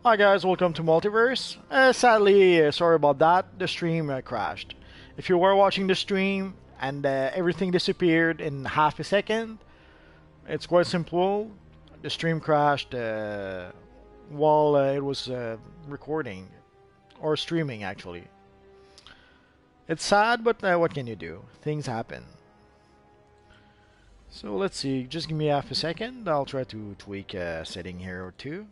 Hi guys, welcome to Multiverse. Sadly, sorry about that. The stream crashed. If you were watching the stream and everything disappeared in half a second, it's quite simple. The stream crashed while it was recording or streaming actually. It's sad, but what can you do? Things happen. So let's see. Just give me half a second. I'll try to tweak a setting here or two.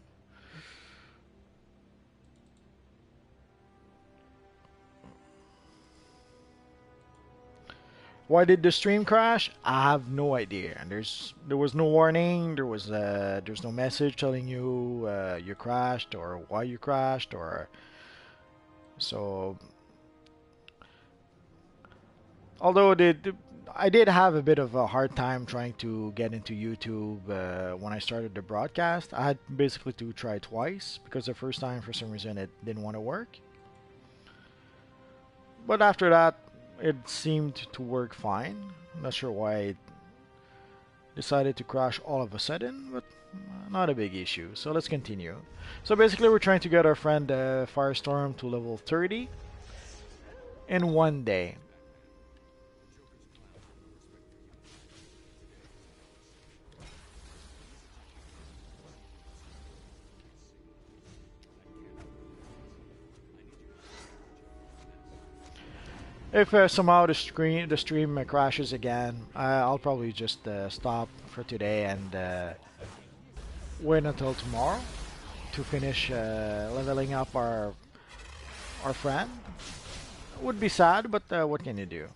Why did the stream crash? I have no idea. And there was no warning. There's no message telling you you crashed or why you crashed or so. Although I did have a bit of a hard time trying to get into YouTube when I started the broadcast. I had basically to try twice because the first time for some reason it didn't want to work. But after that, it seemed to work fine. I'm not sure why it decided to crash all of a sudden, but not a big issue. So let's continue. So basically, we're trying to get our friend Firestorm to level 30 in one day. If somehow the stream crashes again, I'll probably just stop for today and wait until tomorrow to finish leveling up our friend. Would be sad, but what can you do?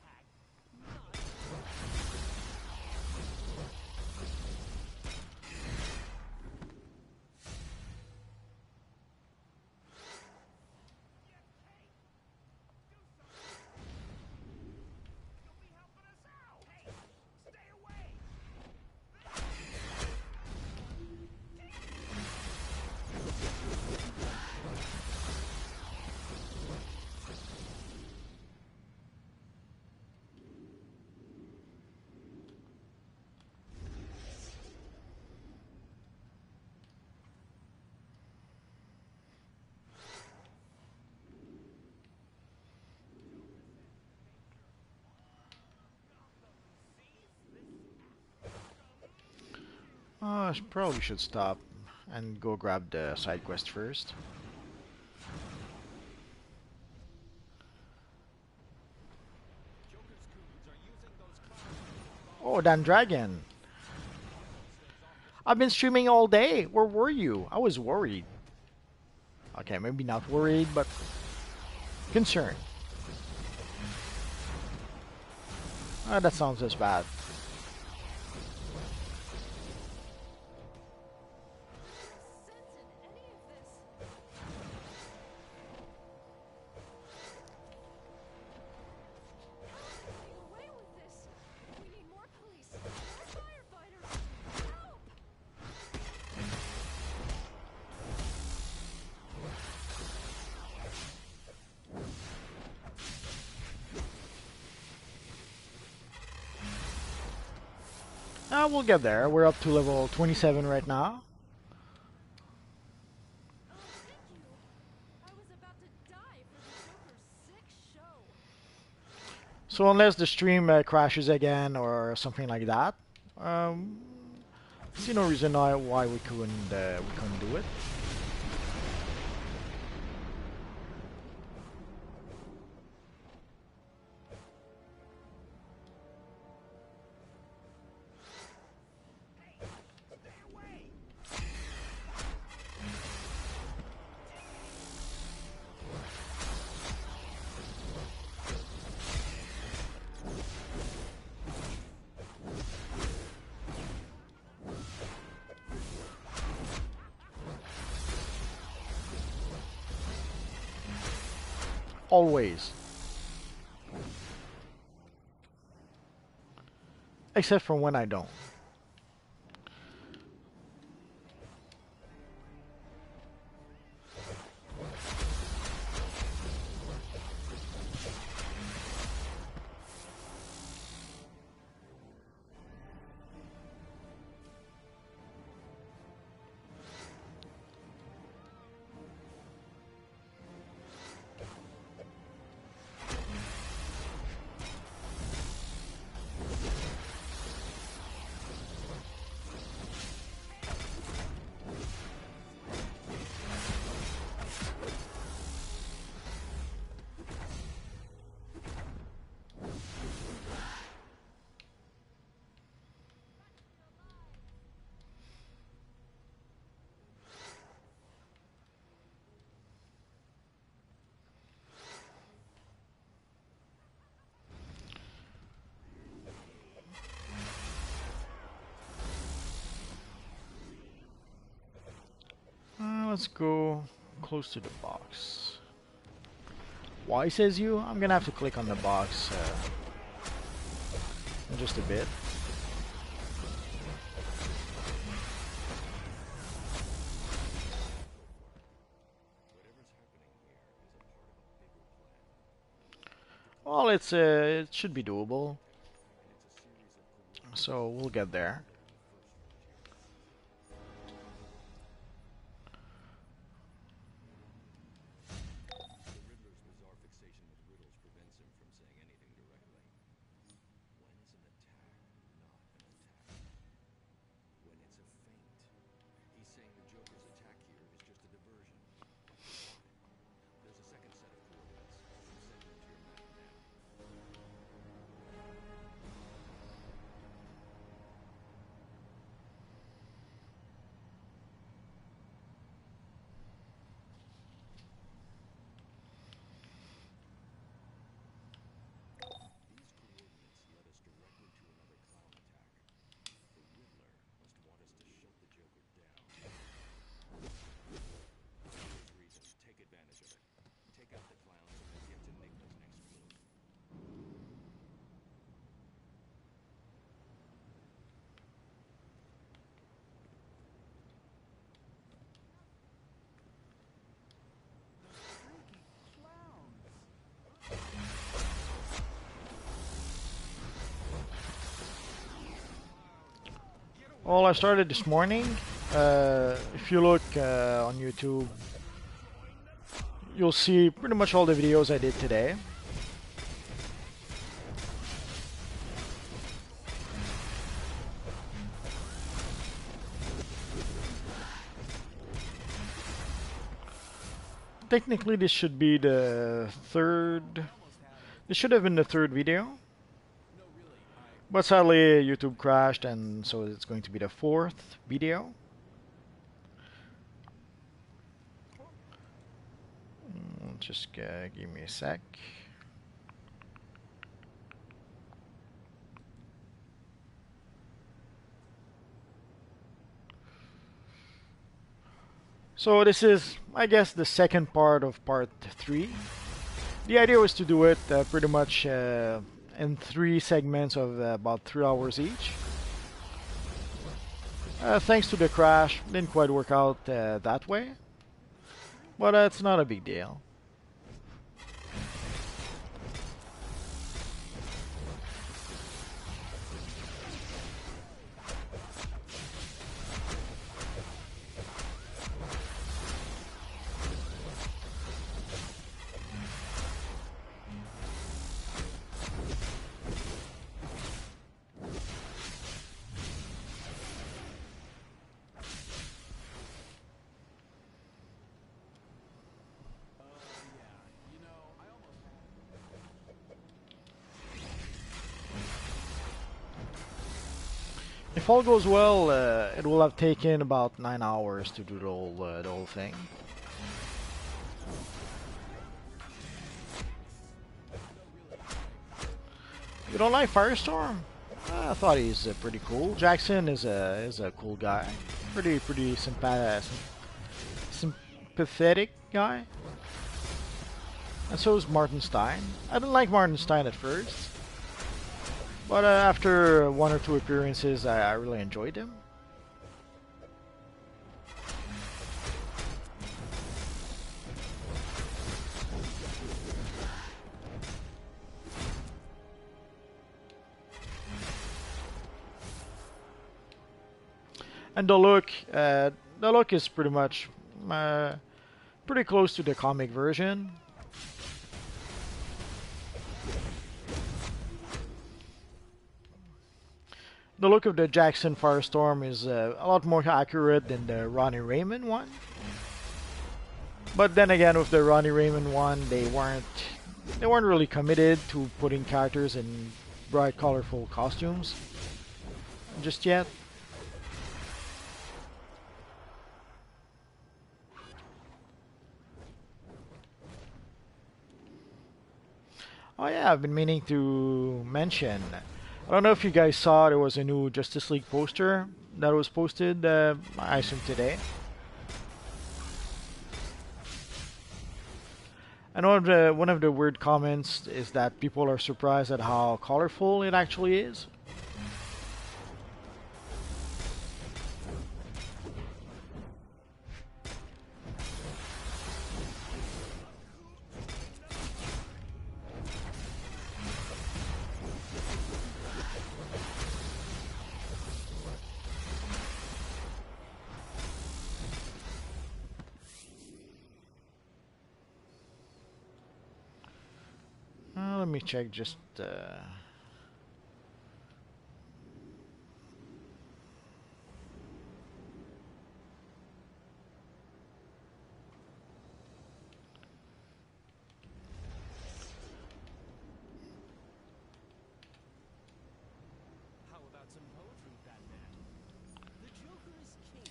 Probably should stop and go grab the side quest first. Oh, Dan Dragon. I've been streaming all day. Where were you? I was worried. Okay, maybe not worried, but concerned. That sounds as bad. We'll get there. We're up to level 27 right now. So unless the stream crashes again or something like that, um, I see no reason why we couldn't do it. Always. Except for when I don't. let's go close to the box. Why says you? I'm gonna have to click on the box in just a bit. Well, it should be doable. So we'll get there. Well, I started this morning. If you look on YouTube, you'll see pretty much all the videos I did today. Technically, this should be the third. This should have been the third video. But sadly, YouTube crashed, and so it's going to be the fourth video. Just give me a sec. So this is, I guess, the second part of part 3. The idea was to do it pretty much in 3 segments of about 3 hours each. Thanks to the crash, didn't quite work out that way, but it's not a big deal. If all goes well, it will have taken about 9 hours to do the whole thing. You don't like Firestorm? I thought he's pretty cool. Jackson is a cool guy, pretty sympathetic guy. And so is Martin Stein. I didn't like Martin Stein at first. But after 1 or 2 appearances, I really enjoyed him. And the look is pretty much pretty close to the comic version. The look of the Jackson Firestorm is a lot more accurate than the Ronnie Raymond one. But then again, with the Ronnie Raymond one, they weren't really committed to putting characters in bright, colorful costumes just yet. Oh yeah, I've been meaning to mention. I don't know if you guys saw, there was a new Justice League poster that was posted, I assume today. I know one of the weird comments is that people are surprised at how colorful it actually is. Let me check just. How about some poetry, Batman? The Joker is king.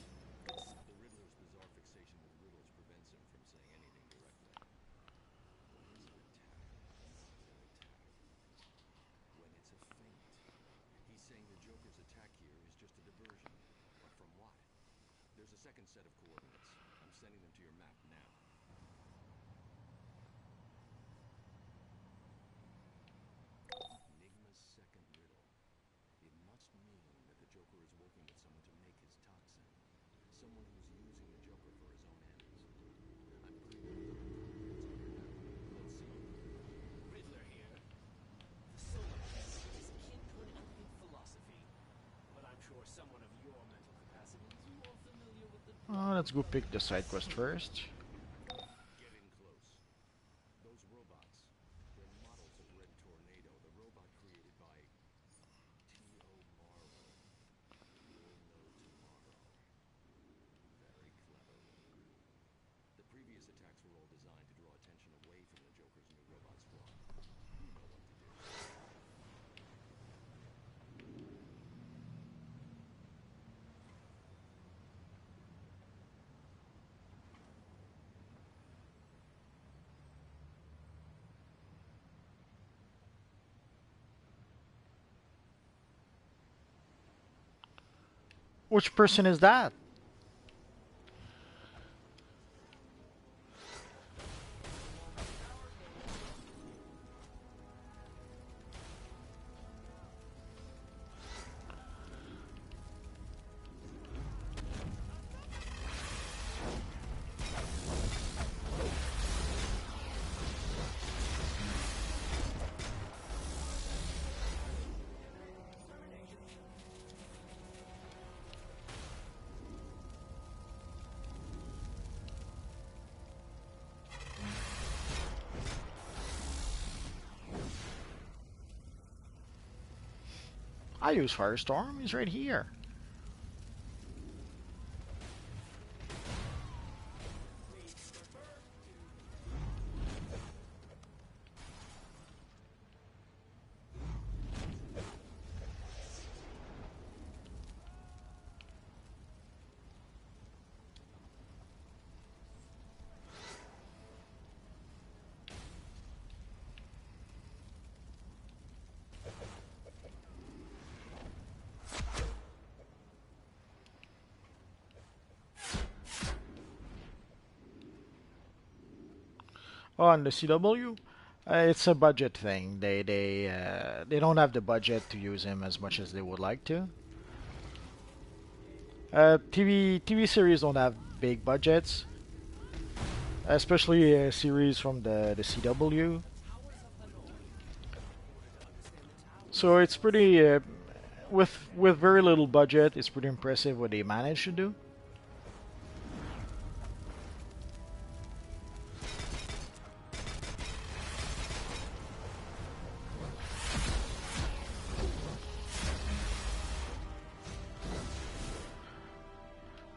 The Riddler's bizarre fixation with riddles prevents him from saying anything directly. What is an attack? When it's a feint. He's saying the Joker's attack here is just a diversion. But from what? There's a second set of coordinates. I'm sending them to your map now. Enigma's second riddle. It must mean that the Joker is working with someone to make his toxin. Someone who's using the Joker for his own ends. I'm putting those coordinates on your map. Let's see. Riddler here. The solar system is akin to an elegant philosophy, but I'm sure someone of your mental capacity is more familiar with the. Let's go pick the side quest first. Get in close. Those robots, they're models of Red Tornado, the robot created by T.O. Marlowe. You'll know tomorrow. Very clever. The previous attacks were all designed to draw attention away from the Joker's new robot squad. You know what to do. Which person is that? I use Firestorm. He's right here. Oh, on the CW, it's a budget thing. They don't have the budget to use him as much as they would like to. TV series don't have big budgets, especially a series from the CW. So it's pretty with very little budget. It's pretty impressive what they managed to do.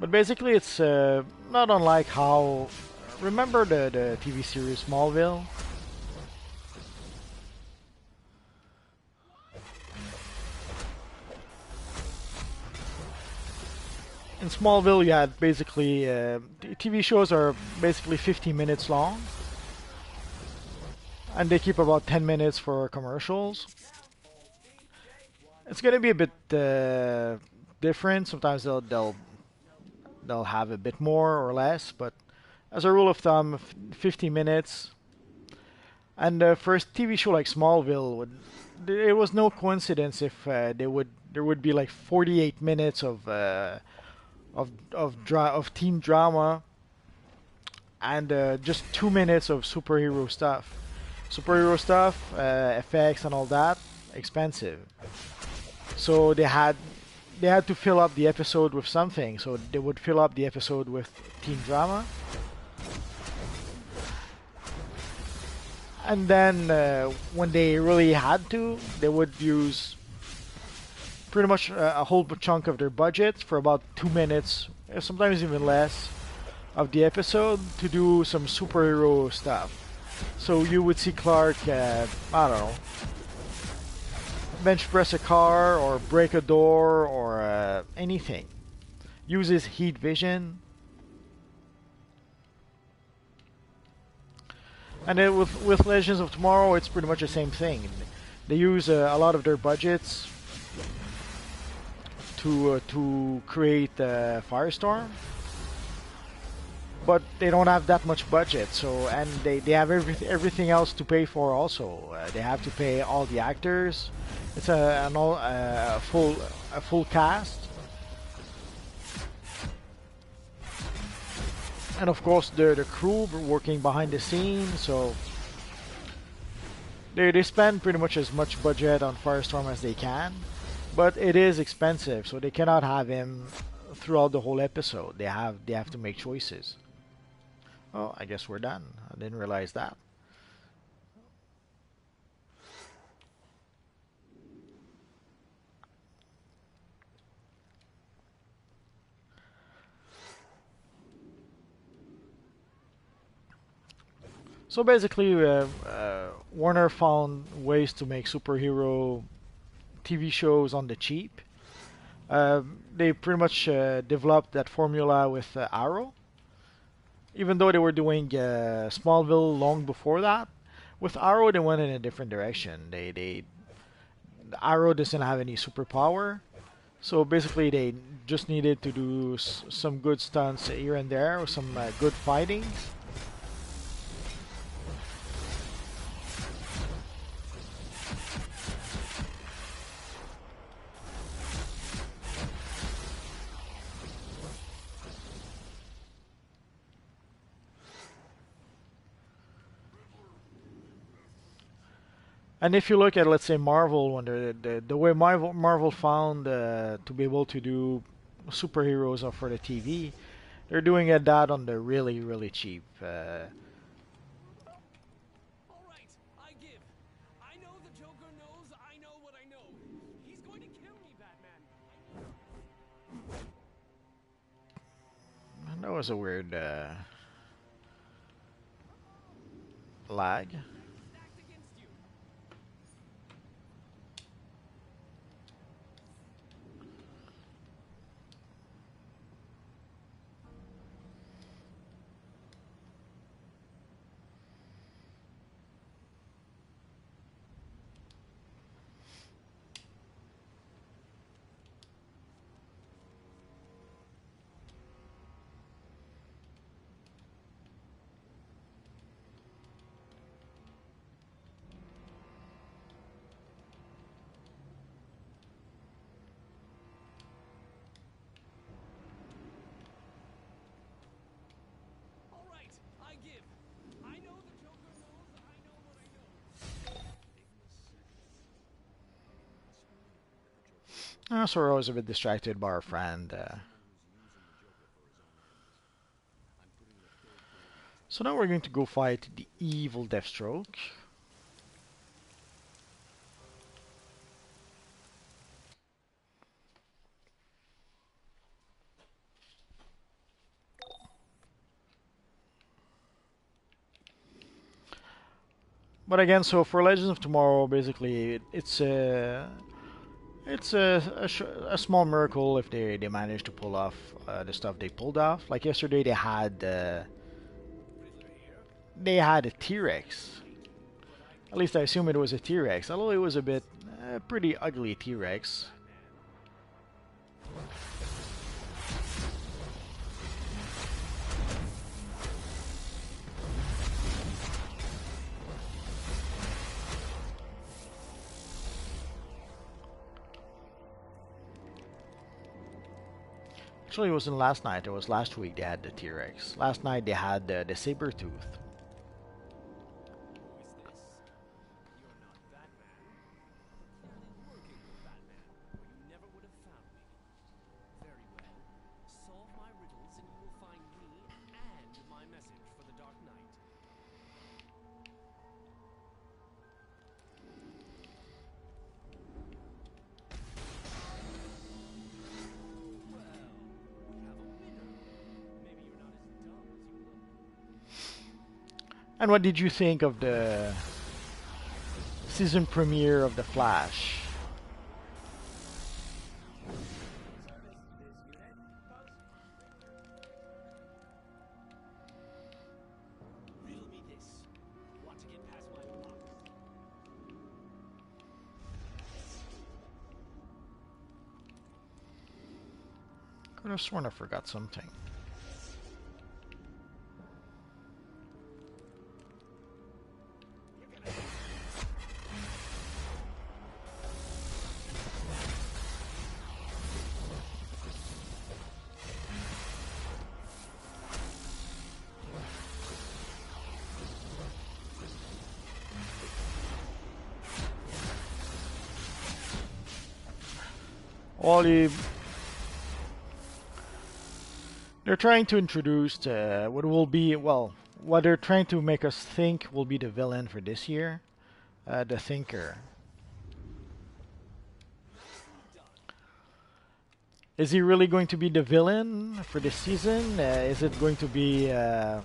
But basically, it's not unlike how. Remember the TV series Smallville? In Smallville, you had basically. TV shows are basically 50 minutes long. And they keep about 10 minutes for commercials. It's gonna be a bit different. Sometimes they'll have a bit more or less, but as a rule of thumb, 50 minutes And the first TV show like Smallville would, it was no coincidence if there would be like 48 minutes of teen drama and just 2 minutes of superhero stuff. Superhero stuff, effects and all that, expensive. So they had to fill up the episode with something. So they would fill up the episode with teen drama. And then when they really had to, they would use pretty much a whole chunk of their budget for about 2 minutes, sometimes even less, of the episode to do some superhero stuff. So you would see Clark, I don't know, bench press a car or break a door or anything. Uses heat vision. And then with Legends of Tomorrow, it's pretty much the same thing. They use a lot of their budgets to create Firestorm, but they don't have that much budget. So and they have everything else to pay for. Also, they have to pay all the actors. It's a full cast. And of course the crew working behind the scenes, so they spend pretty much as much budget on Firestorm as they can, but it is expensive, so they cannot have him throughout the whole episode. They have to make choices. Oh, I guess we're done. I didn't realize that. So basically, Warner found ways to make superhero TV shows on the cheap. They pretty much developed that formula with Arrow, even though they were doing Smallville long before that. With Arrow, they went in a different direction. Arrow doesn't have any superpower, so basically they just needed to do some good stunts here and there, or some good fighting. And if you look at, let's say, Marvel, when the way Marvel found to be able to do superheroes for the TV, they're doing that on the really cheap. All right, I give. I know the Joker knows I know what I know. He's going to kill me, Batman. That was a weird lag. Stacked against you. All right, I give. I know the Joker knows I know what I know. So I was a bit distracted by our friend. So now we're going to go fight the evil Deathstroke. But again, so for Legends of Tomorrow, basically, it's a small miracle if they manage to pull off the stuff they pulled off. Like yesterday, they had a T-Rex. At least I assume it was a T-Rex, although it was a bit pretty ugly T-Rex. Actually, it wasn't last night. It was last week they had the T-Rex. Last night they had the saber tooth. Who is this? You're not Batman. Clearly working with Batman, or you never would have found me. Very well. Solve my riddles and you will find me and my message for the Dark Knight. Well, we have a winner. Maybe you're not as dumb as you look. And what did you think of the season premiere of The Flash? Riddle me this. Want to get past my block? Could have sworn I forgot something. All the they're trying to introduce what will be, well, what they're trying to make us think will be the villain for this year, the Thinker. Is he really going to be the villain for this season? Is it going to be a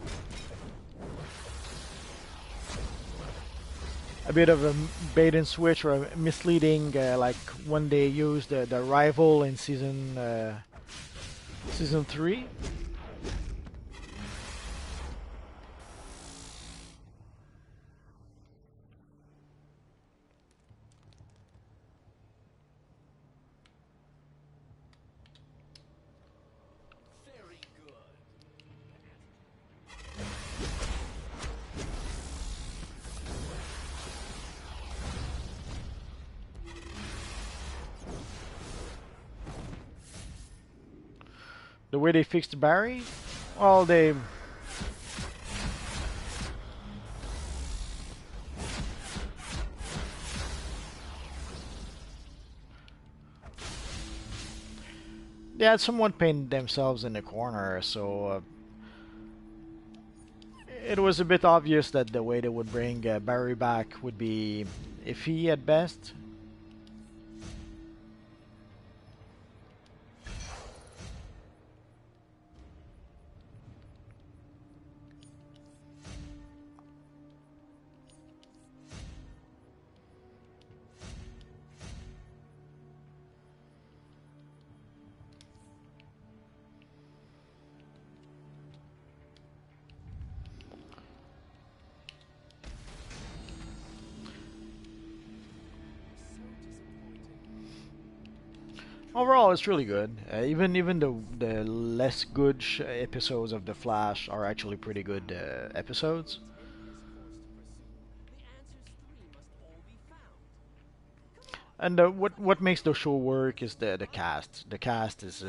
bit of a bait and switch or a misleading, like when they used the rival in season 3? Very good. The way they fixed Barry? Well, they had somewhat painted themselves in the corner, so it was a bit obvious that the way they would bring Barry back would be iffy at best. Overall, it's really good. Even the less good episodes of The Flash are actually pretty good episodes. The answers three must all be found. And what makes the show work is the cast. The cast is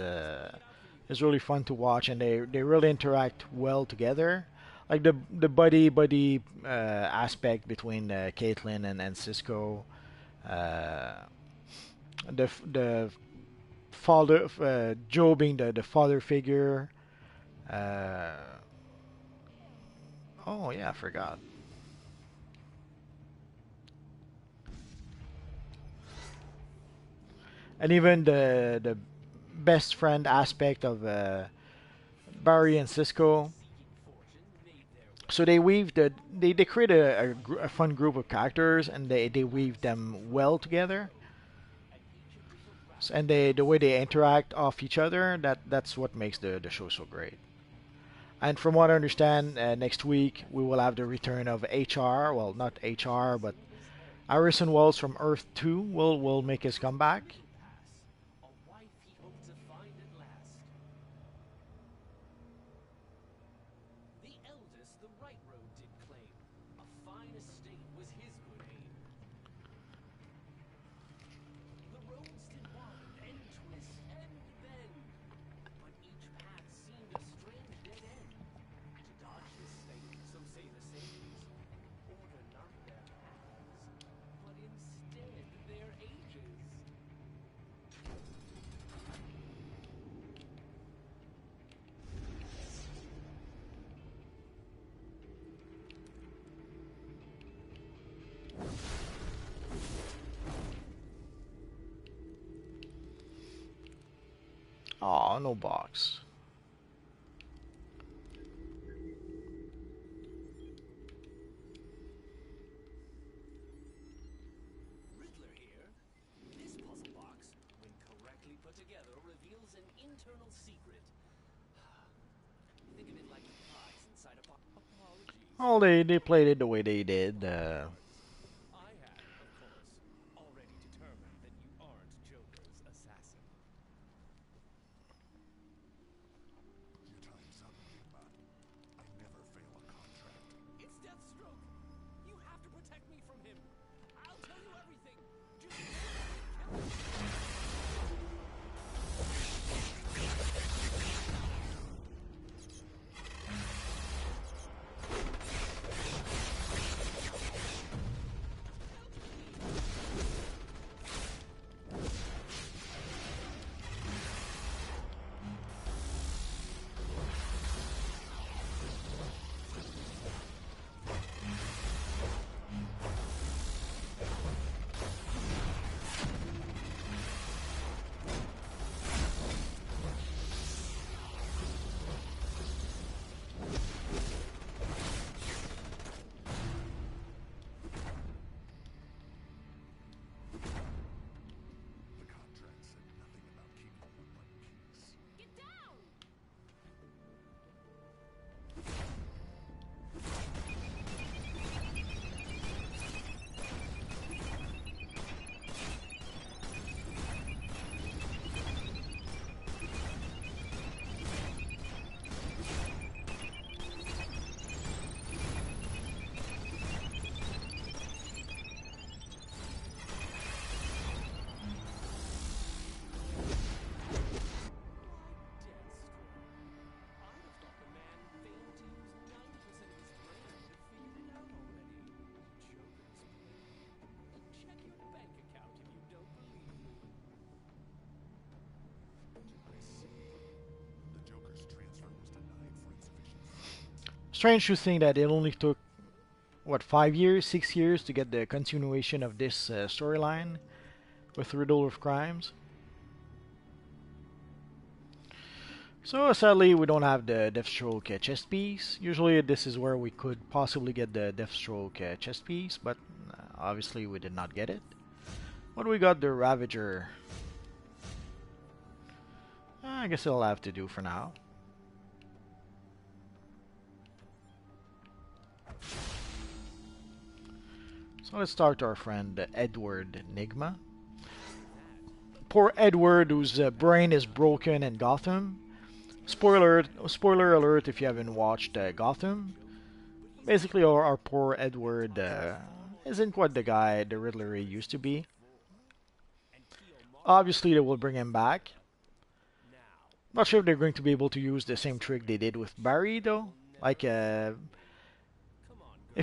really fun to watch, and they really interact well together. Like the buddy aspect between Caitlin and Cisco. Uh, the father, Joe being the father figure. Uh, oh yeah, I forgot. And even the best friend aspect of Barry and Cisco. So they weave they create a fun group of characters, and they weave them well together. And the way they interact off each other, that's what makes the show so great. And from what I understand, next week we will have the return of HR. Well, not HR, but Harrison Wells from Earth 2 will make his comeback. A wife he hoped to find at last. The eldest the right road did claim. A fine estate was his good aim. The roads did wind and twist and bend, but each Oh, no box. Riddler here. This puzzle box, when correctly put together, reveals an internal secret. Think of it like the prize inside a box. Apologies. Oh, they played it the way they did. I had, of course, already determined that you aren't Joker's assassin. Your time's up, Enigma. I never fail a contract. It's Deathstroke! You have to protect me from him! I'll tell you everything! Just kill him! The contract said nothing about keeping you in one piece. Get down! I'd have thought the man failed to use 90% of his brain would have figured it out already. Joker's plan. Check your bank account if you don't believe me. I see. The Joker's transfer was denied for insufficient funds. Strange to think that it only took, what, 5 years, 6 years to get the continuation of this storyline with Riddle of Crimes. So sadly, we don't have the Deathstroke chest piece. Usually, this is where we could possibly get the Deathstroke chest piece, but obviously we did not get it. But we got the Ravager. I guess it'll have to do for now. So let's start our friend Edward Enigma. Poor Edward, whose brain is broken in Gotham. Spoiler alert if you haven't watched Gotham. Basically, our poor Edward isn't quite the guy the Riddler used to be. Obviously, they will bring him back. Not sure if they're going to be able to use the same trick they did with Barry, though. Like, if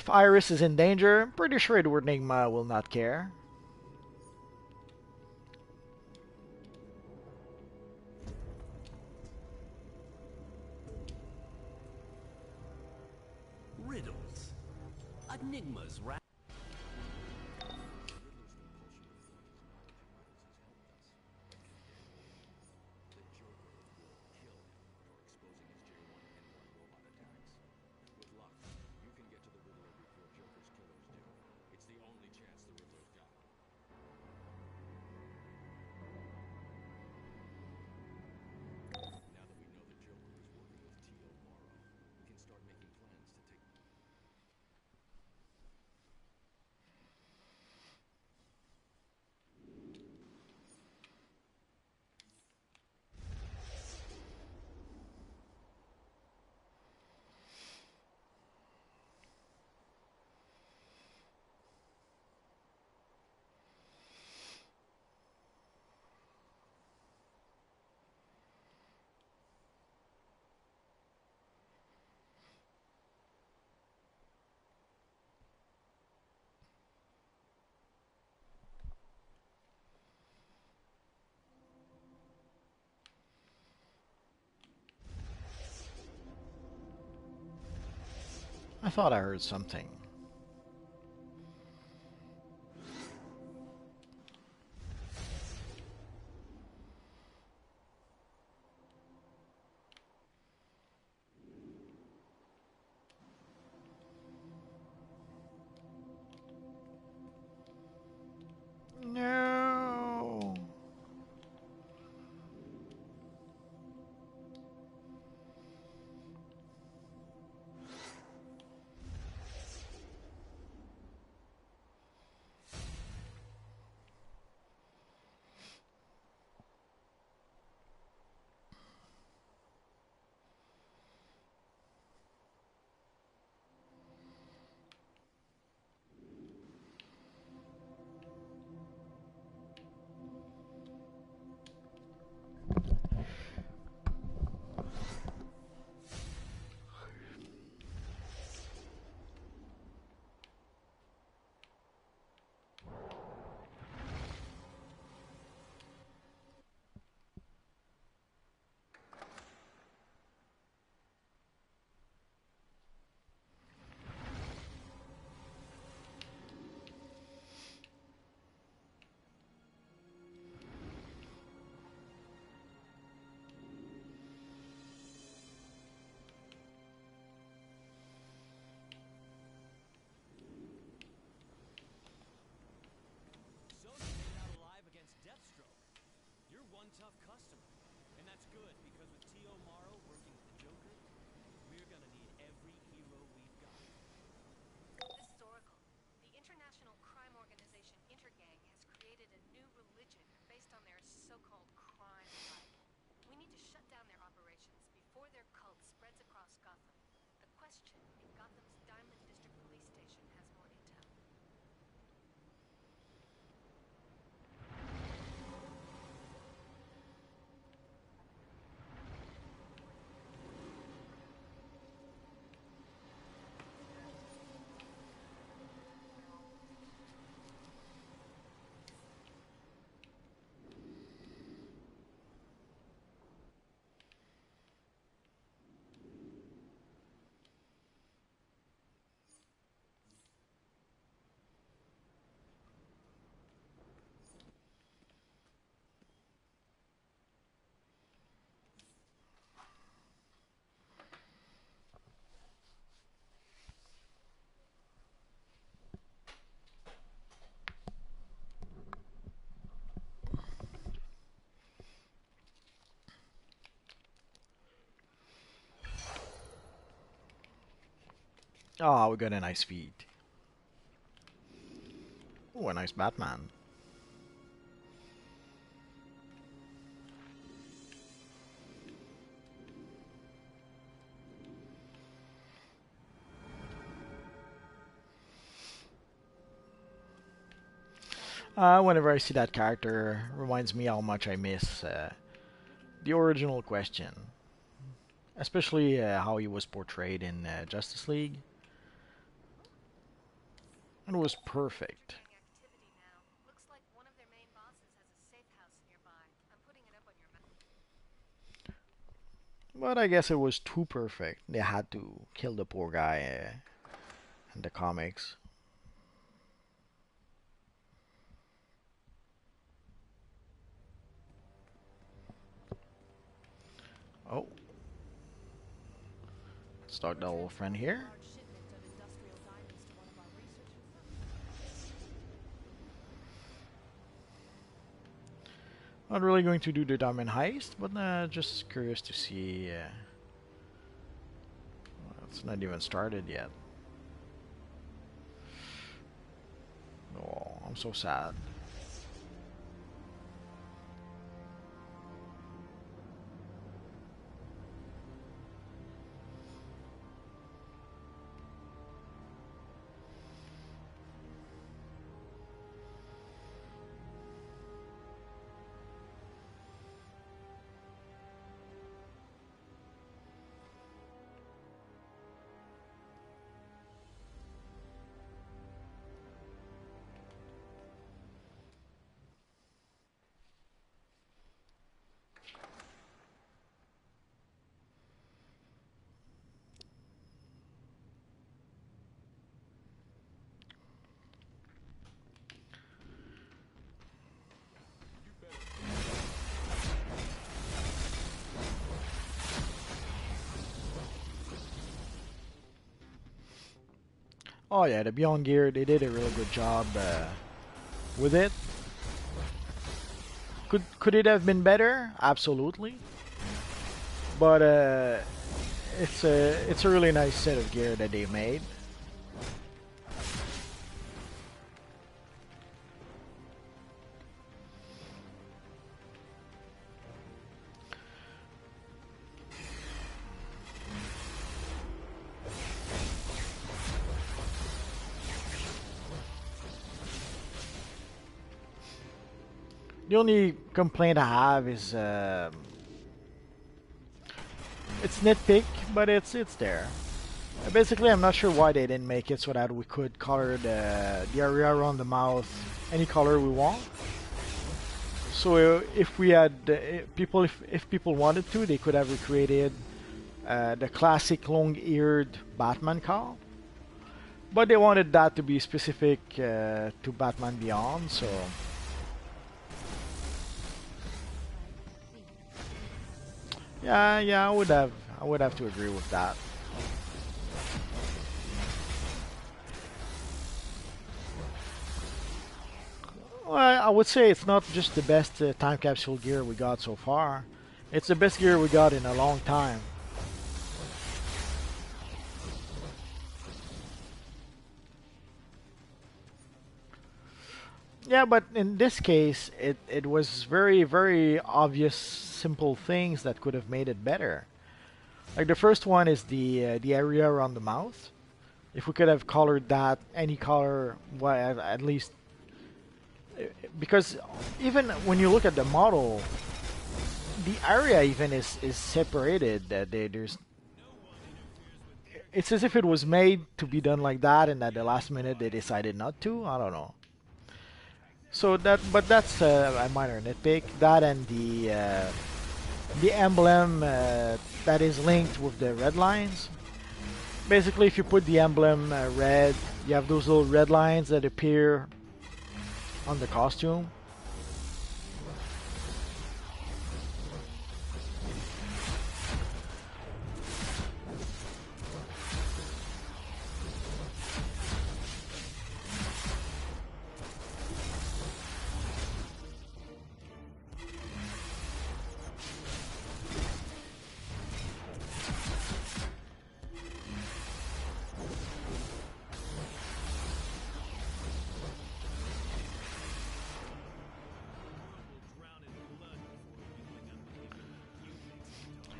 Iris is in danger, I'm pretty sure Edward Enigma will not care. Riddles. Enigmas, right? I thought I heard something. question if Gotham's Diamond District Police Station has more intel. Oh, we got a nice feed. Oh, a nice Batman. Whenever I see that character, reminds me how much I miss the original question, especially how he was portrayed in Justice League. It was perfect. Gang activity now. Looks like one of their main bosses has a safe house nearby. I'm putting it up on your map. But I guess it was too perfect. They had to kill the poor guy in the comics. Oh, start the old friend here. Large shipment of industrial diamonds to one of our research facilities. Not really going to do the diamond heist, but just curious to see. Well, it's not even started yet. Oh, I'm so sad. Oh yeah, the Beyond Gear, they did a really good job with it. Could it have been better? Absolutely. But it's a really nice set of gear that they made. The only complaint I have is it's nitpick, but it's there. Basically, I'm not sure why they didn't make it so that we could color the area around the mouth any color we want. So if we had if people wanted to, they could have recreated the classic long-eared Batman cowl. But they wanted that to be specific to Batman Beyond, so. Yeah, I would have to agree with that. Well, I would say it's not just the best time capsule gear we got so far. It's the best gear we got in a long time. Yeah, but in this case, it was very, very obvious, simple things that could have made it better. Like the first one is the area around the mouth. If we could have colored that any color, well, at least because even when you look at the model, the area even is separated. That there's it's as if it was made to be done like that, and at the last minute they decided not to. I don't know. So that, but that's a minor nitpick. That and the emblem that is linked with the red lines. Basically, if you put the emblem red, you have those little red lines that appear on the costume.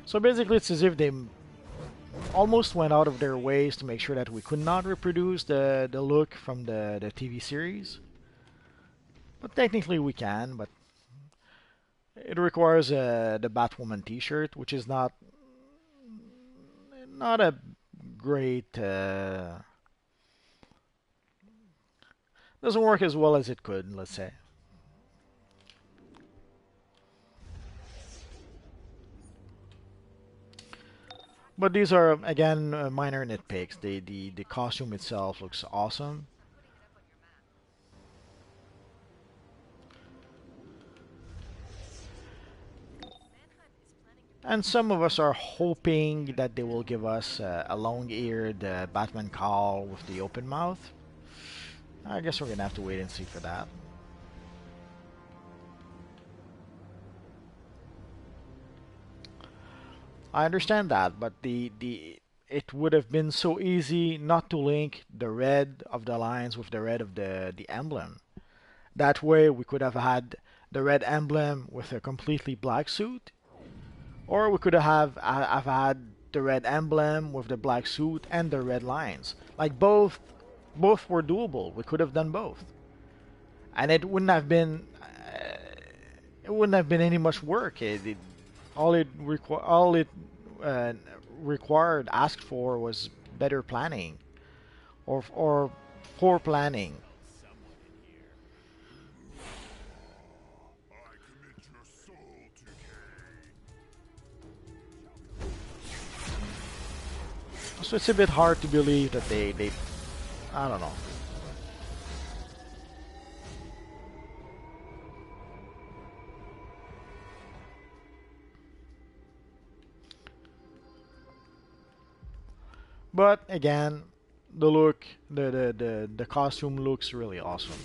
So basically, it's as if they almost went out of their ways to make sure that we could not reproduce the look from the TV series. But technically we can, but it requires the Batwoman T-shirt, which is not a great doesn't work as well as it could, let's say. But these are again minor nitpicks. The costume itself looks awesome. And some of us are hoping that they will give us a long-eared Batman cowl with the open mouth. I guess we're gonna have to wait and see for that. I understand that, but the it would have been so easy not to link the red of the lines with the red of the emblem. That way, we could have had the red emblem with a completely black suit, or we could have had the red emblem with the black suit and the red lines. Like both were doable. We could have done both, and it wouldn't have been any much work. All it uh, required, asked for, was better planning or poor planning. I commit your soul to So it's a bit hard to believe that they I don't know. But again, the look, the costume looks really awesome.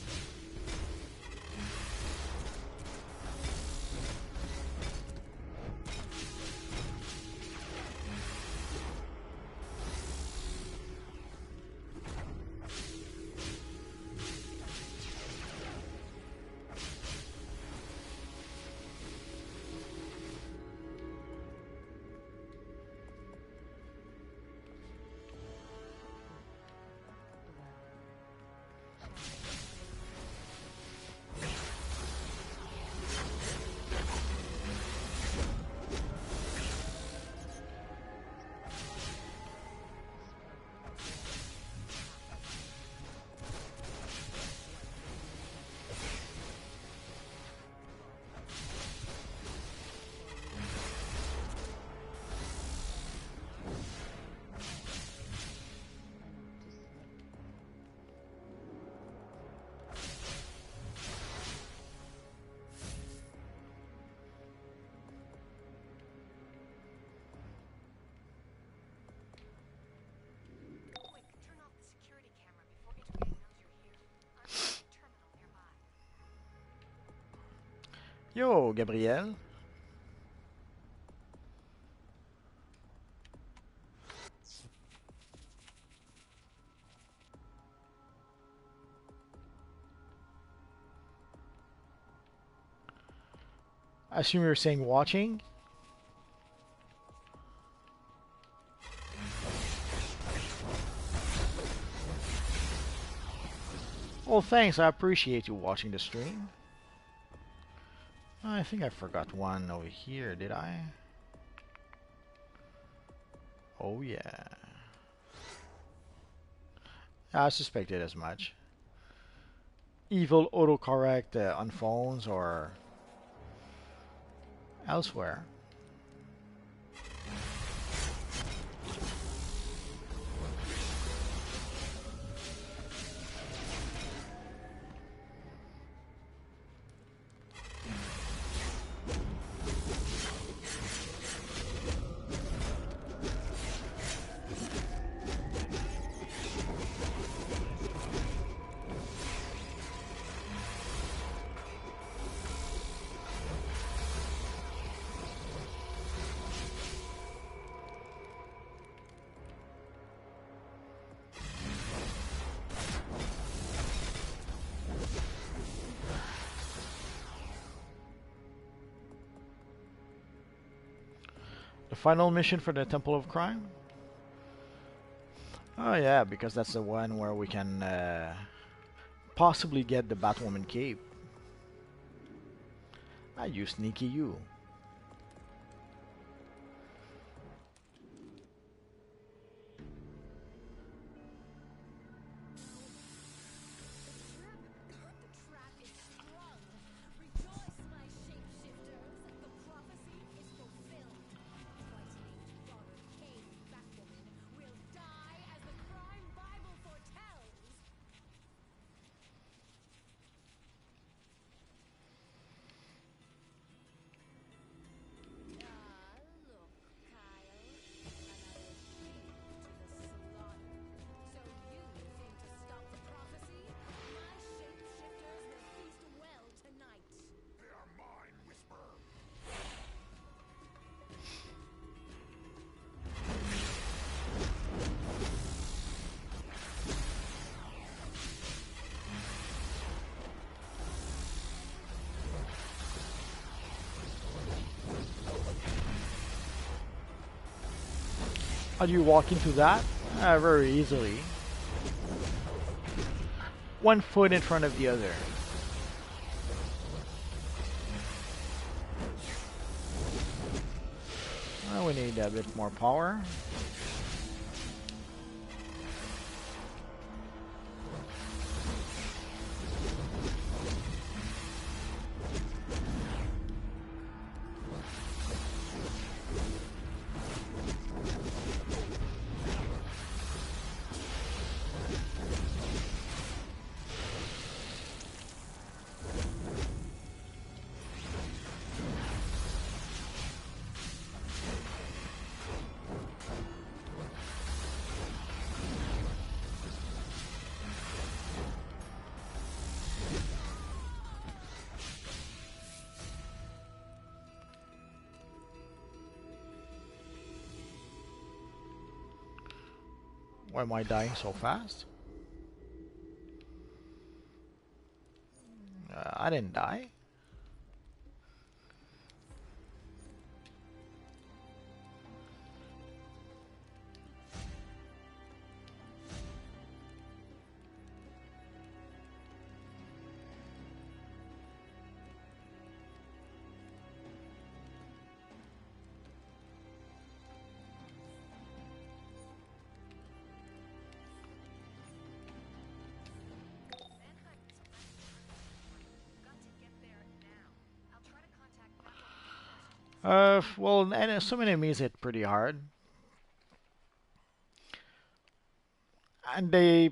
Quick, turn off the security camera before each gang knows you're here. I'm at the terminal nearby. Yo, Gabriel. I assume you're saying watching. Well, thanks. I appreciate you watching the stream. I think I forgot one over here, did I? Oh yeah. I suspected as much. Evil autocorrect on phones or elsewhere. The final mission for the Temple of Crime? Oh yeah, because that's the one where we can possibly get the Batwoman cape. Ah, you sneaky you. The trap is sprung. Rejoice, my shapeshifters. The prophecy is fulfilled. Twice-named daughter Kane Batwoman will die as the crime Bible foretells. Ah, look, Kyle. Another sheep to the slaughter. So you seem to stop the prophecy? My shapeshifters will feast well tonight. They are mine, Whisper. How do you walk into that? Very easily. One foot in front of the other. Well, we need a bit more power. Why am I dying so fast? I didn't die. Got to get there now. I'll try to contact Batwoman. Well, and some enemies hit pretty hard. And they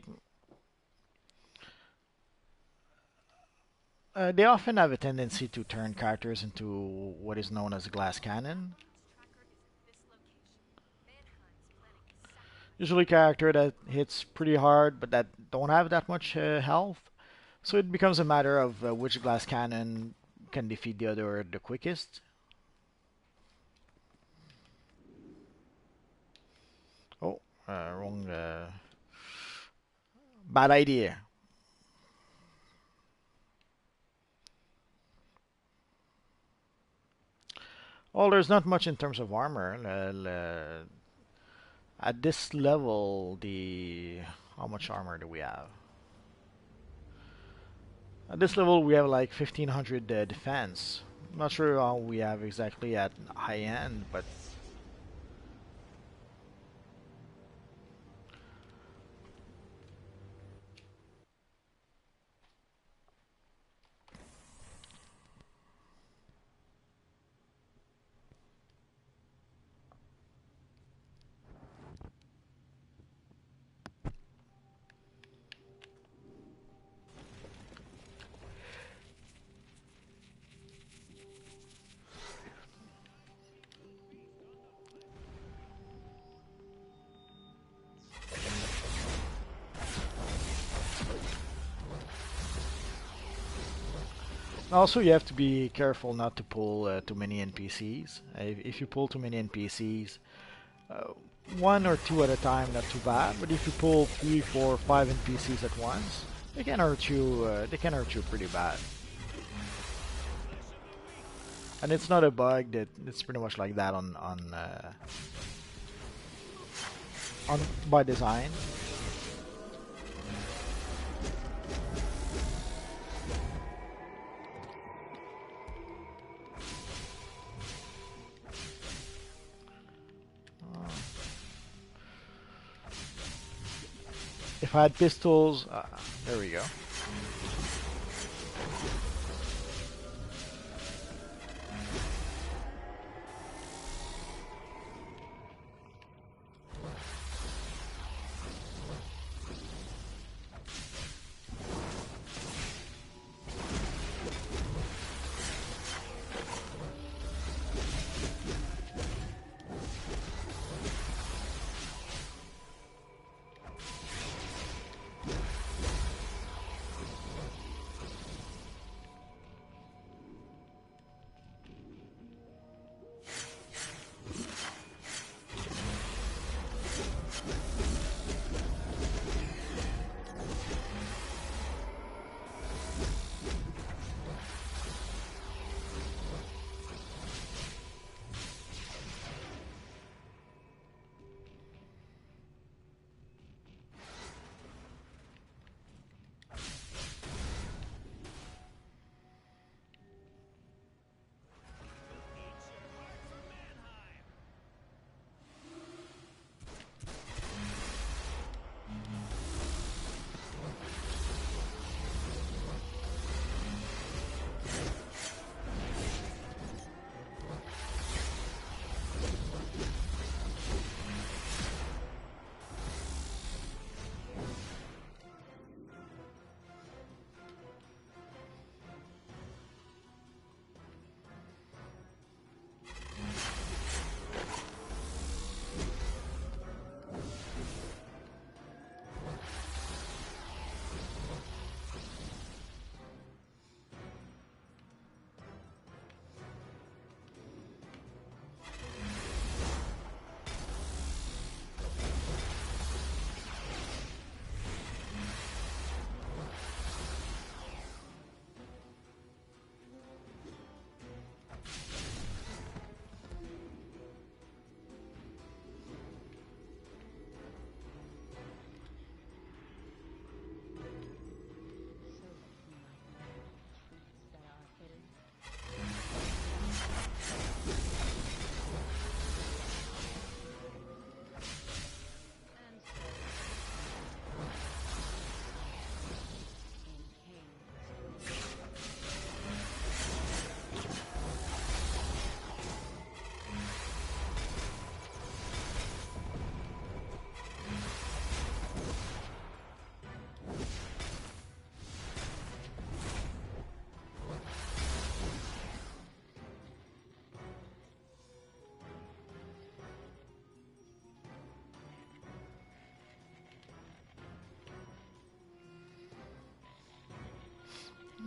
often have a tendency to turn characters into what is known as glass cannon. Tracker is at this location. Manhunt's planning to sack Usually character that hits pretty hard but that don't have that much health. So it becomes a matter of which glass cannon can defeat the other the quickest. Oh, wrong. Bad idea. Well, there's not much in terms of armor. At this level, the how much armor do we have? At this level, we have like 1500 defense. I'm not sure how we have exactly at high end, but also you have to be careful not to pull too many NPCs. If you pull too many NPCs, uh, one or two at a time, not too bad. But if you pull three, four, five NPCs at once, they can hurt you. They can hurt you pretty bad. And it's not a bug. That it's pretty much like that on by design. If I had pistols, there we go.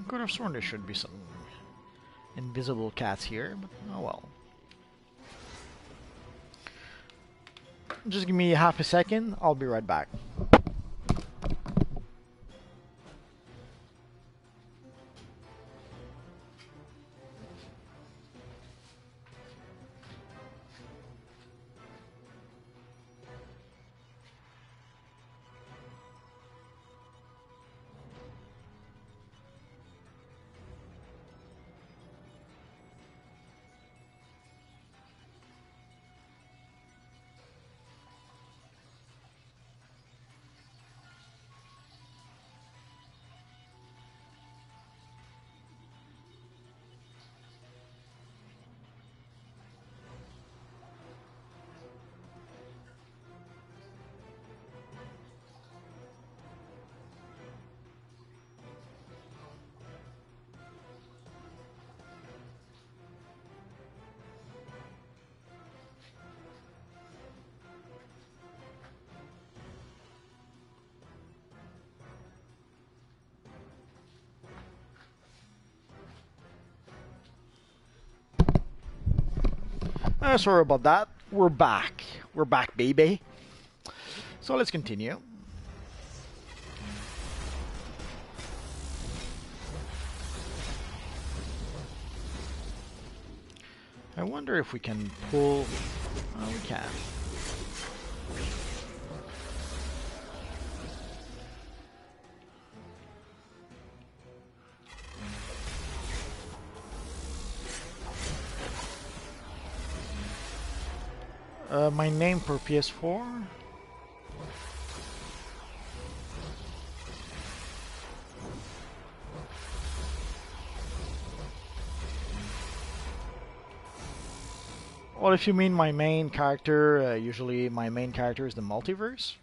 Could have sworn there should be some invisible cats here, but oh well. Just give me half a second, I'll be right back. Sorry about that. We're back. We're back, baby. So let's continue. I wonder if we can pull... Oh, we can. My name for PS4? Well, if you mean my main character, usually my main character is the multiverse.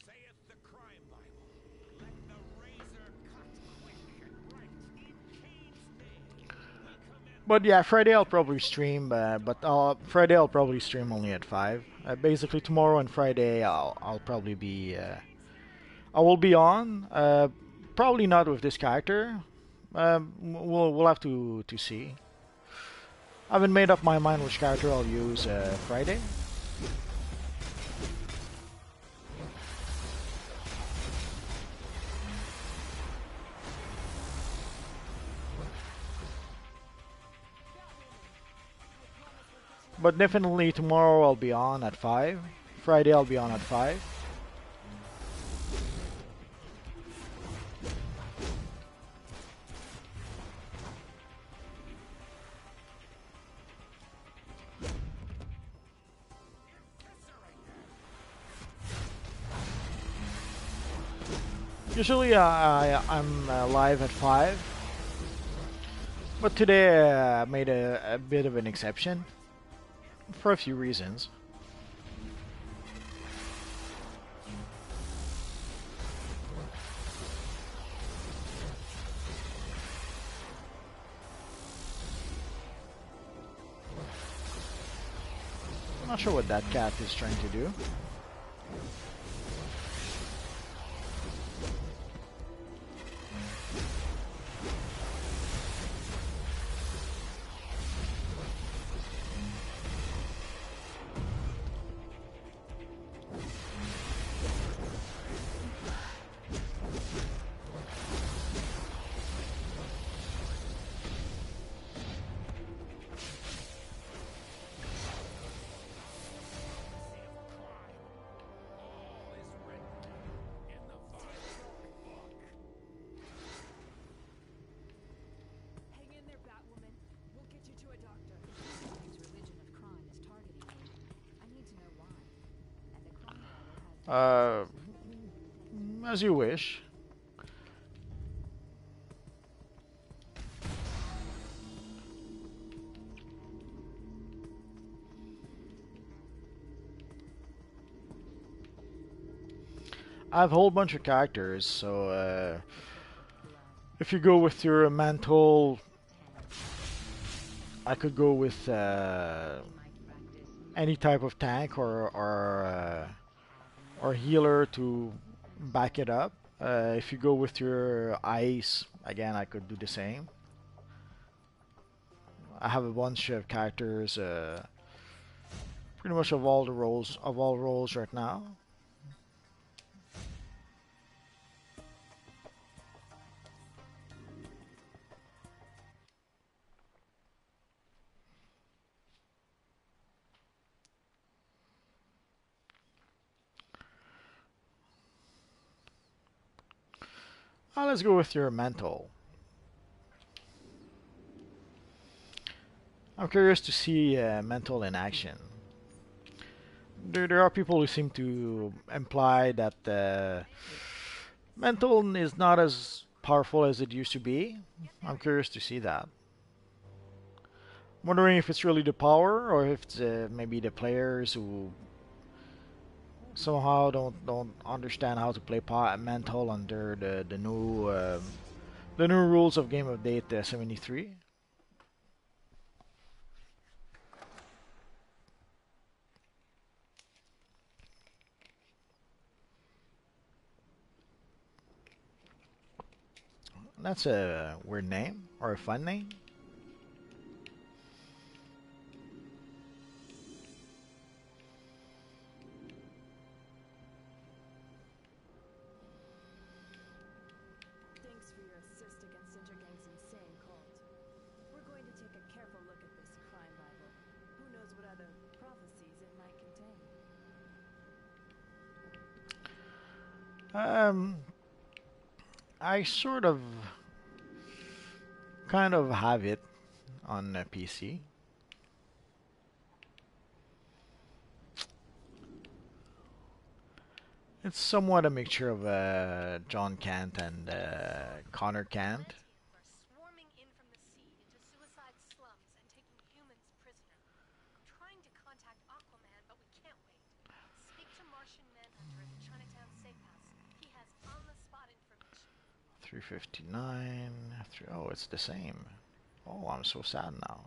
Saith the crime Bible, let the razor cut quick and right in Cain's name. We command But yeah, Friday I'll probably stream, Friday I'll probably stream only at 5. Basically tomorrow and Friday I'll probably be I will be on. Probably not with this character. We'll have to see. I haven't made up my mind which character I'll use Friday. But definitely tomorrow I'll be on at 5. Friday I'll be on at 5. Usually I'm live at 5. But today I made a bit of an exception. For a few reasons. I'm not sure what that cat is trying to do. all is written in the firestorm book. Hang in there, Batwoman. We'll get you to a doctor. His religion of crime is targeting you. I need to know why. And the crime Bible has As you wish. I have a whole bunch of characters, so if you go with your mantle, I could go with any type of tank or healer to back it up. If you go with your ice, again, I could do the same. I have a bunch of characters, pretty much of all the roles right now. Let's go with your mental. I'm curious to see mental in action. There are people who seem to imply that mental is not as powerful as it used to be. I'm curious to see that. I'm wondering if it's really the power or if it's maybe the players who somehow don't understand how to play mental under the new rules of Game Update 73. That's a weird name or a fun name. Thanks for your assist against Intergang's insane cult. We're going to take a careful look at this crime Bible. Who knows what other prophecies it might contain? I sort of, kind of have it on a PC. It's somewhat a mixture of John Kent and Connor Kent. Are swarming in from the sea into suicide slums and taking humans prisoner. I'm trying to contact Aquaman, but we can't wait. Speak to Martian Manhunter at the Chinatown Safe House. He has on-the-spot information. 359. Oh, it's the same. Oh, I'm so sad now.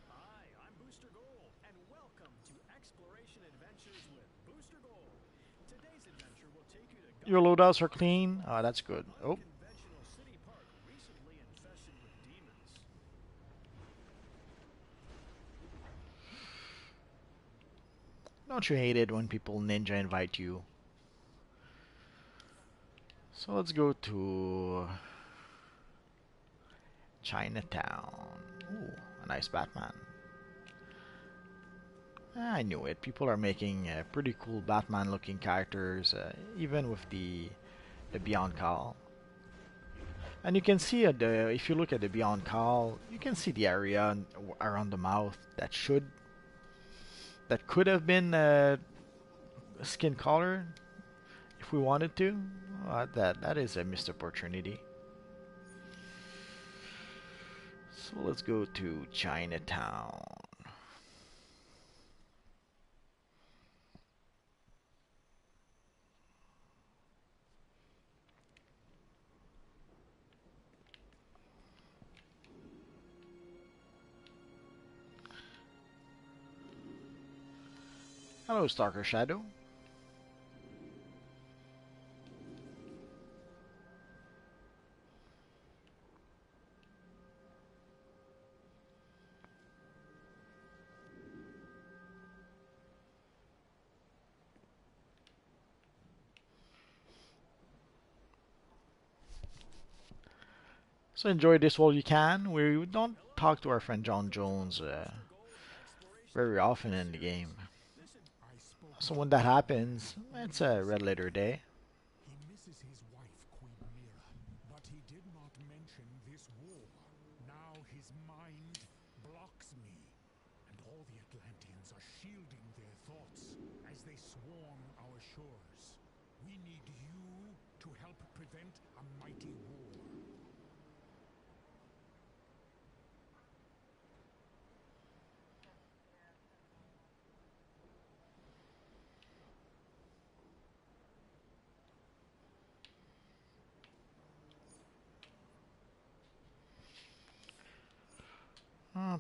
Hi, I'm Booster Gold, and welcome to Exploration Adventures with Booster Gold. Today's adventure will take you to Your loadouts are clean. Oh, that's good. Oh, conventional city park recently infested with demons. don't you hate it when people ninja invite you? So let's go to Chinatown. Ooh, a nice Batman. I knew it. People are making pretty cool Batman-looking characters, even with the Beyond Call. And you can see at the if you look at the Beyond Call, you can see the area around the mouth that could have been skin color if we wanted to. That is a missed opportunity. So let's go to Chinatown. Hello, Stalker Shadow. So enjoy this while you can. We don't talk to our friend John Jones very often in the game. I spoke. So when that happens, it's a red letter day. He misses his wife, Queen Mira, but he did not mention this war. Now his mind blocks me, and all the Atlanteans are shielding their thoughts as they swarm our shores. We need you to help prevent a mighty war.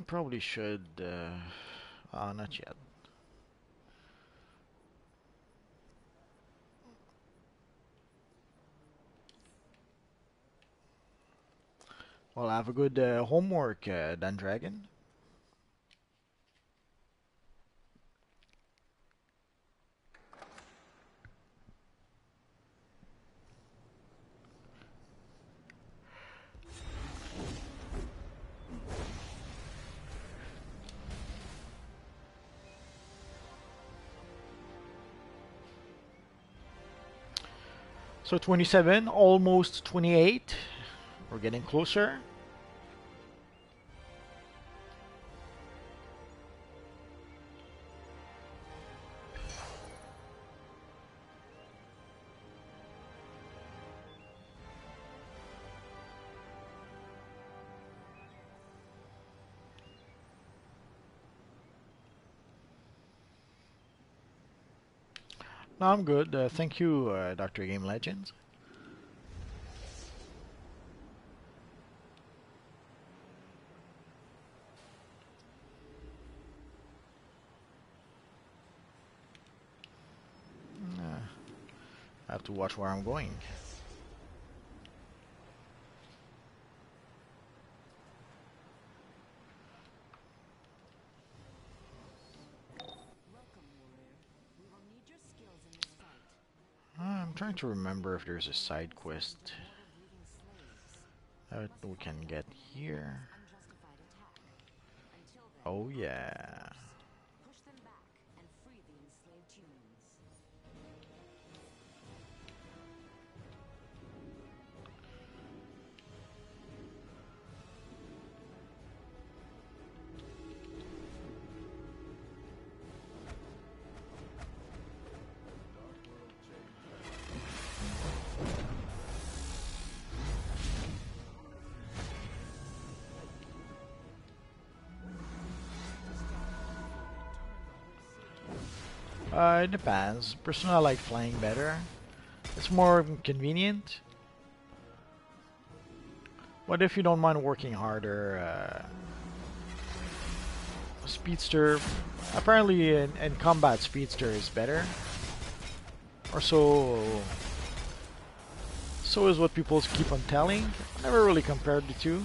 Probably should. Not yet. Well, have a good homework, Dan Dragon. So 27, almost 28. We're getting closer. No, I'm good. Thank you, Dr. Game Legends. I have to watch where I'm going. Welcome, warrior. We will need your skills in this fight. I'm trying to remember if there's a side quest Mortal breeding slaves. that we can get here. Unjustified attack. Until then, Oh yeah. push them back and free the enslaved humans. It depends. Personally, I like flying better. It's more convenient. But if you don't mind working harder, Speedster, apparently in combat, Speedster is better. Or so is what people keep on telling. I never really compared the two.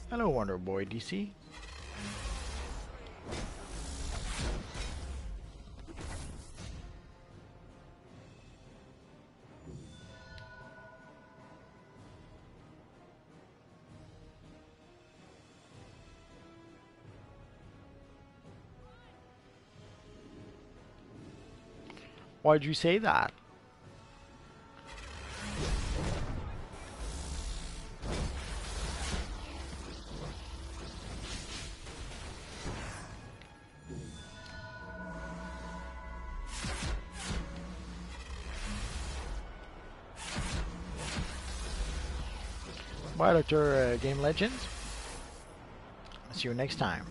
Hello, Wonder Boy DC. Why'd you say that? Bye, Dr. Game Legends. See you next time.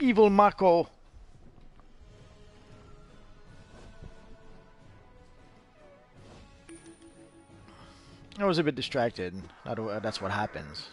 Evil Mako. I was a bit distracted. That's what happens.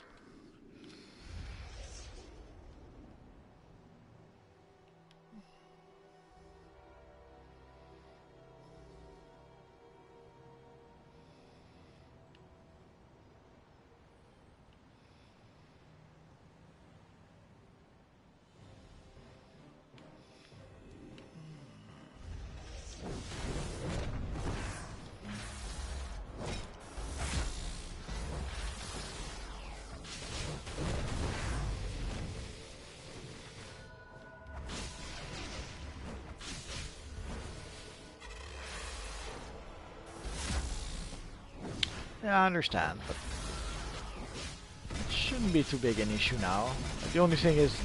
Yeah, I understand, but it shouldn't be too big an issue now. The only thing is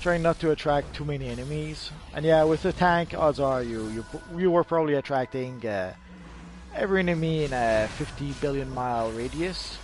trying not to attract too many enemies. And yeah, with the tank, odds are you were probably attracting every enemy in a 50 billion mile radius.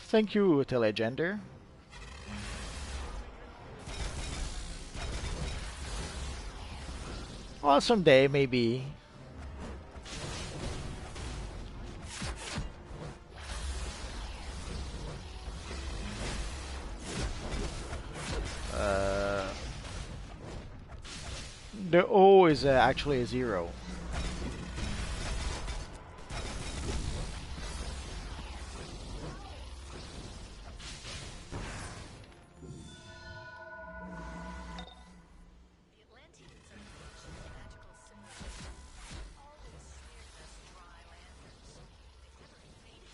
Thank you, Telegender. Well, someday, maybe. Uh, the O is actually a 0. The Atlanteans are an ancient magical civilization. Always sneered us dry landers. They've never invaded.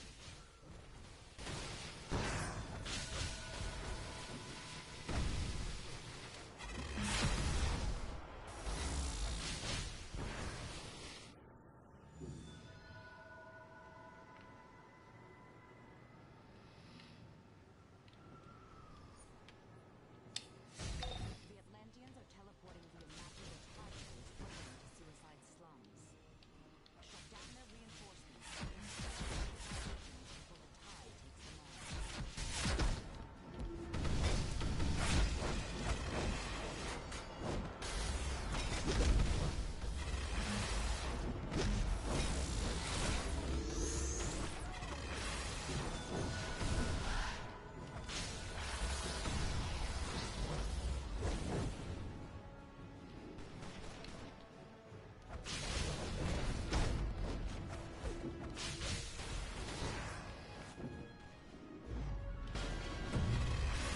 The Atlanteans are teleporting via massive particles further into suicide slums. Shut down their reinforcements and destroy civilizations before the tide takes them on.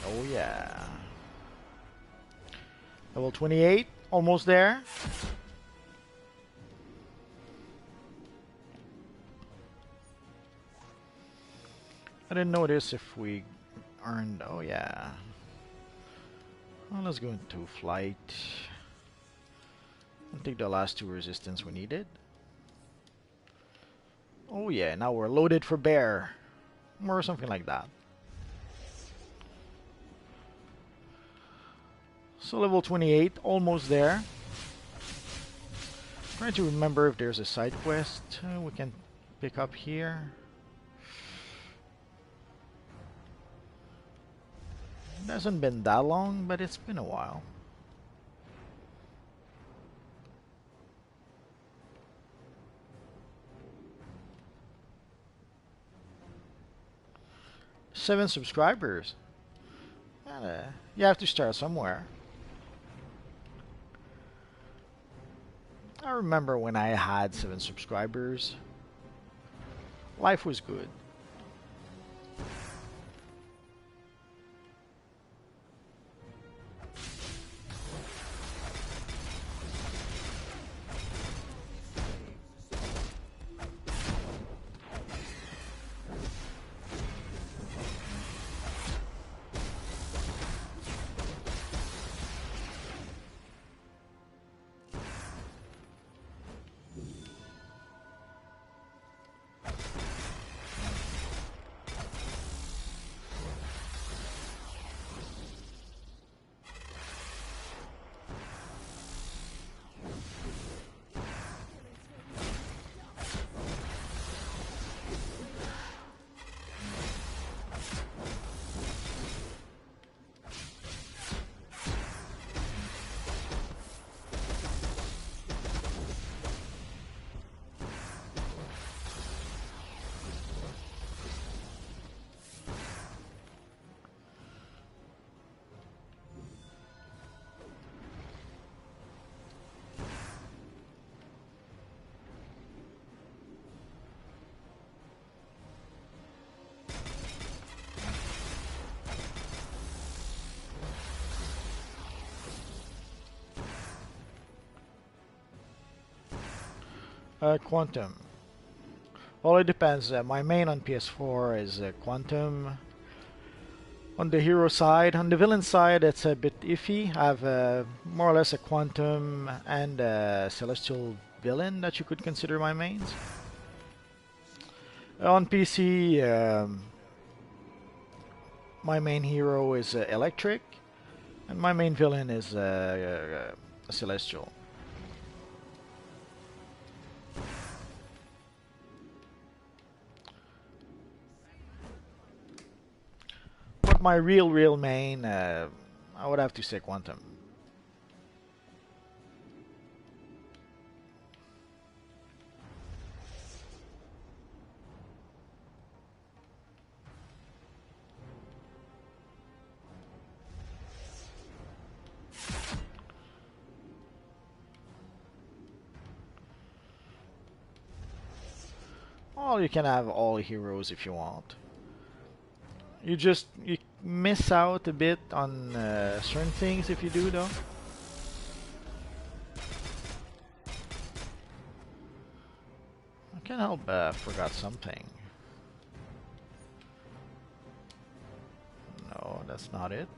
Oh yeah. Level 28, almost there. I didn't notice if we earned. Oh yeah. Well, let's go into flight and take the last 2 resistance we needed. Oh yeah, now we're loaded for bear. Or something like that. So level 28, almost there. Trying to remember if there's a side quest we can pick up here. It hasn't been that long, but it's been a while. Seven subscribers. You have to start somewhere. I remember when I had 7 subscribers. Life was good. Quantum. Well, it depends. My main on PS4 is Quantum. On the hero side, on the villain side, it's a bit iffy. I have more or less a Quantum and a Celestial villain that you could consider my mains. On PC, my main hero is Electric, and my main villain is Celestial. But my real main, I would have to say Quantum. Well, you can have all heroes if you want. You miss out a bit on certain things if you do, though. I can't help forgot something. No, that's not it.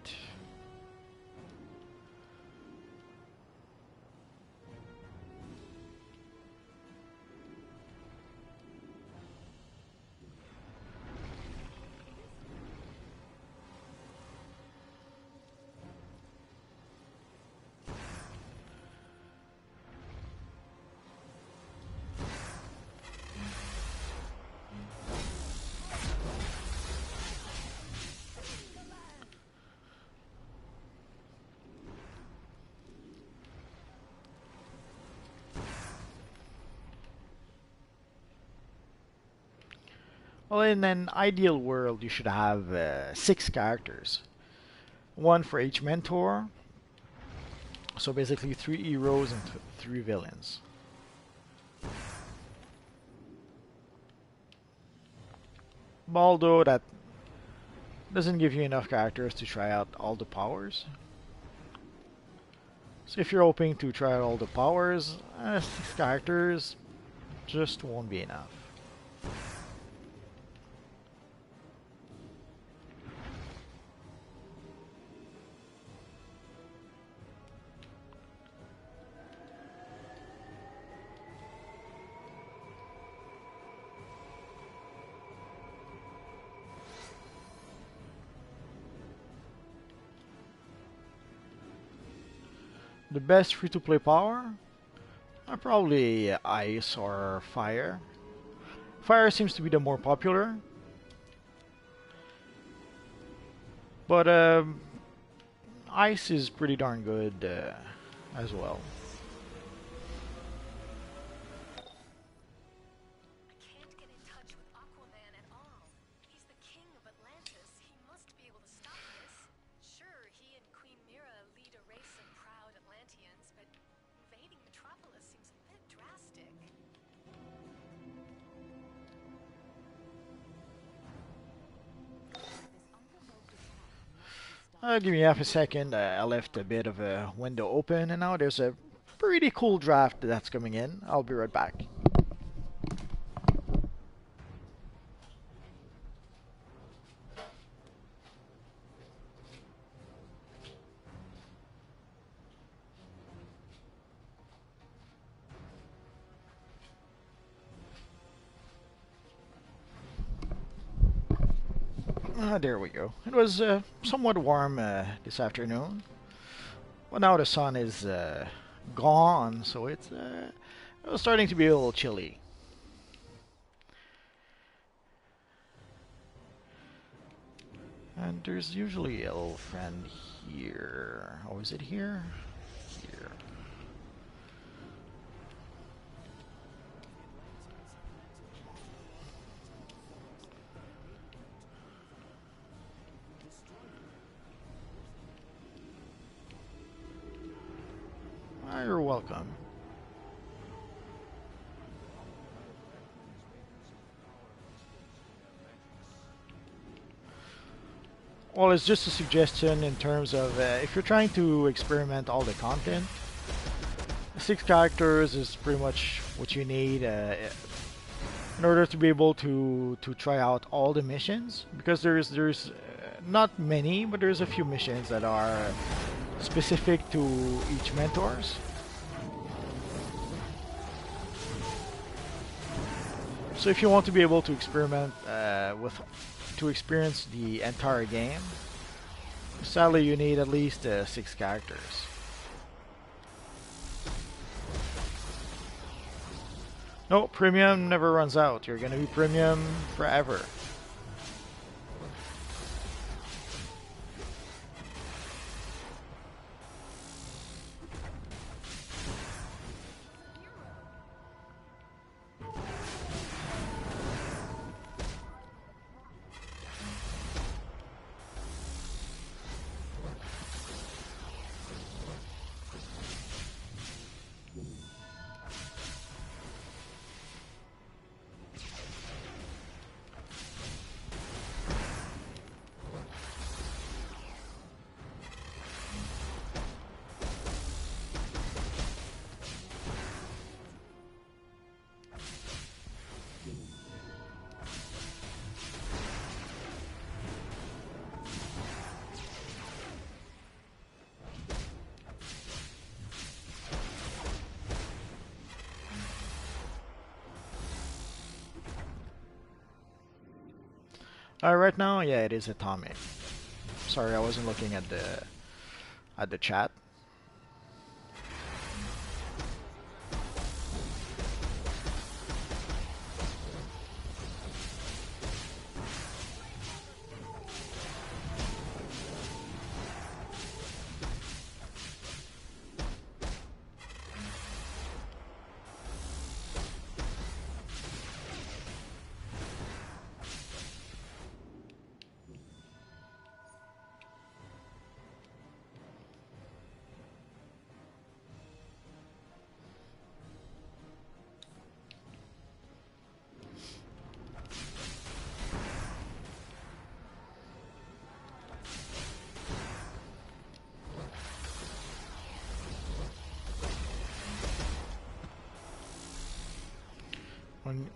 Well, in an ideal world, you should have 6 characters. One for each mentor. So basically 3 heroes and 3 villains. Although that doesn't give you enough characters to try out all the powers. So if you're hoping to try out all the powers, 6 characters just won't be enough. The best free-to-play power are probably ice or fire. Fire seems to be the more popular, but ice is pretty darn good as well. I can't get in touch with Aquaman at all. He's the king of Atlantis. He must be able to stop this. Sure, Give me half a second. I left a bit of a window open, and now there's a pretty cool draft that's coming in. I'll be right back. There we go. It was somewhat warm this afternoon. Well, now the sun is gone, so it was starting to be a little chilly. And there's usually a little friend here. Oh, is it here? Here. You're welcome. Well, it's just a suggestion in terms of if you're trying to experiment all the content, 6 characters is pretty much what you need in order to be able to try out all the missions. Because there's not many, but there's a few missions that are specific to each mentors. So if you want to be able to experiment to experience the entire game, sadly you need at least 6 characters. No, premium never runs out. You're gonna be premium forever. Right now, yeah, it is atomic. Sorry, I wasn't looking at the chat.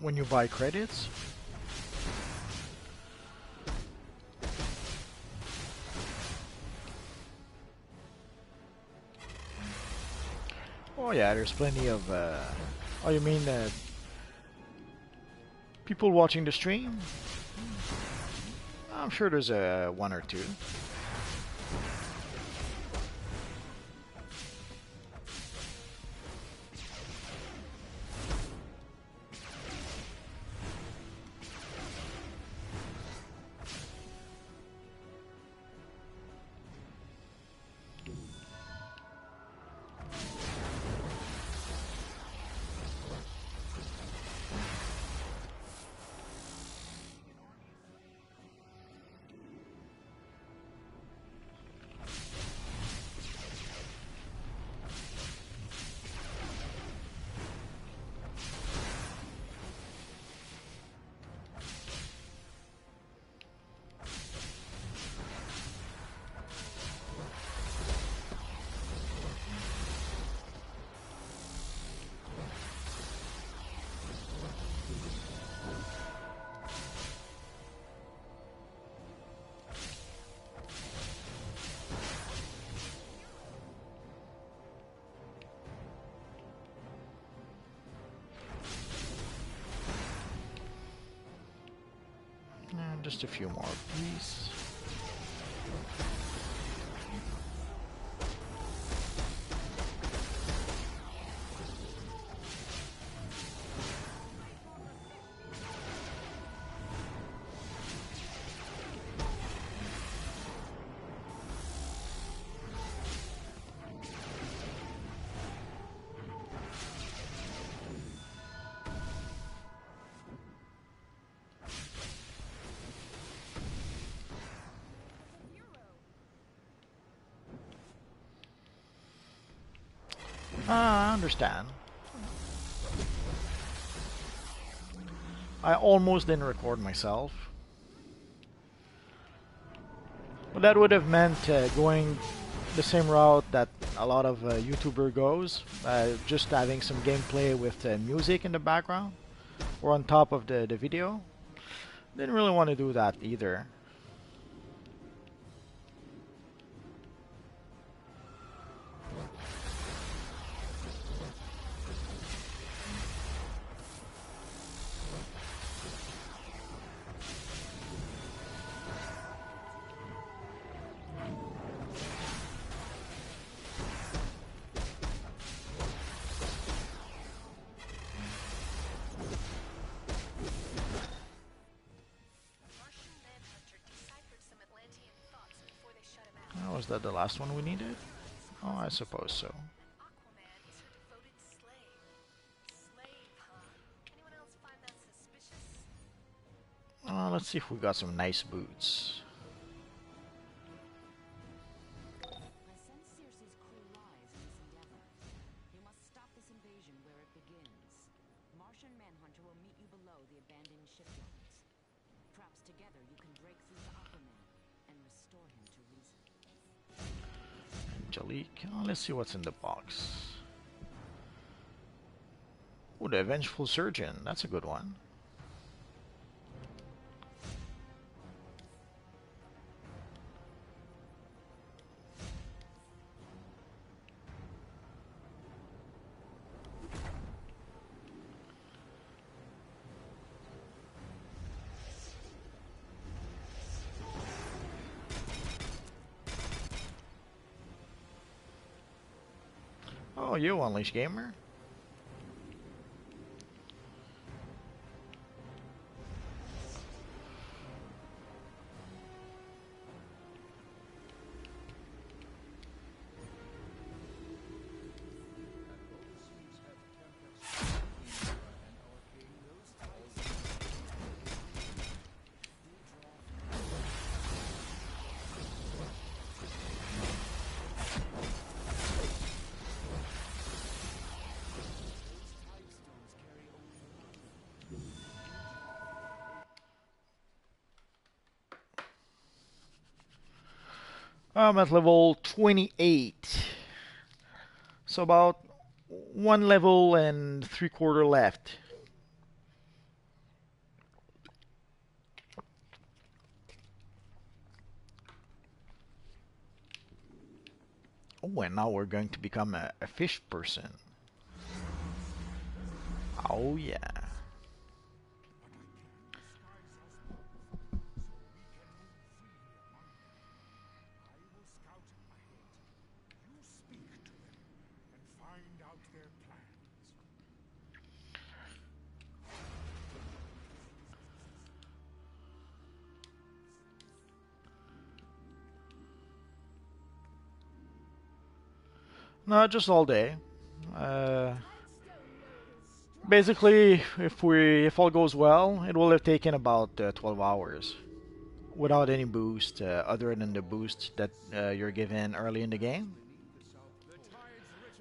When you buy credits. Oh yeah, there's plenty of. Oh, you mean people watching the stream? I'm sure there's one or two. Just a few more, please. I understand. I almost didn't record myself. But that would have meant going the same route that a lot of YouTuber goes, just having some gameplay with music in the background or on top of the video. Didn't really want to do that either. Oh, was that the last one we needed? Oh, I suppose so. Aquaman is her devoted slave. Slave, huh? Anyone else find that suspicious? Let's see if we got some nice boots. I sense Circe's cruel lies in this endeavor. You must stop this invasion where it begins. Martian Manhunter will meet you below the abandoned shipyards. Perhaps together you can break through to Aquaman and restore him to reason. Angelique. Oh, let's see what's in the box. Oh, the Vengeful Surgeon. That's a good one. Oh, you Unleashed Gamer? I'm at level 28. So about one level and 3/4 left. Oh, and now we're going to become a fish person. Oh yeah. No, just all day. Basically, if all goes well, it will have taken about 12 hours without any boost other than the boost that you're given early in the game.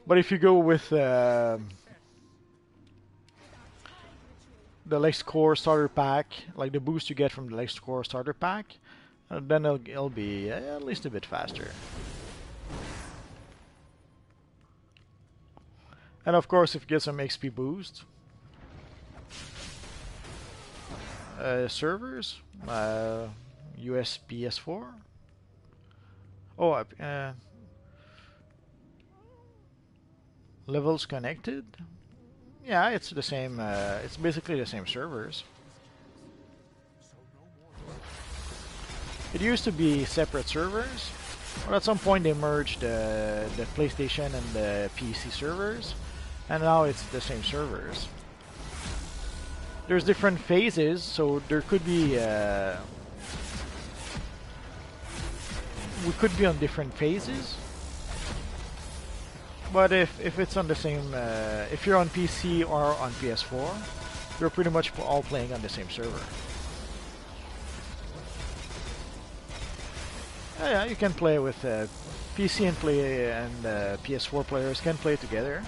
But if you go with the Lex Core starter pack, like the boost you get from the Lex Core starter pack, then it'll be at least a bit faster. And of course, if you get some XP boost, servers, US PS4. Oh, levels connected. Yeah, it's the same. It's basically the same servers. It used to be separate servers, but at some point they merged the PlayStation and the PC servers, and now it's the same servers. There's different phases, so there could be we could be on different phases. But if it's on the same, if you're on PC or on PS4, you're pretty much all playing on the same server. Yeah, you can play with PC and PS4 players can play together.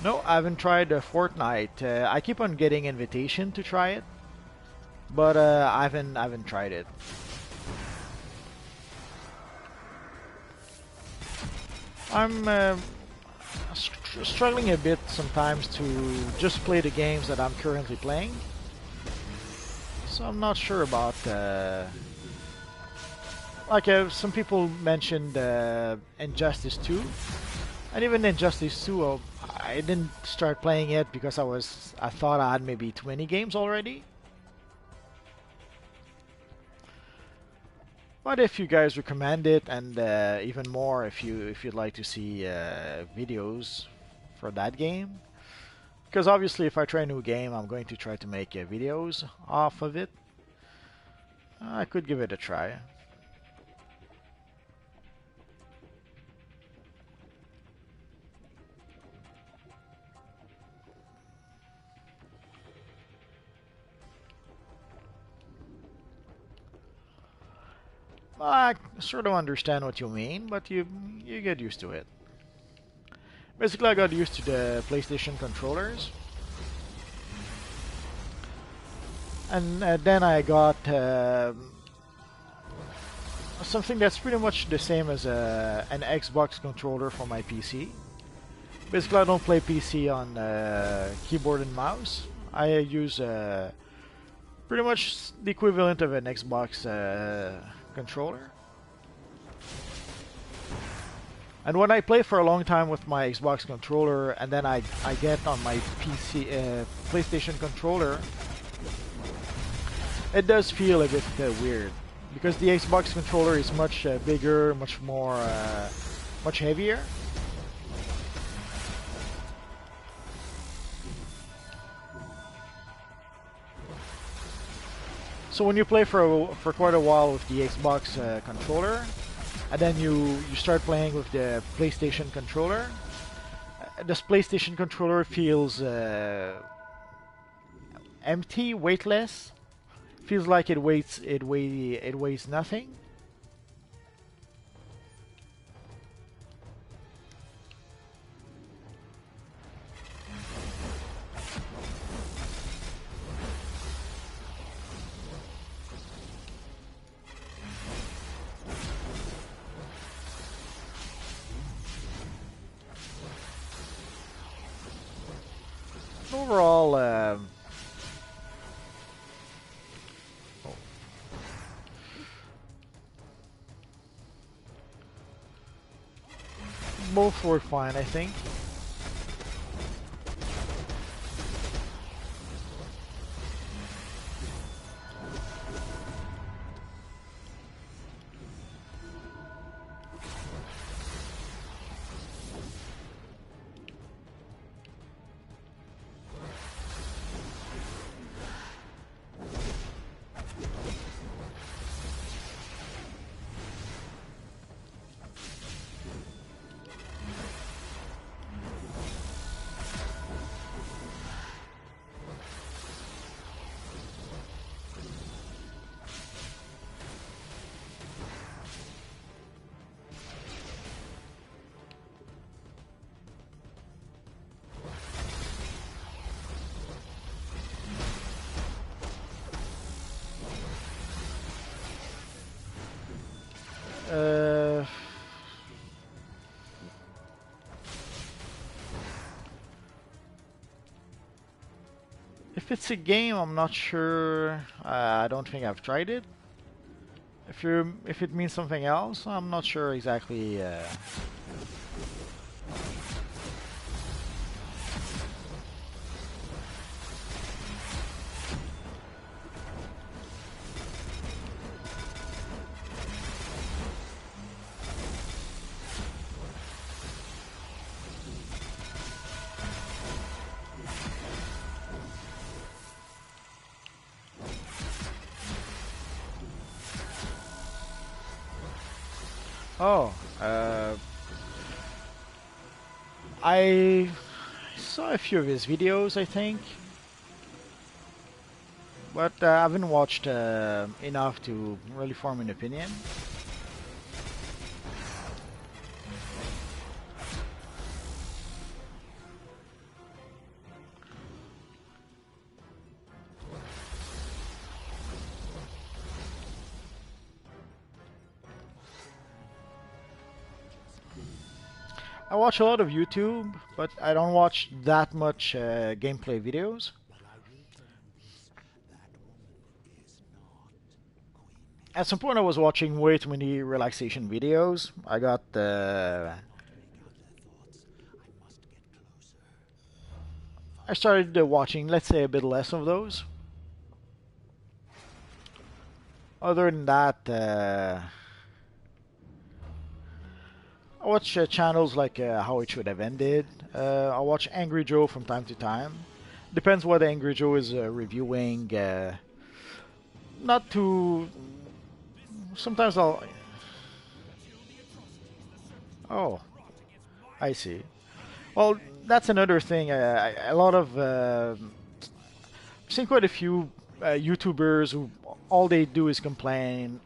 No, I haven't tried Fortnite. I keep on getting invitation to try it, but I haven't tried it. I'm struggling a bit sometimes to just play the games that I'm currently playing. So I'm not sure about like some people mentioned Injustice 2, and even Injustice 2 I didn't start playing it because I thought I had maybe 20 games already. But if you guys recommend it, and even more if you'd like to see videos for that game, because obviously if I try a new game, I'm going to try to make videos off of it. I could give it a try. I sort of understand what you mean, but you get used to it. Basically, I got used to the PlayStation controllers, and then I got something that's pretty much the same as an Xbox controller for my PC. Basically, I don't play PC on keyboard and mouse. I use pretty much the equivalent of an Xbox controller. And when I play for a long time with my Xbox controller, and then I get on my PC PlayStation controller, it does feel a bit weird, because the Xbox controller is much bigger, much more, much heavier. So when you play for quite a while with the Xbox controller, and then you start playing with the PlayStation controller, this PlayStation controller feels empty, weightless. Feels like it weighs nothing. Overall, both were fine, I think. If it's a game, I'm not sure. I don't think I've tried it. If it means something else, I'm not sure exactly. Oh, I saw a few of his videos, I think, but I haven't watched enough to really form an opinion. I watch a lot of YouTube, but I don't watch that much gameplay videos. But I will tell you this, that woman is not Queen. At some point, I was watching way too many relaxation videos. I got I started watching, let's say, a bit less of those. Other than that, I watch channels like How It Should Have Ended. I watch Angry Joe from time to time. Depends what Angry Joe is reviewing. Not too. Sometimes I'll. Oh, I see. Well, that's another thing. A lot of I've seen quite a few YouTubers who all they do is complain,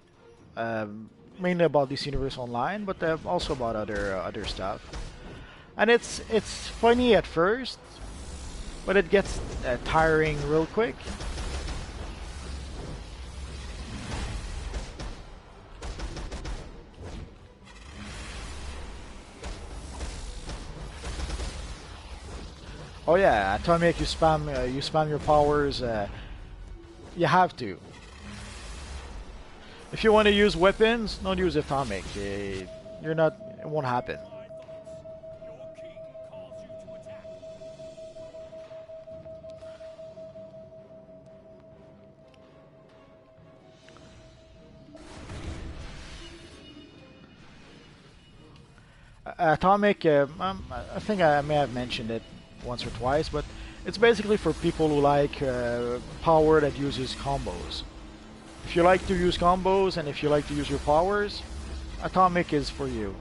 mainly about this universe online, but also about other stuff. And it's funny at first, but it gets tiring real quick. Oh yeah, Atomic, you spam your powers. You have to. If you want to use weapons, don't use Atomic. You're not. It won't happen. Your king calls you to attack. Atomic. I think I may have mentioned it once or twice, but it's basically for people who like power that uses combos. If you like to use combos and if you like to use your powers, Atomic is for you.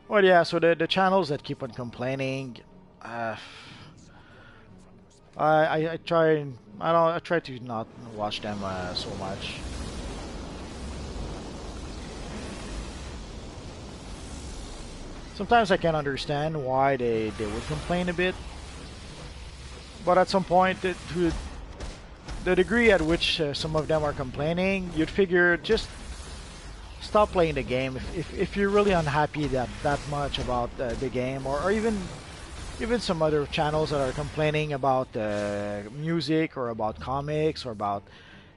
Well, yeah. So the channels that keep on complaining, uh, I try. I don't. I try to not watch them so much. Sometimes I can understand why they would complain a bit, but at some point, to the degree at which some of them are complaining, you'd figure just stop playing the game if you're really unhappy that much about the game, or even some other channels that are complaining about music or about comics or about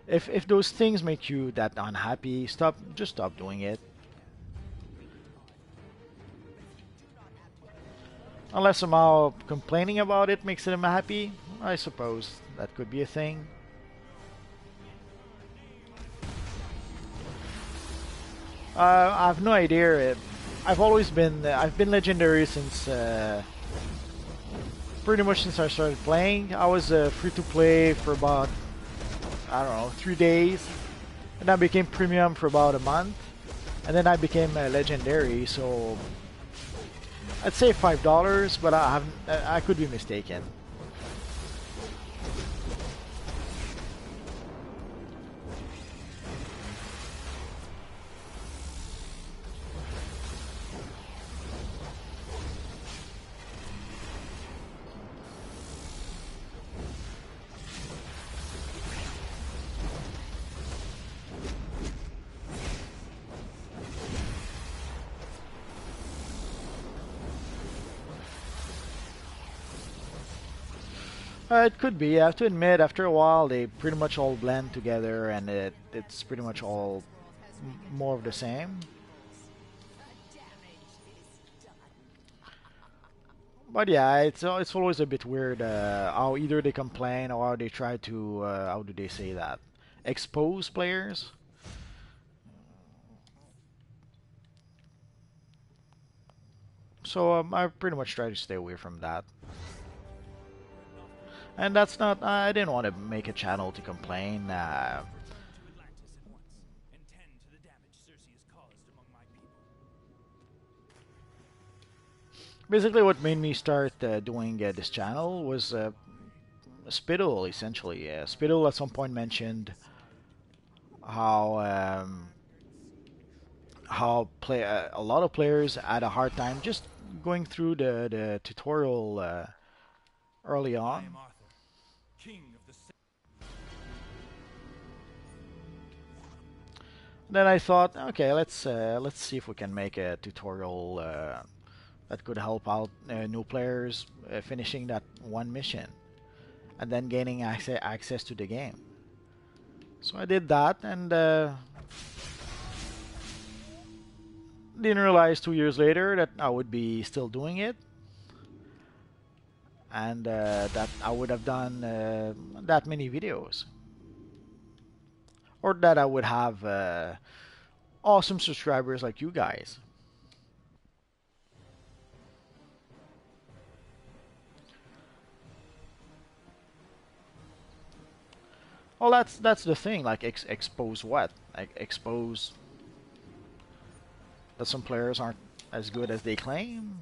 if those things make you that unhappy, stop doing it. Unless somehow complaining about it makes them happy, I suppose that could be a thing. I have no idea. I've been legendary since pretty much since I started playing. I was free to play for about I don't know 3 days, and I became premium for about a month, and then I became legendary. So I'd say $5, but I could be mistaken. It could be. I have to admit, after a while, they pretty much all blend together, and it's pretty much all more of the same. The damage is But yeah, it's always a bit weird how either they complain or how they try to how do they say that, expose players. So I pretty much try to stay away from that. And that's not. I didn't want to make a channel to complain. Return to Atlantis at once and tend to the damage Cersei has caused among my people. Basically, what made me start doing this channel was Spittle, essentially. Spittle at some point mentioned how a lot of players had a hard time just going through the tutorial early I on. am Arthur, king of the Then I thought, okay, let's see if we can make a tutorial that could help out new players finishing that one mission and then gaining access to the game. So I did that and didn't realize 2 years later that I would be still doing it and that I would have done that many videos. Or that I would have awesome subscribers like you guys. Well, that's the thing. Like expose what? Like expose that some players aren't as good as they claim.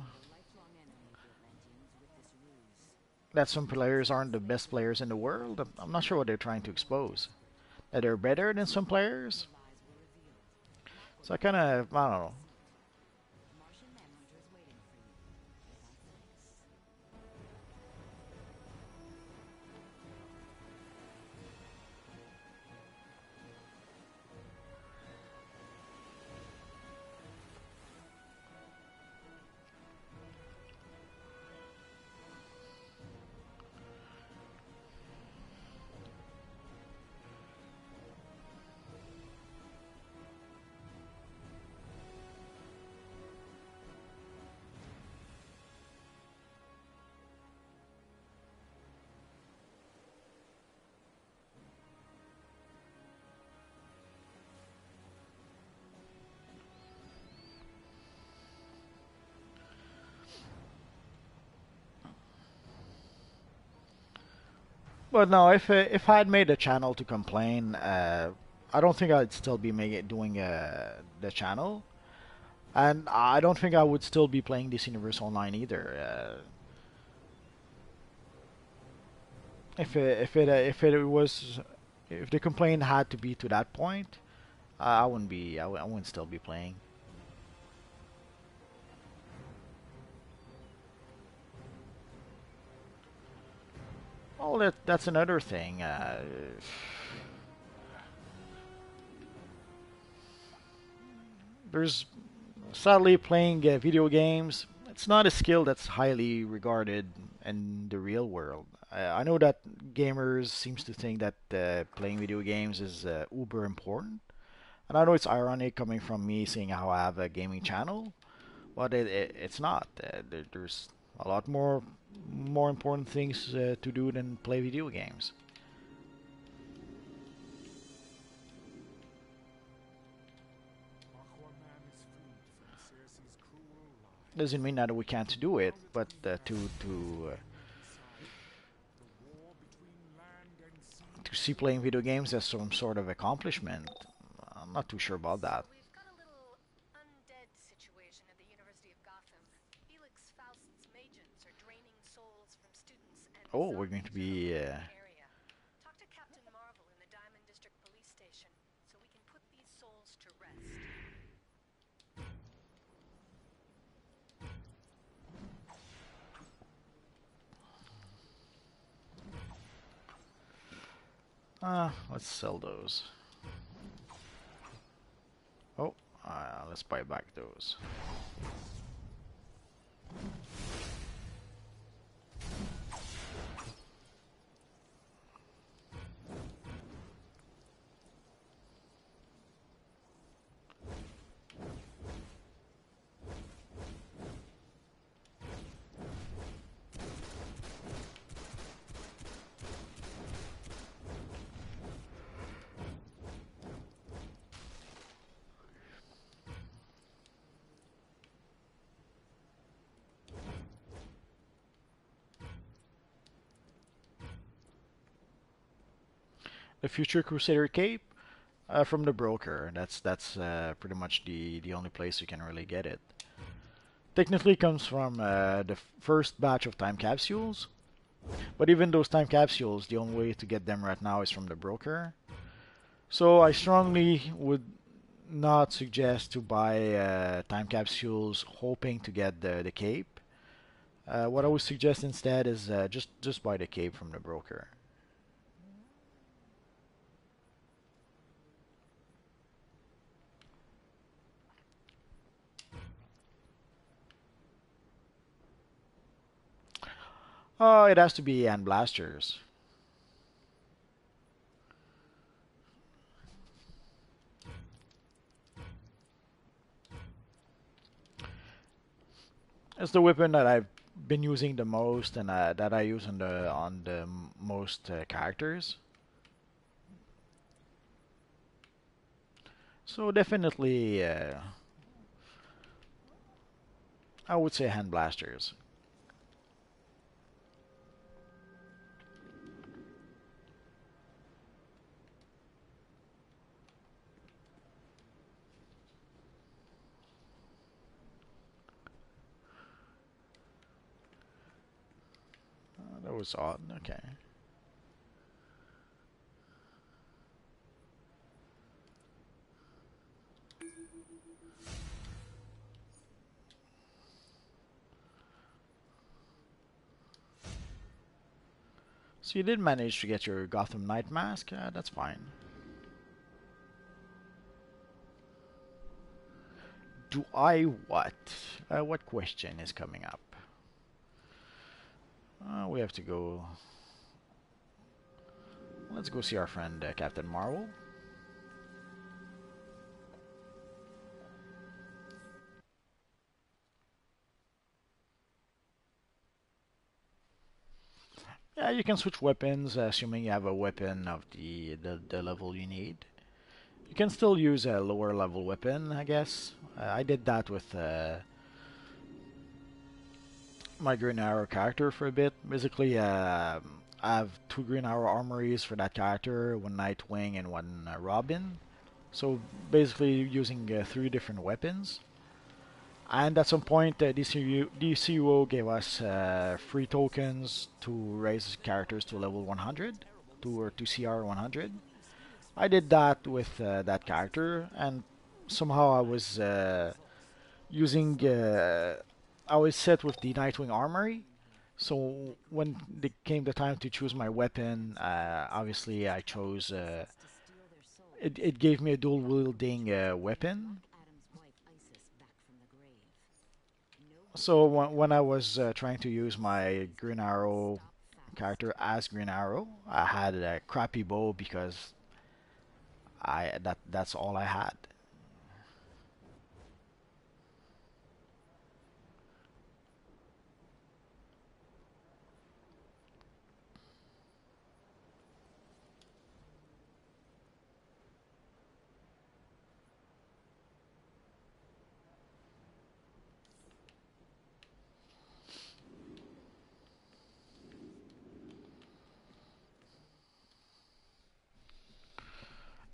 That some players aren't the best players in the world. I'm not sure what they're trying to expose. That they're better than some players. So I kind of I don't know. But no, if I had made a channel to complain, I don't think I'd still be doing the channel, and I don't think I would still be playing this universe online either. If it was if the complaint had to be to that point, I wouldn't be I wouldn't still be playing. Well, that's another thing. There's sadly playing video games. It's not a skill that's highly regarded in the real world. I know that gamers seems to think that playing video games is uber important, and I know it's ironic coming from me seeing how I have a gaming channel, but it's not. There's a lot more important things to do than play video games. Aquaman is freed from Cersei's cruel lies. Doesn't mean that we can't do it, but The war between land and sea. to see playing video games as some sort of accomplishment, I'm not too sure about that. So we've got a little undead situation at the University of Gotham. Felix Faust's magents are draining souls from students and Oh, we're going to be. area. Talk to Captain Marvel in the Diamond District Police Station so we can put these souls to rest. Let's sell those. Oh, let's buy back those. the Future Crusader cape from the broker. That's pretty much the only place you can really get it. Technically comes from the first batch of time capsules, but even those time capsules, the only way to get them right now is from the broker. So I strongly would not suggest to buy time capsules hoping to get the cape. What I would suggest instead is just buy the cape from the broker. Oh, it has to be hand blasters. It's the weapon that I've been using the most and that I use on the most characters. So definitely, I would say hand blasters. That was odd. Okay. So you did manage to get your Gotham Knight mask. That's fine. Do I what? What question is coming up? We have to go. Let's go see our friend Captain Marvel. Yeah, you can switch weapons, assuming you have a weapon of the level you need. You can still use a lower level weapon, I guess. I did that with my Green Arrow character for a bit. Basically, I have 2 Green Arrow armories for that character, 1 Nightwing and 1 Robin. So basically using 3 different weapons. And at some point, DCUO gave us free tokens to raise characters to level 100, to CR 100. I did that with that character, and somehow I was using. I was set with the Nightwing armory, so when it came the time to choose my weapon, obviously I chose. It gave me a dual wielding weapon. So when I was trying to use my Green Arrow character as Green Arrow, I had a crappy bow because that's all I had.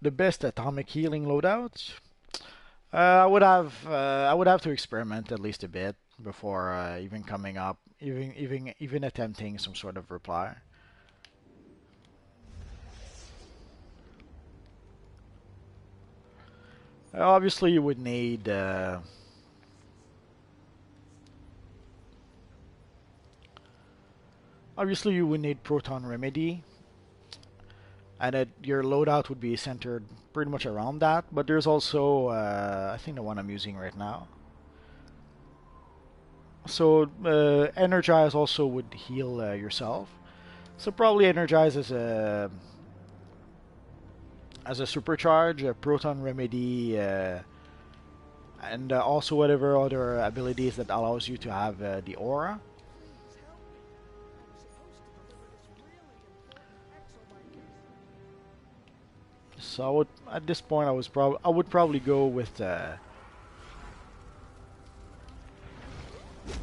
The best atomic healing loadout. I would have to experiment at least a bit before even coming up, even attempting some sort of reply. Obviously, you would need. Obviously, you would need Proton Remedy, and your loadout would be centered pretty much around that. But there's also, I think the one I'm using right now. So Energize also would heal yourself. So probably Energize as a supercharge, a Proton Remedy, and also whatever other abilities that allows you to have the aura. So at this point I would probably go with a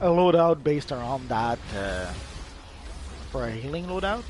loadout based around that for a healing loadout.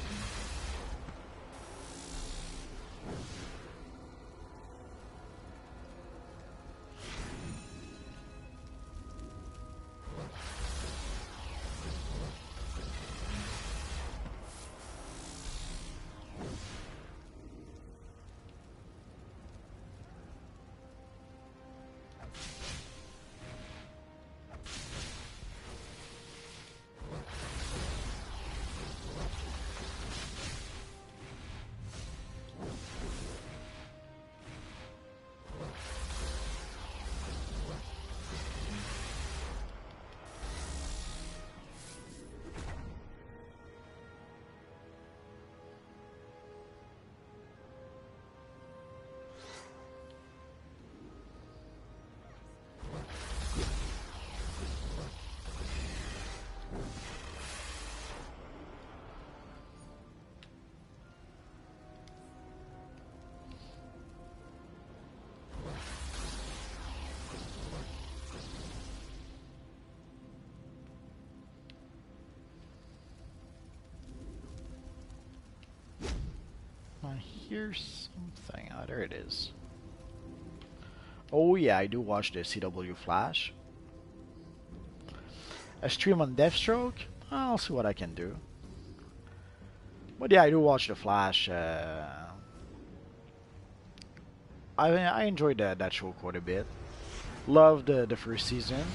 Here's something. Oh, there it is. Oh yeah, I do watch the CW Flash. A stream on Deathstroke? I'll see what I can do. But yeah, I do watch the Flash. I enjoyed that show quite a bit. Loved the first season.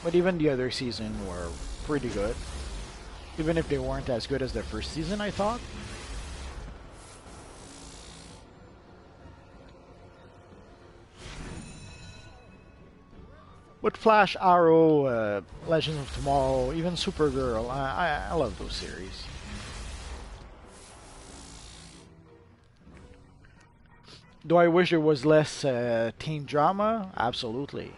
But even the other season were pretty good. Even if they weren't as good as the first season, I thought. But Flash, Arrow, Legends of Tomorrow, even Supergirl, I love those series. Do I wish there was less teen drama? Absolutely.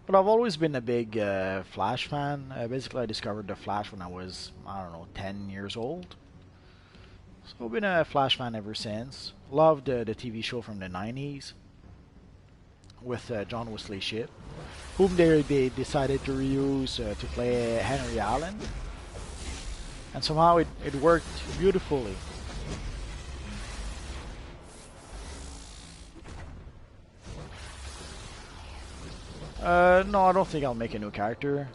But I've always been a big Flash fan. Basically, I discovered the Flash when I was, I don't know, 10 years old. So I've been a Flash fan ever since. Loved the TV show from the 90s with John Wesley Shipp, whom they decided to reuse to play Henry Allen. And somehow it worked beautifully. No, I don't think I'll make a new character.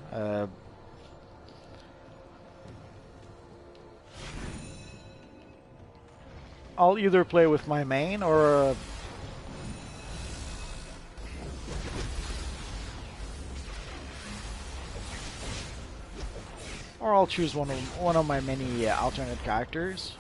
I'll either play with my main or I'll choose one of my many alternate characters.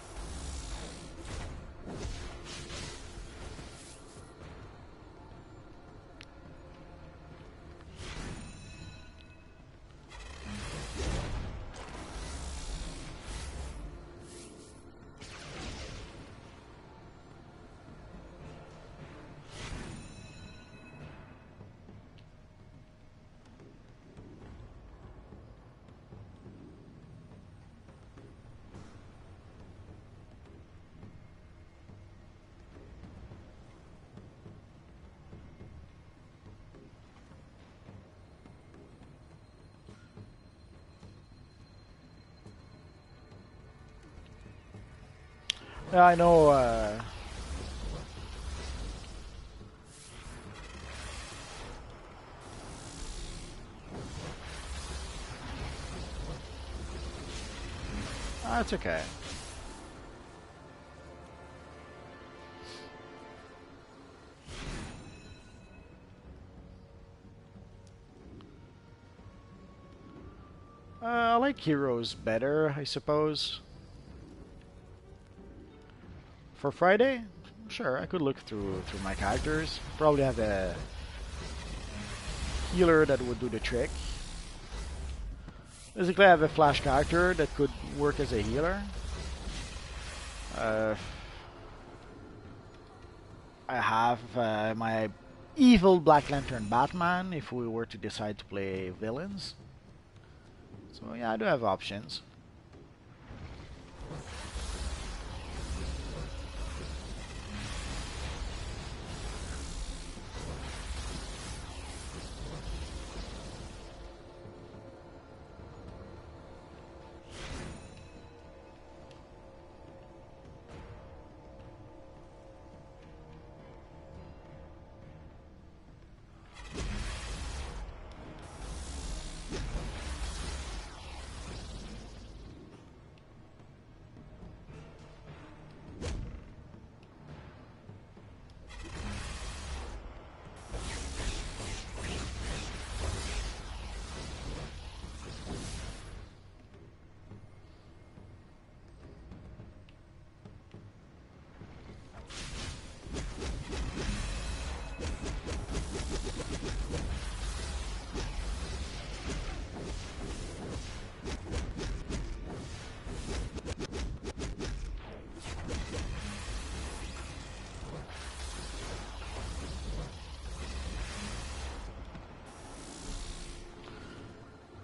Yeah, I know. That's okay. I like heroes better, I suppose. For Friday, sure, I could look through my characters. Probably have a healer that would do the trick. Basically, I have a Flash character that could work as a healer. I have my evil Black Lantern Batman if we were to decide to play villains. So yeah, I do have options.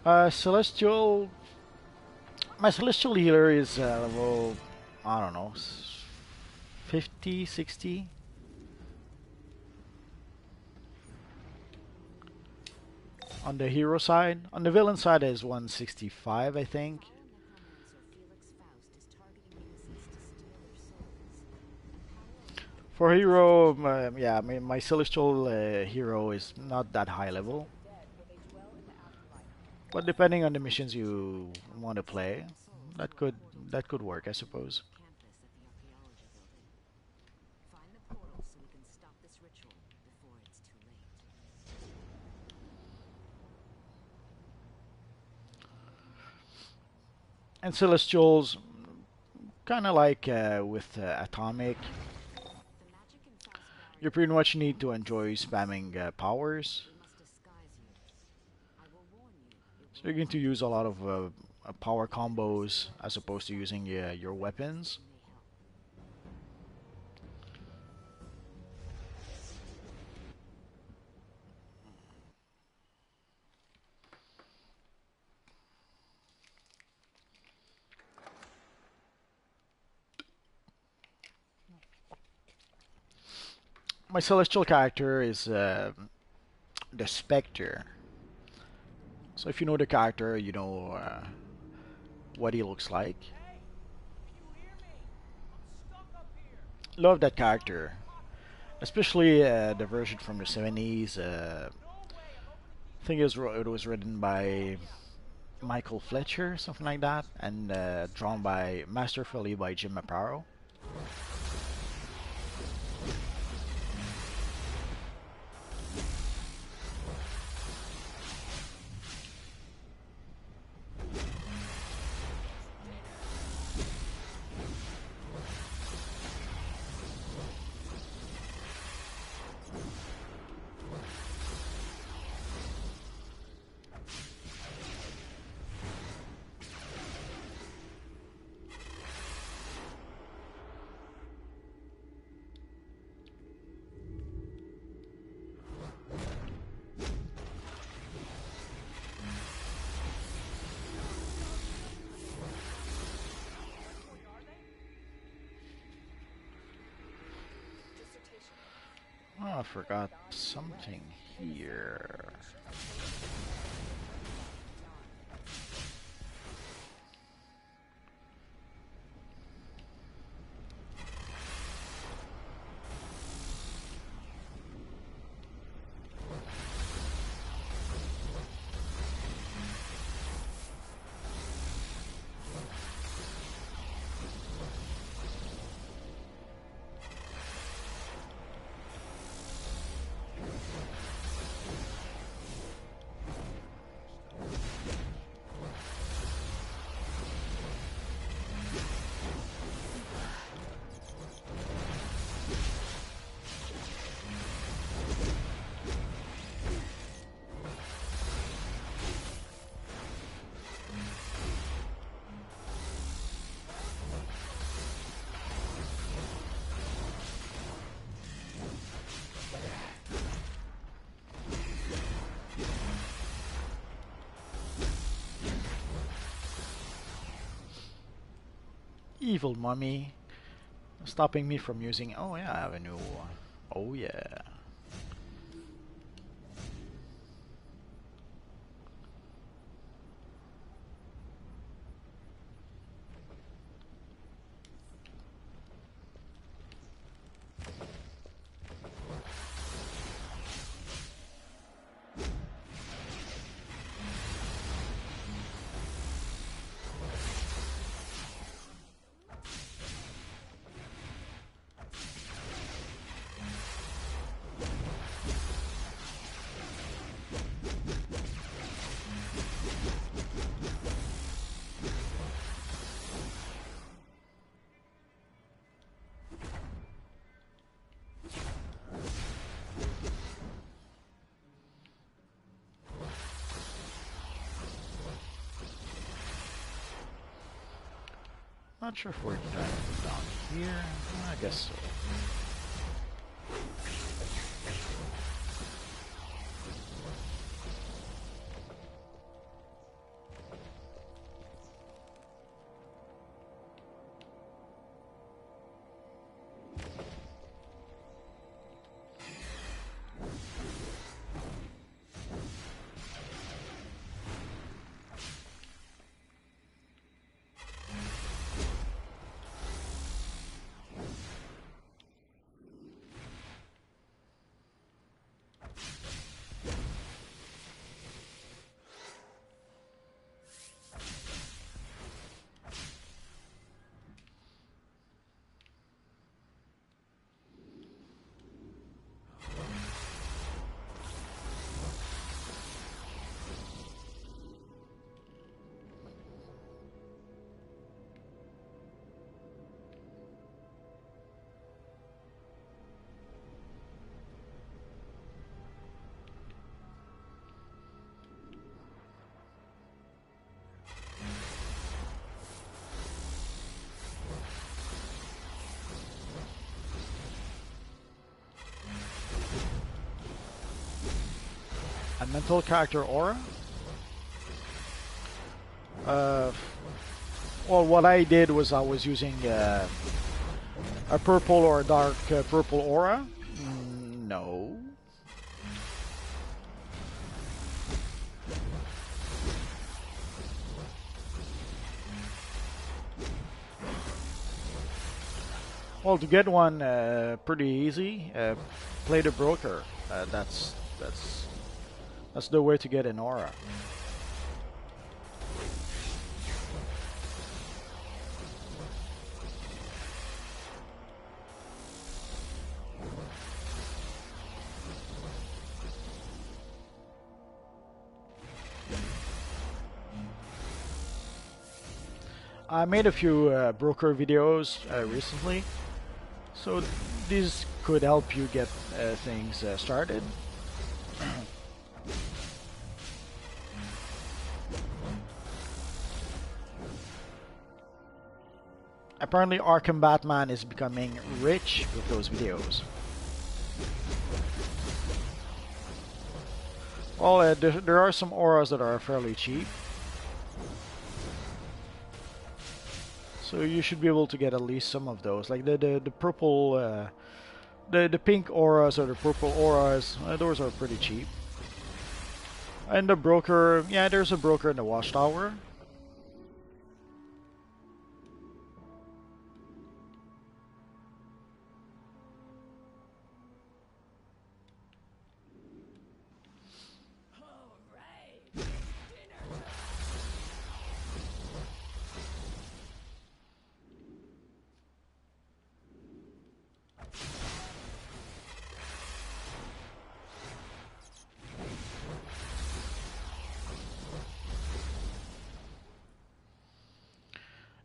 Celestial. My Celestial Healer is level, I don't know, 50, 60. On the hero side. On the villain side is 165, I think. For hero, yeah, my Celestial hero is not that high level. But depending on the missions you want to play, that could that could work, I suppose. And Celestials, kind of like with Atomic, you pretty much need to enjoy spamming powers. So you're going to use a lot of power combos as opposed to using your weapons. My Celestial character is the Spectre. So if you know the character, you know what he looks like. Love that character, especially the version from the 70s. I think it was written by Michael Fletcher, something like that, and drawn by masterfully by Jim Aparo. Oh, I forgot something here. Evil mummy, stopping me from using. Oh yeah, I have a new one. Oh yeah. Not sure if we're down here. I guess so. A mental character aura. Well, what I did was I was using a purple or a dark purple aura. No. Well, to get one pretty easy. Play the broker. That's the way to get an aura. I made a few broker videos recently, so these could help you get things started. Apparently Arkham Batman is becoming rich with those videos. Well, there are some auras that are fairly cheap. So you should be able to get at least some of those. Like the purple, the pink auras or the purple auras, those are pretty cheap. And the broker, yeah, there's a broker in the watchtower.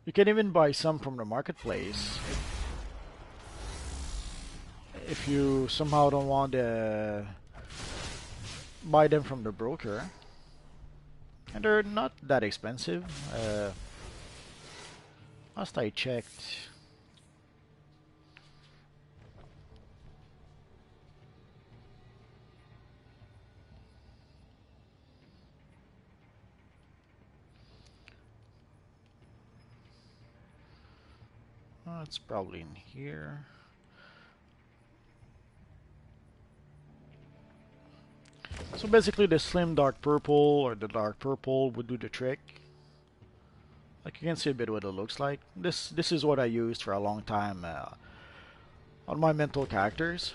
You can even buy some from the marketplace if you somehow don't want to buy them from the broker. And they're not that expensive. Last I checked. It's probably in here. So basically the slim dark purple or the dark purple would do the trick. Like you can see a bit what it looks like. This is what I used for a long time on my mental characters.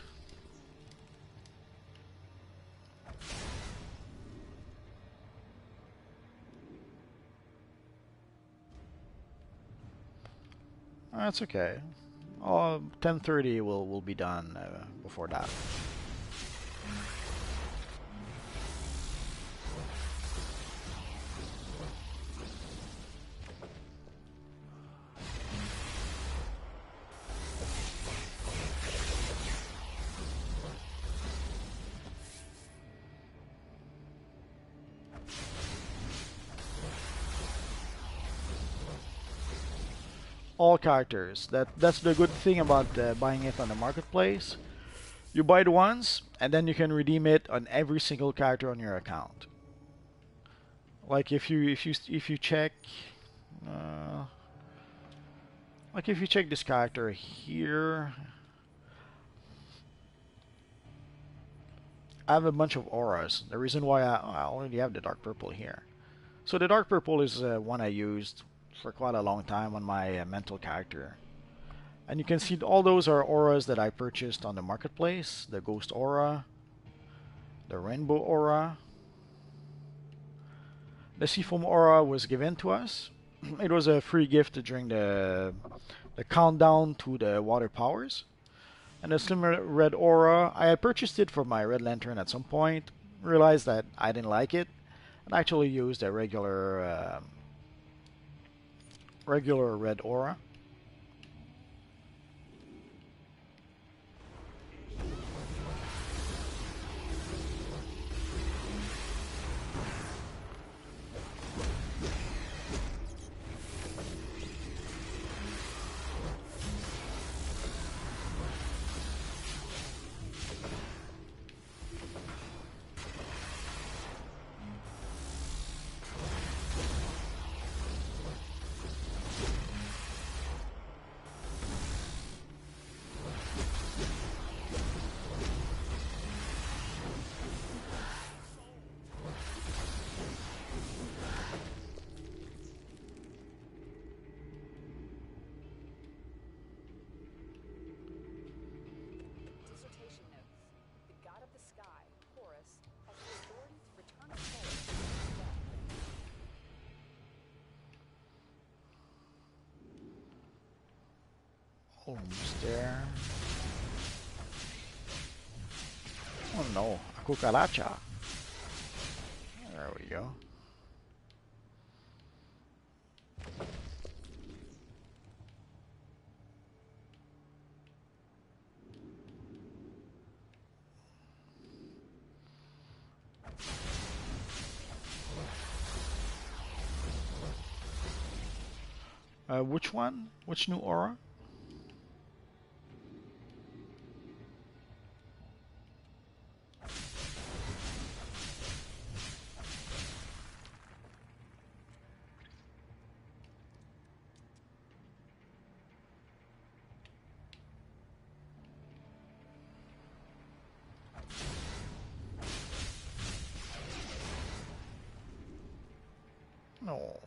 That's okay. 10:30 will be done before that. All characters. That's the good thing about buying it on the marketplace. You buy it once, and then you can redeem it on every single character on your account. Like if you check, like if you check this character here, I have a bunch of auras. The reason why I already have the dark purple here. So the dark purple is one I used for quite a long time on my mental character. And you can see all those are auras that I purchased on the marketplace. The ghost aura, the rainbow aura. The seafoam aura was given to us. It was a free gift during the countdown to the water powers. And the slim red aura, I had purchased it for my red lantern at some point. Realized that I didn't like it, and actually used a regular red aura. Almost there. Oh no, a cucaracha. There we go. Which one? Which new aura? No.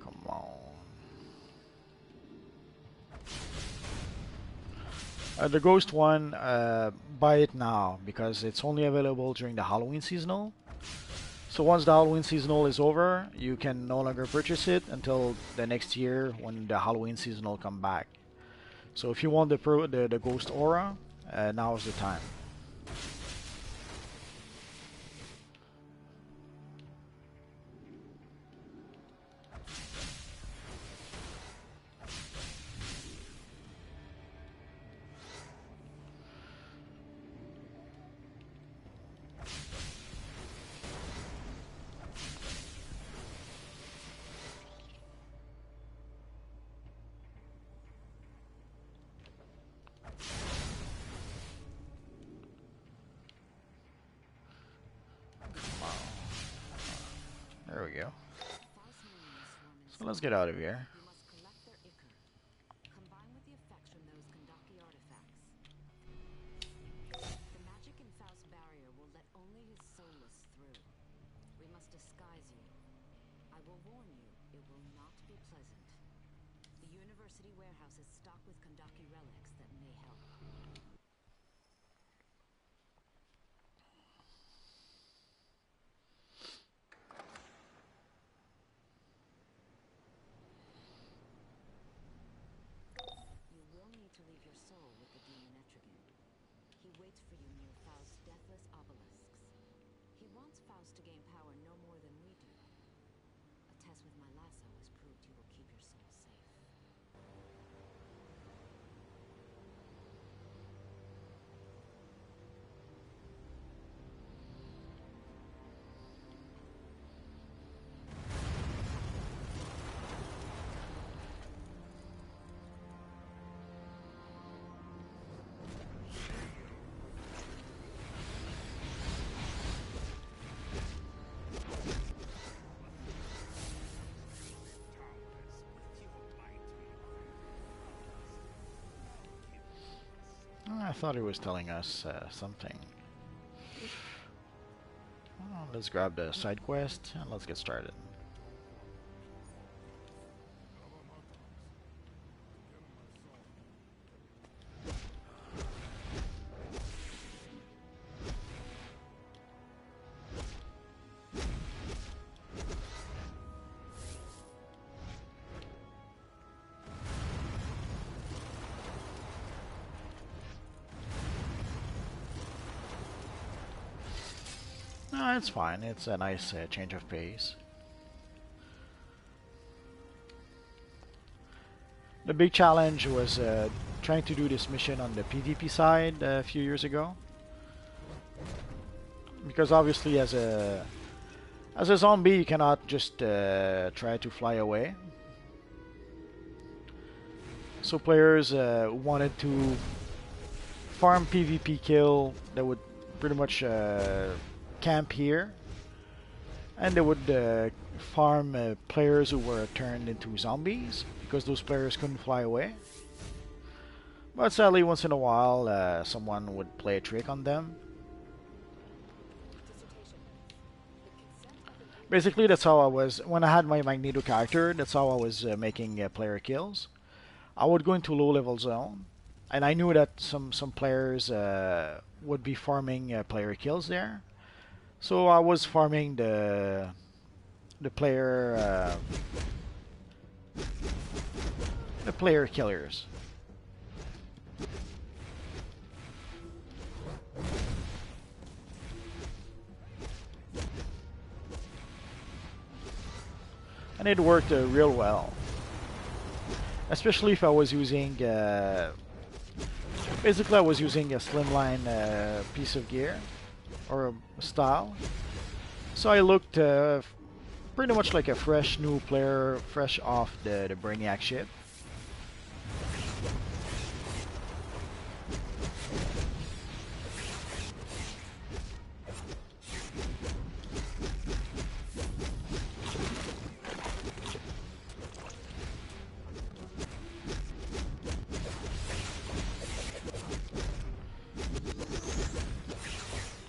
Come on. The ghost one, buy it now because it's only available during the Halloween seasonal. So once the Halloween seasonal is over, you can no longer purchase it until the next year when the Halloween seasonal come back. So if you want the ghost aura, now is the time. There we go. So let's get out of here. You must collect their ichor. Combine with the effects from those Kandaki artifacts. The magic in Faust's barrier will let only his soulless through. We must disguise you. I will warn you, it will not be pleasant. The university warehouse is stocked with Kandaki relics that may help. You will need to leave your soul with the demon Etrigan. He waits for you near Faust's deathless obelisks. He wants Faust to gain power no more than we do. A test with my lasso has proved you will keep your soul safe. I thought he was telling us something. Well, let's grab the side quest and let's get started. No, it's fine. It's a nice change of pace. The big challenge was trying to do this mission on the PvP side a few years ago. Because obviously as a zombie you cannot just try to fly away. So players wanted to farm PvP kill that would pretty much camp here, and they would farm players who were turned into zombies because those players couldn't fly away. But sadly, once in a while, someone would play a trick on them. Basically, that's how I was when I had my Magneto character. That's how I was making player kills. I would go into low level zone, and I knew that some players would be farming player kills there. So I was farming the the player killers. And it worked real well. Especially if I was using, basically I was using a slimline piece of gear or style. So I looked pretty much like a fresh new player, fresh off the Brainiac ship.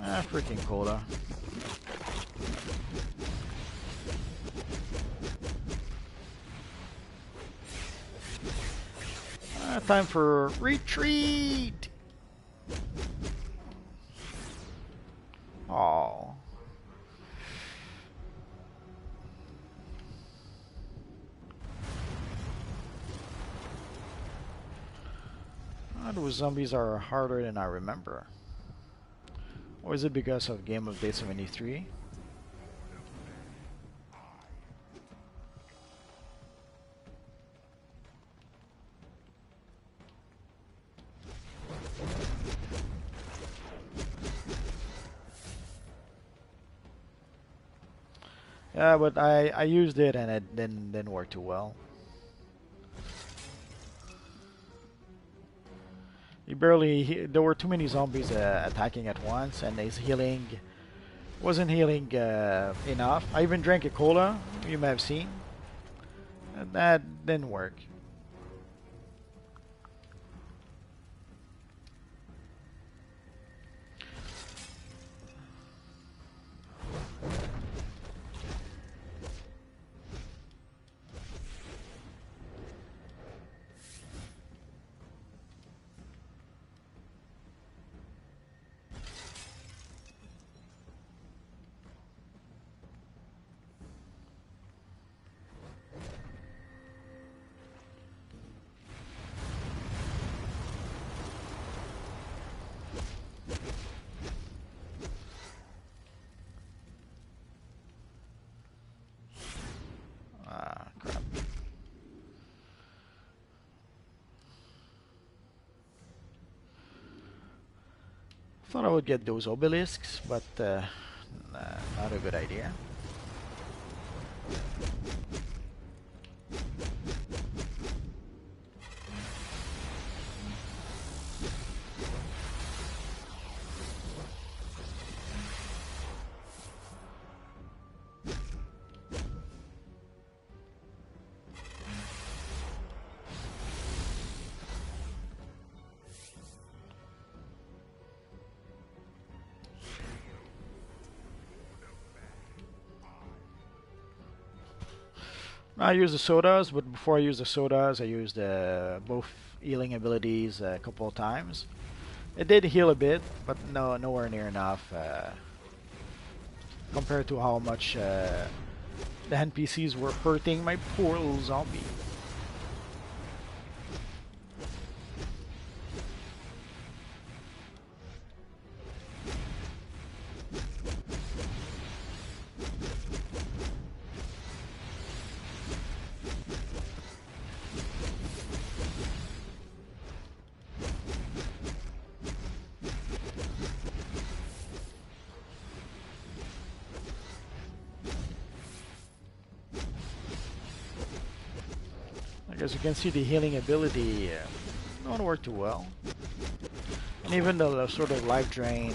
Ah, freaking cola. Time for retreat. Oh. Those zombies are harder than I remember. Or is it because of Game of Day 73? Yeah, but I used it and it didn't work too well. There were too many zombies attacking at once, and his healing wasn't healing enough. I even drank a cola, you may have seen, and that didn't work. Ah, crap. Thought I would get those obelisks, but not a good idea. I use the sodas, but before I use the sodas, I used both healing abilities a couple of times. It did heal a bit, but nowhere near enough compared to how much the NPCs were hurting my poor little zombie. As you can see, the healing ability don't work too well, and even the sort of life drain.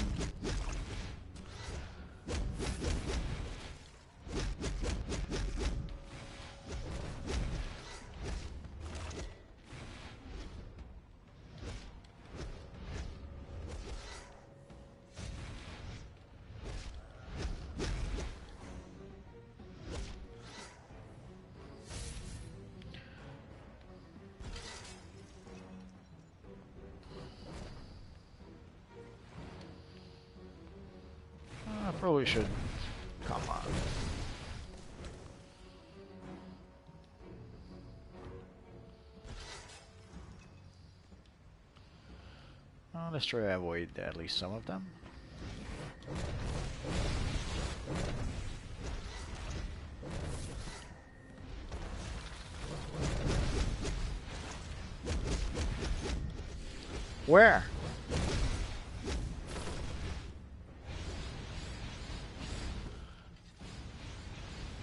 I probably should. Come on. Let's try to avoid at least some of them. Where?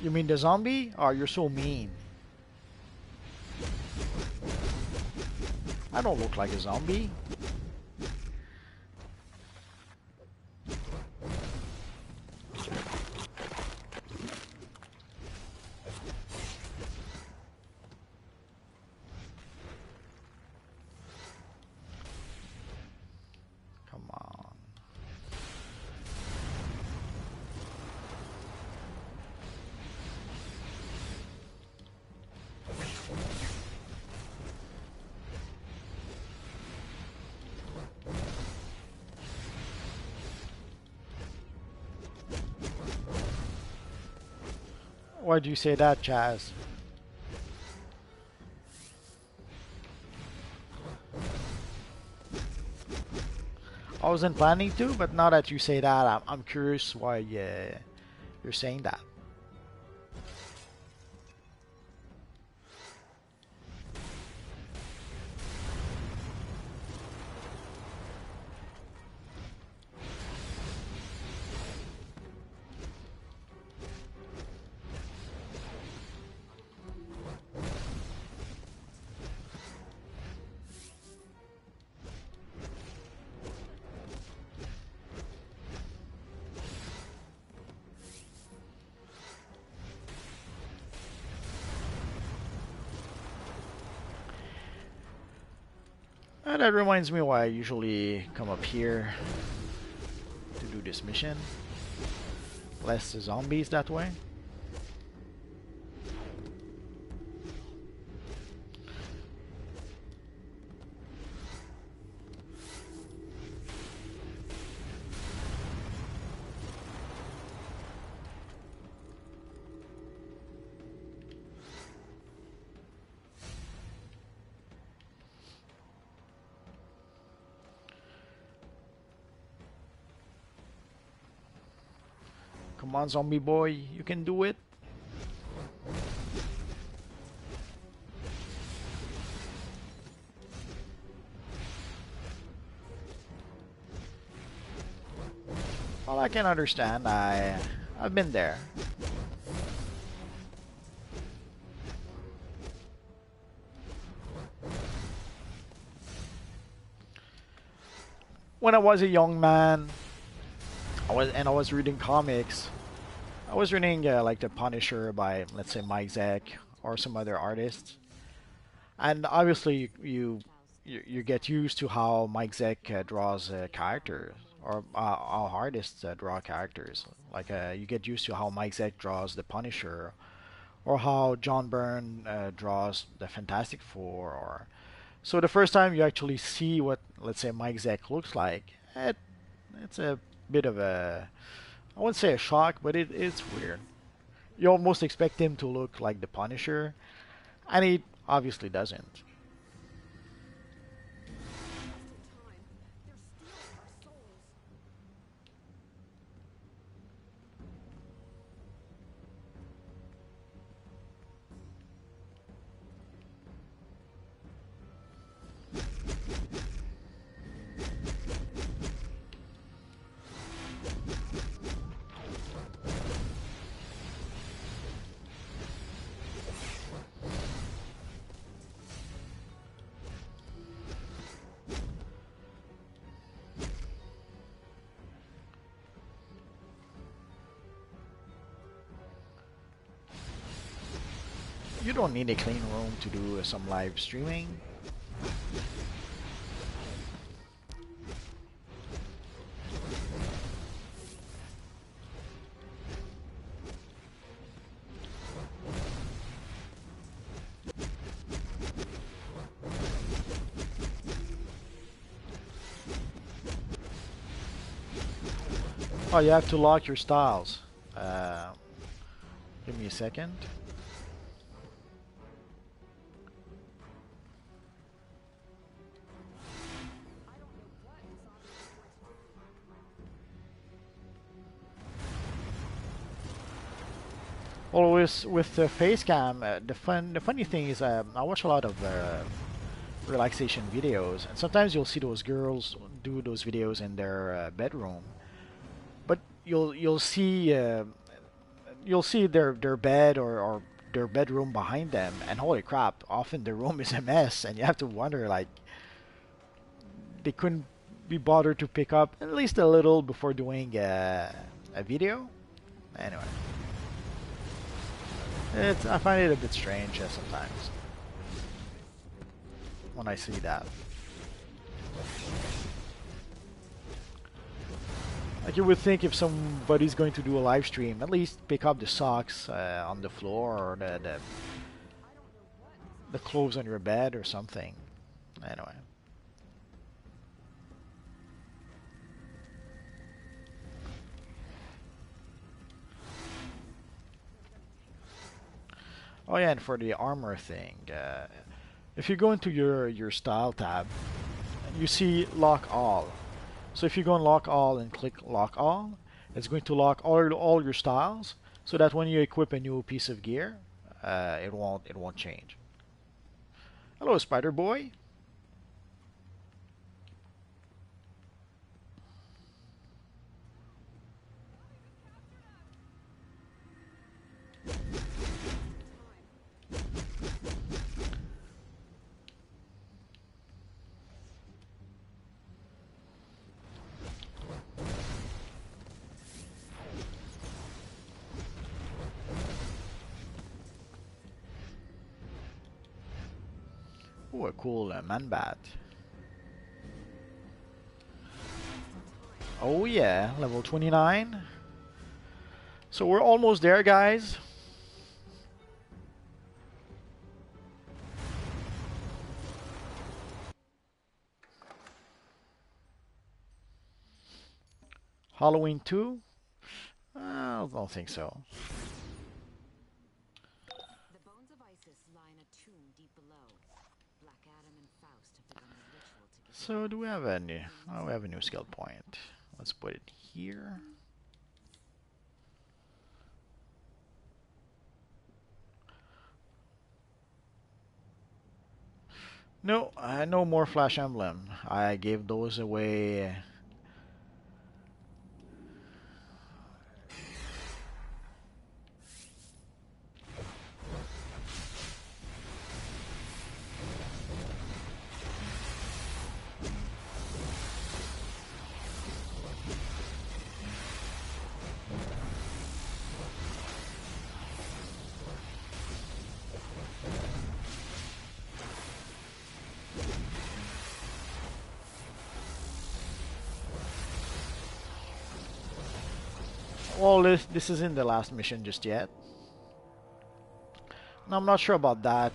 You mean the zombie? Oh, you're so mean. I don't look like a zombie. Come on. Why'd you say that, Chaz? I wasn't planning to, but now that you say that, I'm curious why you're saying that. And that reminds me why I usually come up here to do this mission. Less zombies that way. Come on, zombie boy, you can do it. Well, I can understand. I've been there. When I was a young man, I was reading comics. I was reading like The Punisher by, let's say, Mike Zeck or some other artists, and obviously you get used to how Mike Zeck draws characters, or how artists draw characters. Like you get used to how Mike Zeck draws the Punisher, or how John Byrne draws the Fantastic Four. Or so the first time you actually see what, let's say, Mike Zeck looks like, it's a bit of a, I wouldn't say a shock, but it's weird. You almost expect him to look like the Punisher, and he obviously doesn't. You don't need a clean room to do some live streaming. Oh, you have to lock your styles. Give me a second. Always with the face cam, the funny thing is, I watch a lot of relaxation videos, and sometimes you'll see those girls do those videos in their bedroom, but you'll see their bed or their bedroom behind them, and holy crap, often the room is a mess, and you have to wonder like they couldn't be bothered to pick up at least a little before doing a video. Anyway, I find it a bit strange sometimes when I see that. Like you would think if somebody's going to do a live stream, at least pick up the socks on the floor or the clothes on your bed or something. Anyway. Oh yeah, and for the armor thing, if you go into your style tab, you see lock all. So if you go and lock all and click lock all, it's going to lock all your styles, so that when you equip a new piece of gear, it won't change. Hello, Spider Boy. Ooh, a cool man bat. Oh yeah, level 29. So we're almost there, guys. Halloween 2? I don't think so. The bones of Isis lie in a tomb deep below. Black Adam and Faust have begun a ritual to get So do we have a new? Oh, we have a new skill point. Let's put it here. No, no more flash emblem. I gave those away. Well, this isn't the last mission just yet. No, I'm not sure about that.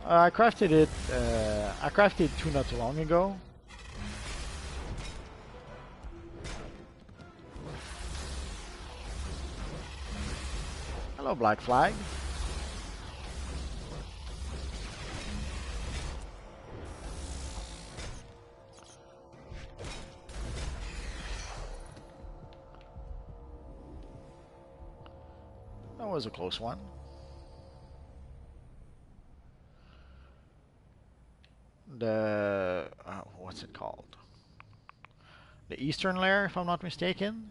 I crafted it. I crafted two not too long ago. Hello, Black Flag. That was a close one. The what's it called? The Eastern Lair, if I'm not mistaken.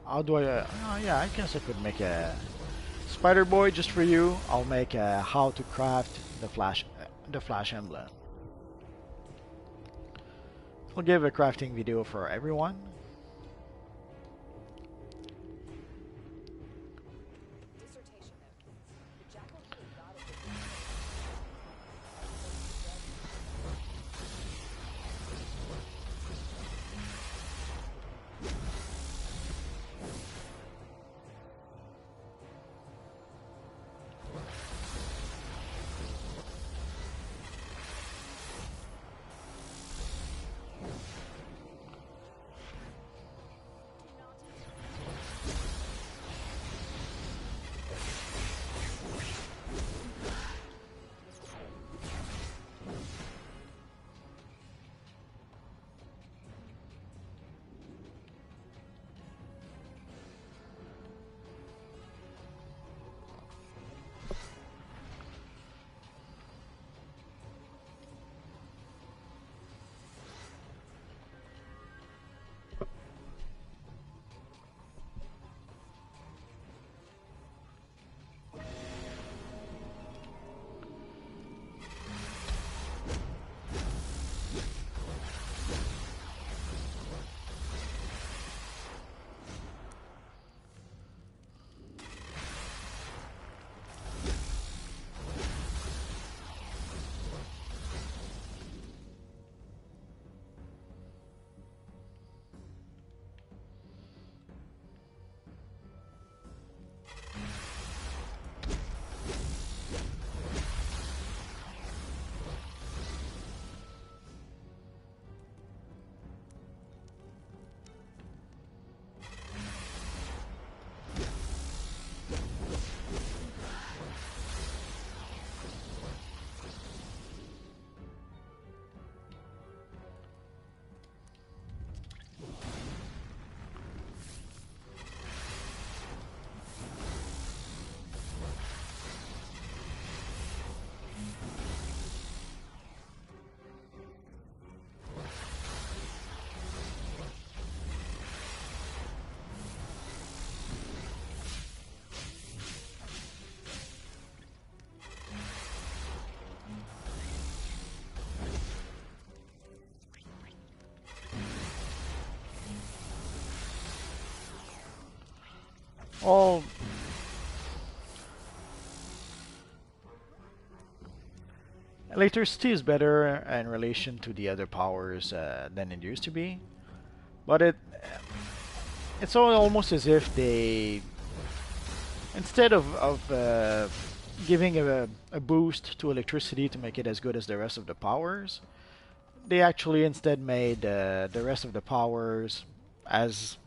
How do I? Oh yeah, I guess I could make a Spider Boy just for you. I'll make a how to craft the flash emblem. I'll give a crafting video for everyone. Dissertation note. Well, electricity is better in relation to the other powers than it used to be, but it's almost as if they, instead of giving a boost to electricity to make it as good as the rest of the powers, they actually instead made the rest of the powers as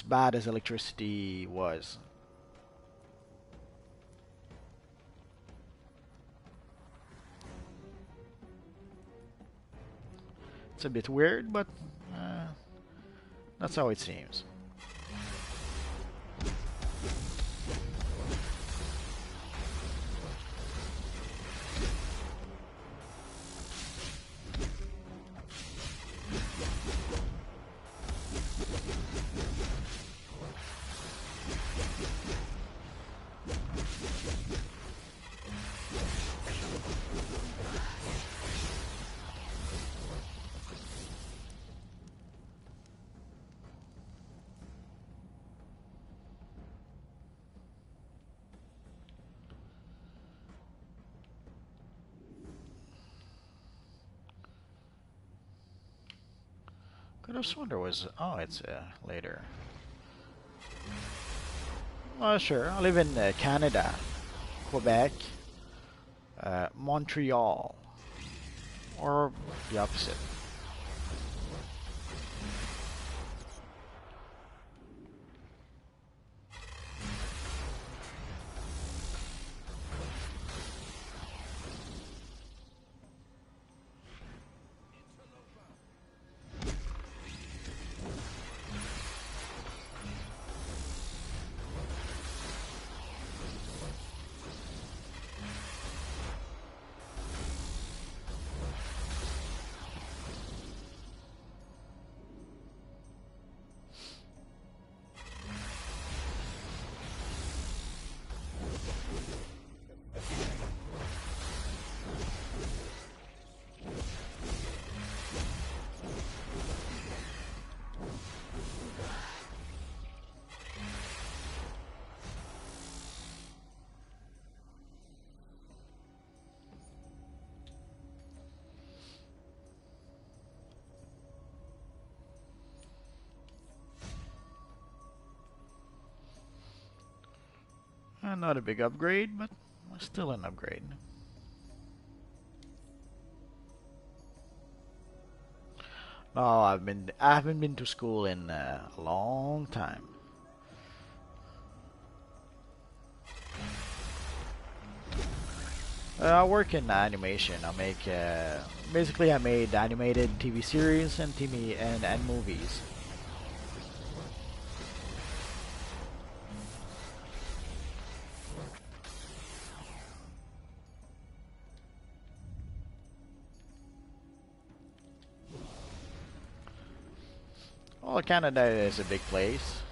bad as electricity was. It's a bit weird, but that's how it seems. Could have sworn there was. Oh, it's later. Sure. I live in Canada, Quebec, Montreal, or the opposite. Not a big upgrade, but still an upgrade. No, I haven't been to school in a long time. I work in animation. I make basically I made animated TV series and TV and movies. Well, Canada is a big place.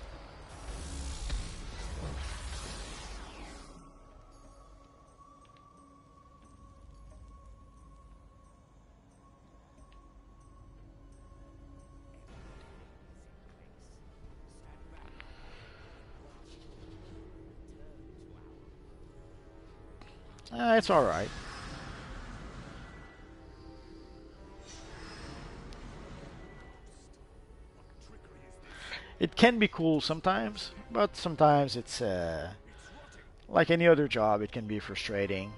It's alright. It can be cool sometimes, but sometimes it's like any other job, it can be frustrating.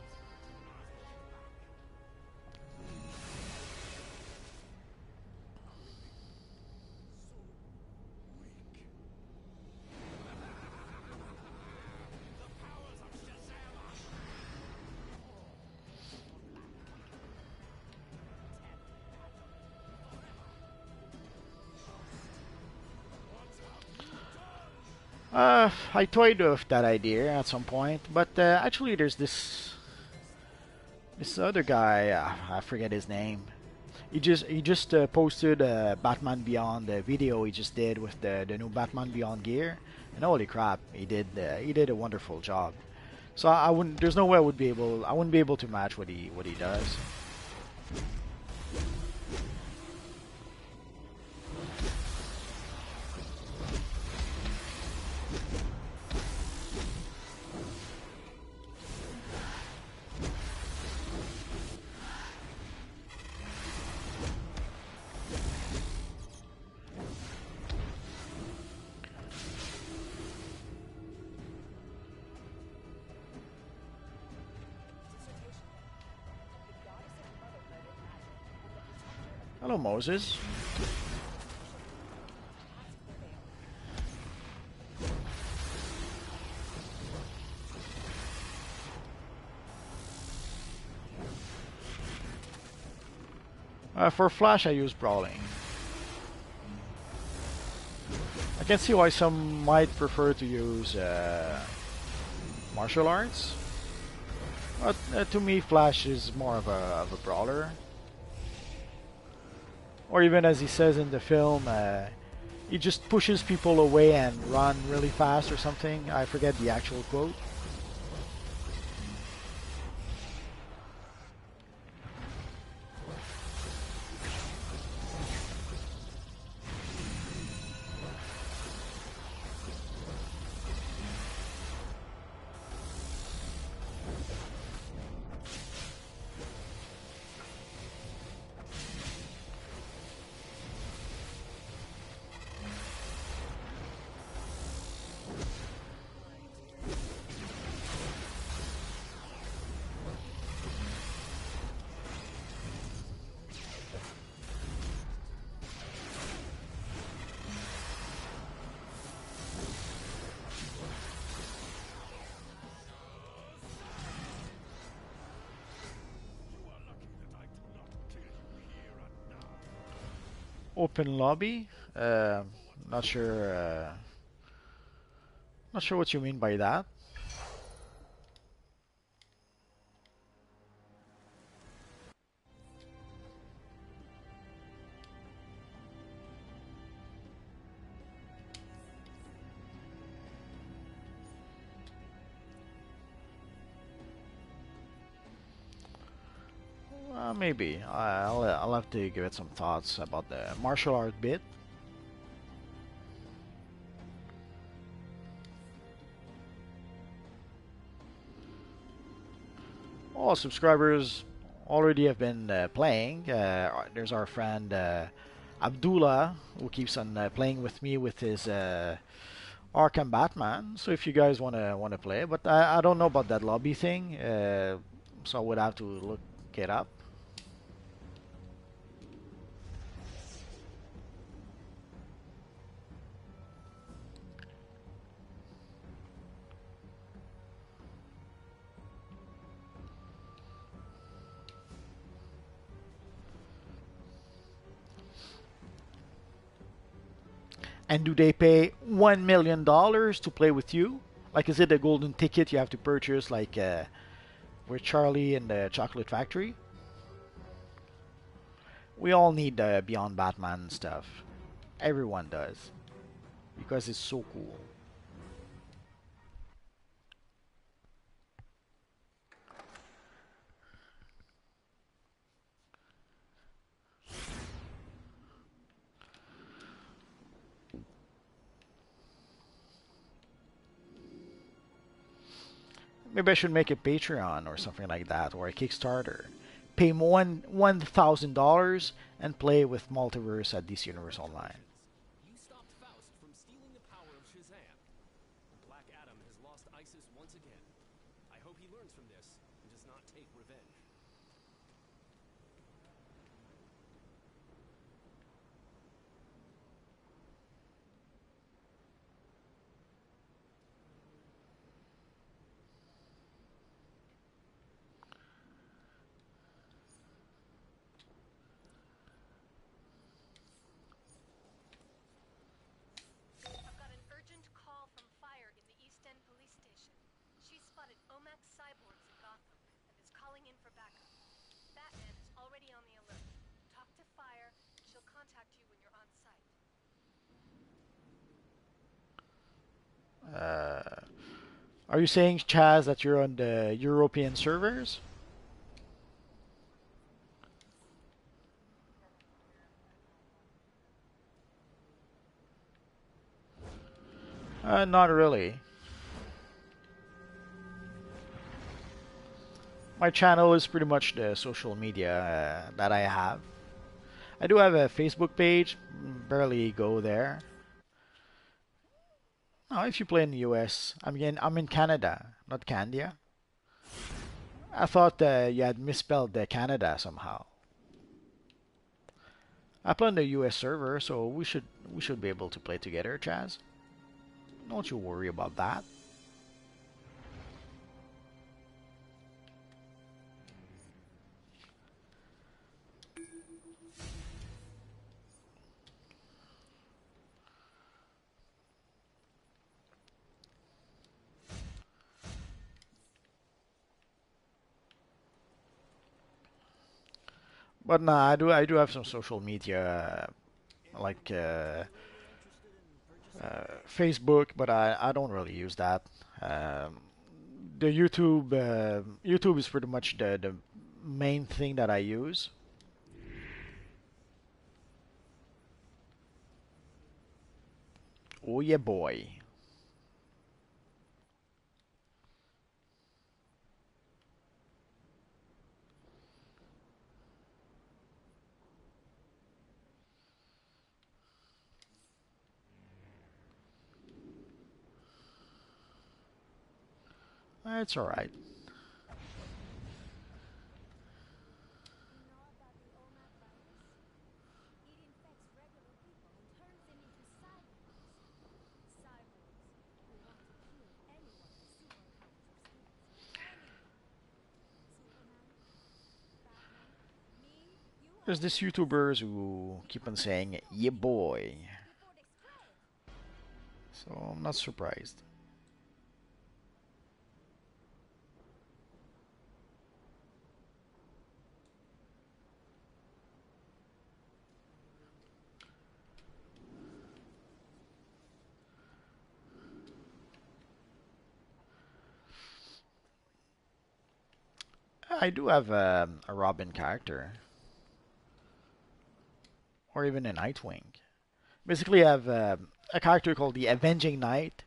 I toyed with that idea at some point, but actually there's this other guy, I forget his name. He just posted Batman Beyond the video he just did with the new Batman Beyond gear, and holy crap, he did a wonderful job. So I wouldn't. There's no way I wouldn't be able to match what he does. Hello, Moses. For Flash, I use Brawling. I can see why some might prefer to use martial arts. But to me, Flash is more of a brawler. Or even as he says in the film, he just pushes people away and run really fast or something. I forget the actual quote. Open lobby? Not sure. Not sure what you mean by that. Maybe. I'll have to give it some thoughts about the martial art bit. All subscribers already have been playing. There's our friend Abdullah who keeps on playing with me with his Arkham Batman. So if you guys wanna play, but I don't know about that lobby thing, so I would have to look it up. And do they pay $1 million to play with you? Like, is it a golden ticket you have to purchase, like with Charlie and the Chocolate Factory? We all need Beyond Batman stuff. Everyone does. Because it's so cool. Maybe I should make a Patreon or something like that, or a Kickstarter. Pay $1,000 and play with Multiverse at DC Universe Online. You stopped Faust from stealing the power of Shazam. Black Adam has lost Isis once again. I hope he learns from this and does not take revenge. I've got an urgent call from Fire in the East End police station. She spotted Omax cyborgs in Gotham and is calling in for backup. Batman is already on the alert. Talk to Fire. She'll contact you when you're on site. Are you saying, Chaz, that you're on the European servers? Not really. My channel is pretty much the social media that I have. I do have a Facebook page, barely go there. Now, if you play in the US, I'm in Canada, not Candia. I thought you had misspelled the Canada somehow. I play on the US server, so we should be able to play together, Chaz. Don't you worry about that. But nah, I do have some social media like Facebook, but I don't really use that. Um, the YouTube is pretty much the main thing that I use. Oh yeah, boy. It's all right. You know about the OMAC virus? It infects regular people and turns them into cyborgs. Cyborgs who want to kill anyone with superpowers or skills. Anyone. Superman, Batman, me, you There's all. this YouTubers who keep on saying yeah, boy. Before it explodes. So I'm not surprised. I do have a Robin character, or even a Nightwing. Basically, I have a character called the Avenging Knight.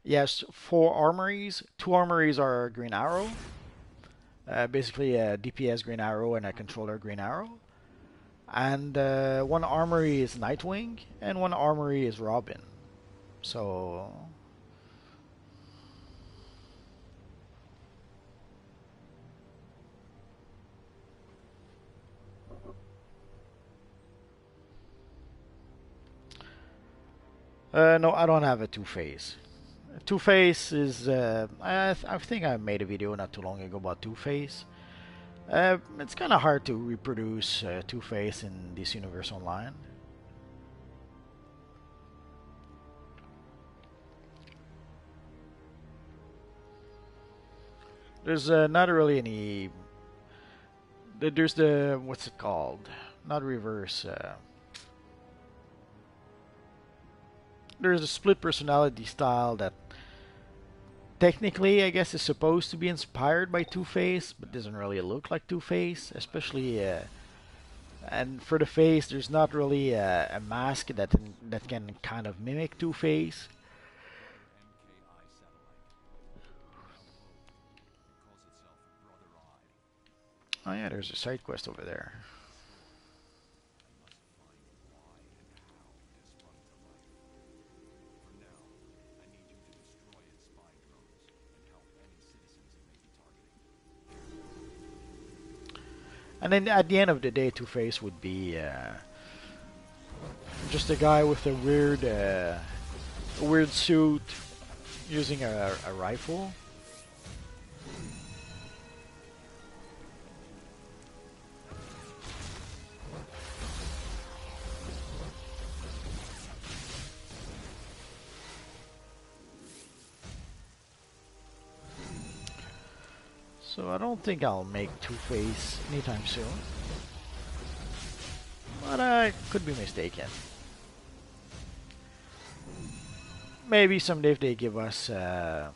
Yes, four armories. Two armories are Green Arrow. Basically, a DPS Green Arrow and a controller Green Arrow. And one armory is Nightwing, and one armory is Robin. So no, I don't have a Two-Face. Two-Face is I think I made a video not too long ago about Two-Face. It's kind of hard to reproduce Two-Face in this universe online. There's not really any. There's the what's it called? Not reverse. There's a split personality style that technically I guess is supposed to be inspired by Two-Face, but doesn't really look like Two-Face. Especially, and for the face, there's not really a mask that can kind of mimic Two-Face. MKI satellite. Calls itself Brother Eye. Oh yeah, there's a side quest over there. I must find why and how it has sprung to life. For now, I need you to destroy its spy drones and help any citizens it may be targeting. And then at the end of the day, Two-Face would be just a guy with a weird suit using a rifle. So I don't think I'll make Two-Face anytime soon. But I could be mistaken. Maybe someday if they give us a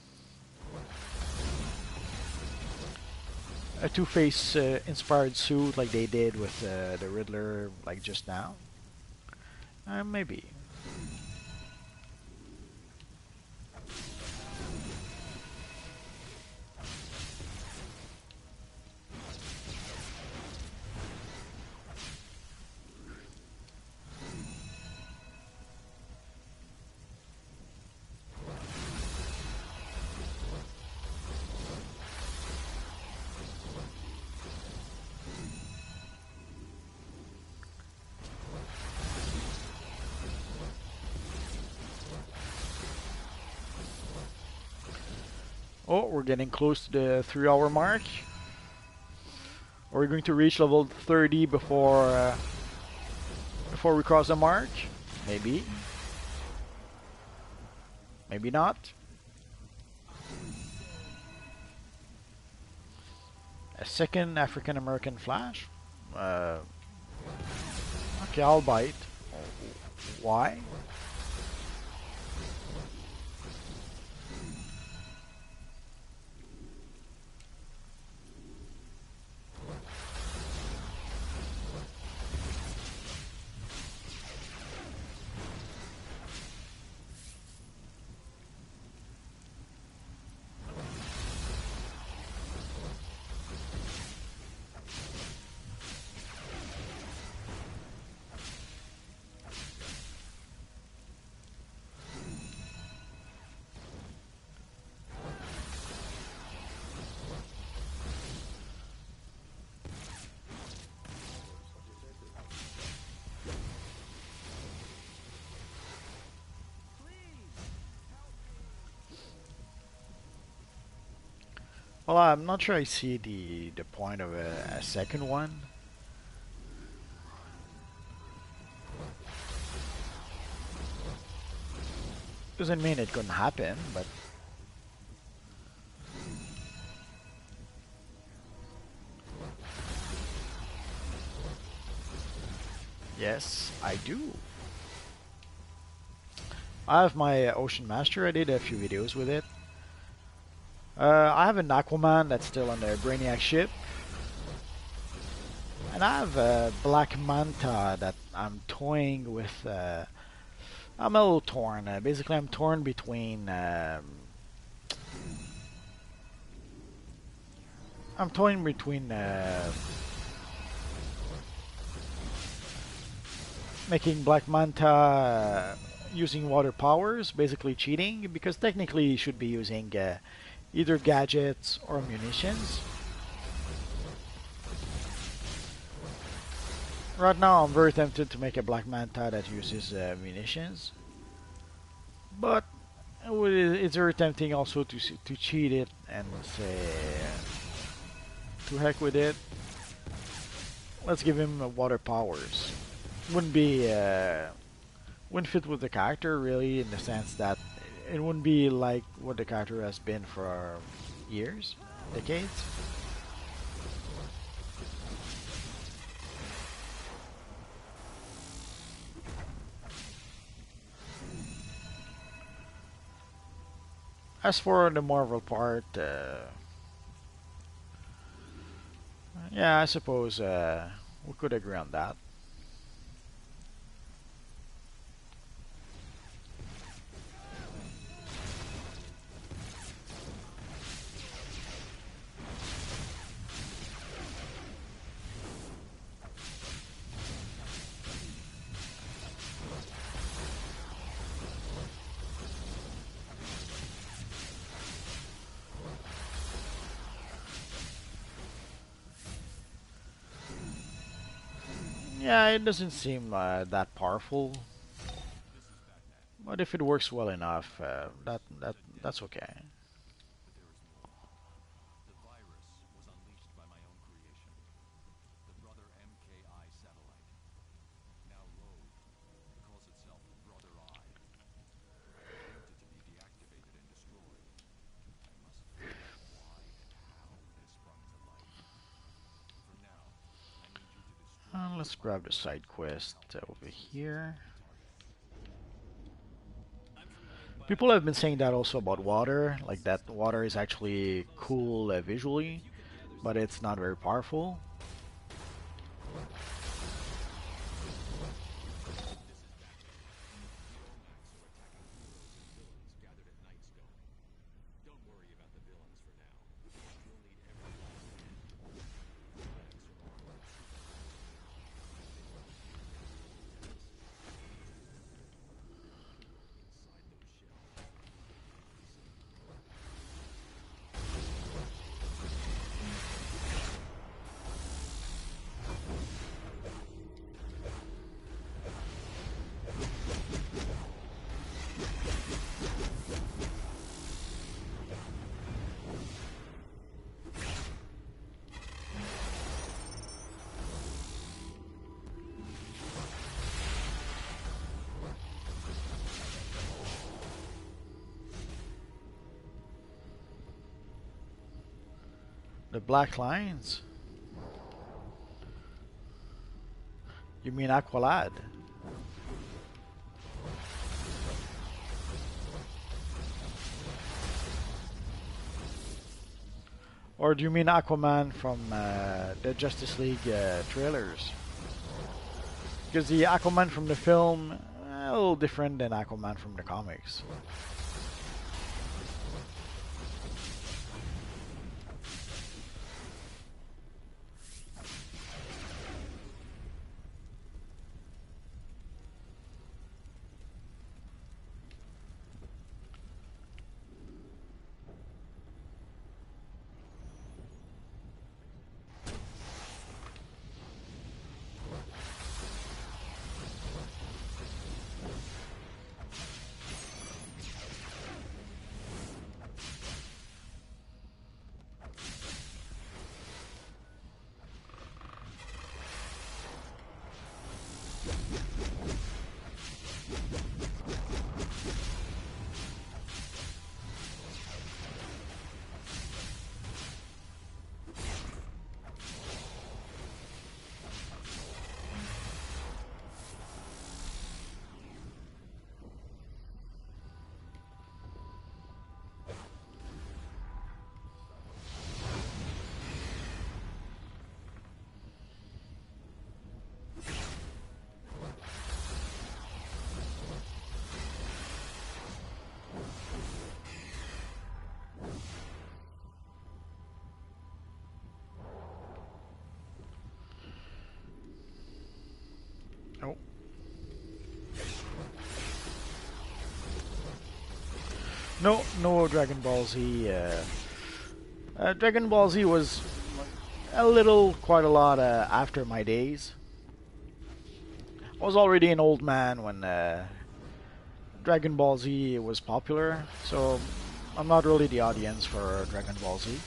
Two-Face inspired suit like they did with the Riddler like just now. Maybe. Oh, we're getting close to the 3 hour mark. Are we going to reach level 30 before we cross the mark? Maybe. Maybe not. A second African American flash? Uh, okay, I'll bite. Why? Well, I'm not sure I see the point of a second one. Doesn't mean it couldn't happen, but yes, I do. I have my Ocean Master. I did a few videos with it. I have an Aquaman that's still on the Brainiac ship. And I have a Black Manta that I'm toying with. I'm a little torn. Basically, I'm torn between. I'm toying between making Black Manta using water powers, basically cheating, because technically you should be using either gadgets or munitions. Right now I'm very tempted to make a Black Manta that uses munitions, but it's very tempting also to cheat it and say to heck with it. Let's give him water powers. Wouldn't be wouldn't fit with the character really, in the sense that it wouldn't be like what the character has been for years, decades. As for the Marvel part, yeah, I suppose we could agree on that. Yeah, it doesn't seem that powerful, but if it works well enough, that's okay. But there is more. The virus was unleashed by my own creation. The Brother MKI satellite. Now Rogue calls itself Brother Eye. I want it to be deactivated and destroyed. I must find out why and how it has sprung to life. For now, I need you to destroy Let's grab the side quest over here. People have been saying that also about water, like that water is actually cool visually, but it's not very powerful. gathered at Nightstone. Don't worry about the villains for now. You'll need every last man. Medics are armed with inside those shells. The black lines? You mean Aqualad? Or do you mean Aquaman from the Justice League trailers? Because the Aquaman from the film, a little different than Aquaman from the comics. Oh. No, no Dragon Ball Z. Dragon Ball Z was quite a lot after my days. I was already an old man when Dragon Ball Z was popular, so I'm not really the audience for Dragon Ball Z.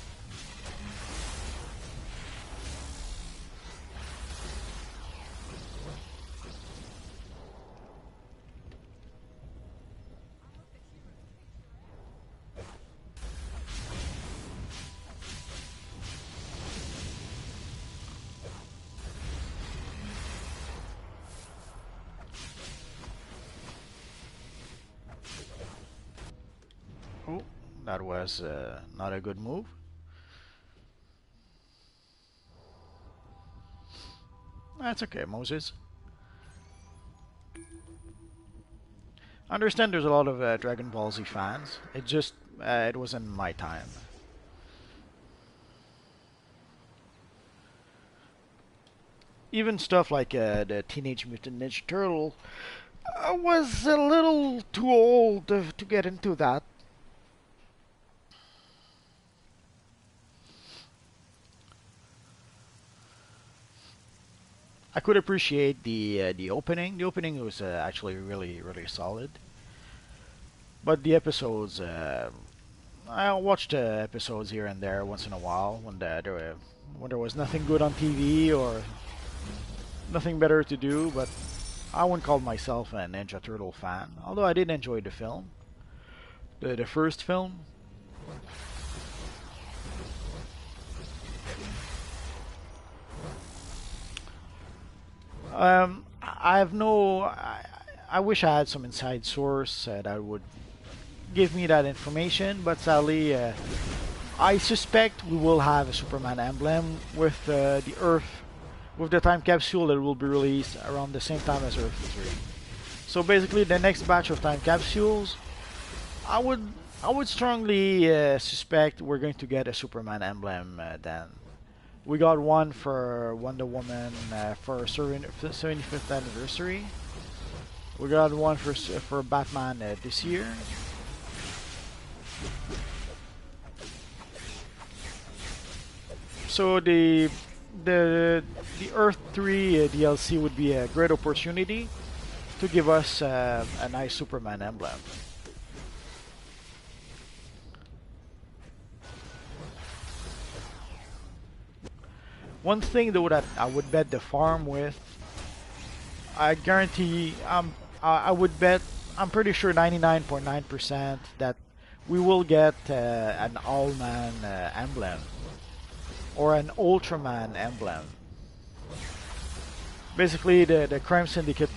Oh, that was not a good move. That's okay, Moses. I understand there's a lot of Dragon Ball Z fans. It wasn't my time. Even stuff like the Teenage Mutant Ninja Turtle, I was a little too old to get into that. I could appreciate the opening. The opening was actually really solid. But the episodes, I watched episodes here and there once in a while when there was nothing good on TV or nothing better to do. But I wouldn't call myself a Ninja Turtle fan. Although I did enjoy the film, the first film. I have no. I wish I had some inside source that would give me that information, but sadly, I suspect we will have a Superman emblem with the Earth, with the time capsule that will be released around the same time as Earth 3. So basically, the next batch of time capsules, I would strongly suspect we're going to get a Superman emblem then. We got one for Wonder Woman for 75th anniversary. We got one for Batman this year. So the Earth 3 DLC would be a great opportunity to give us a nice Superman emblem. One thing though that I would bet the farm with, I guarantee, I would bet, I'm pretty sure 99.9% that we will get an all-man emblem. or an Ultraman emblem. Basically, the Crime Syndicate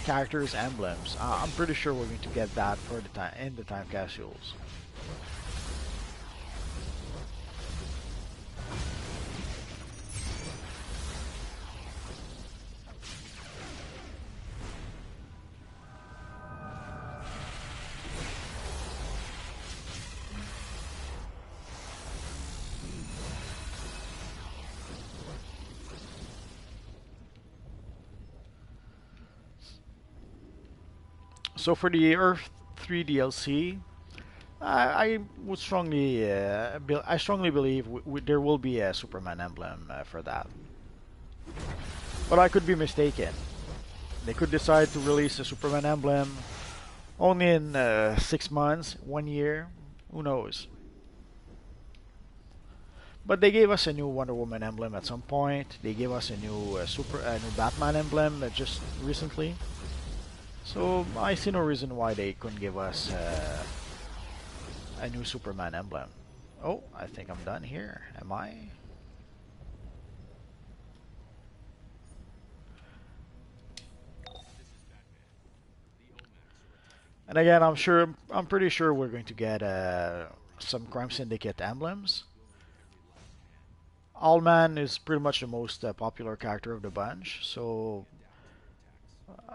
characters emblems. I'm pretty sure we're going to get that for the time in the time capsules. So for the Earth 3 DLC, I would strongly, I strongly believe there will be a Superman emblem for that. But I could be mistaken. They could decide to release a Superman emblem only in 6 months, 1 year. Who knows? But they gave us a new Wonder Woman emblem at some point. They gave us a new new Batman emblem just recently. So I see no reason why they couldn't give us a new Superman emblem. Oh, I think I'm done here. Am I? And again, I'm pretty sure we're going to get some Crime Syndicate emblems. Allman is pretty much the most popular character of the bunch, so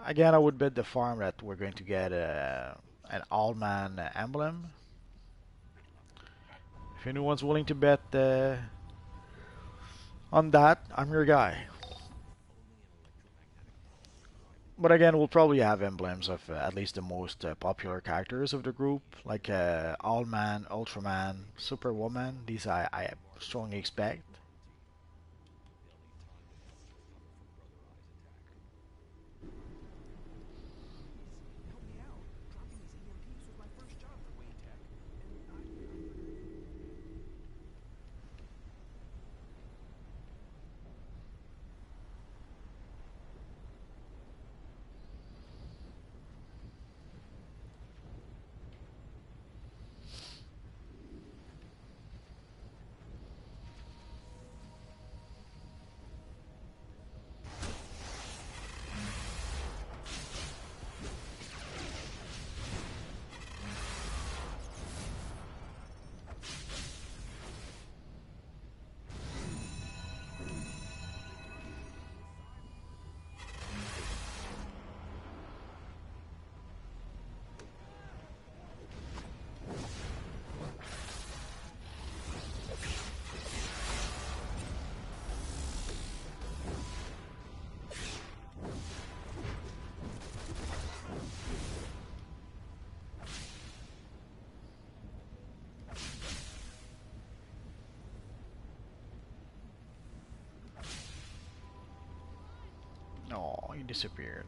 again, I would bet the farm that we're going to get an Allman emblem. If anyone's willing to bet on that, I'm your guy. But again, we'll probably have emblems of at least the most popular characters of the group, like Allman, Ultraman, Superwoman. These I strongly expect. Help me out. Dropping these EMPs was my first job for Wayne Tech, and Oh, he disappeared.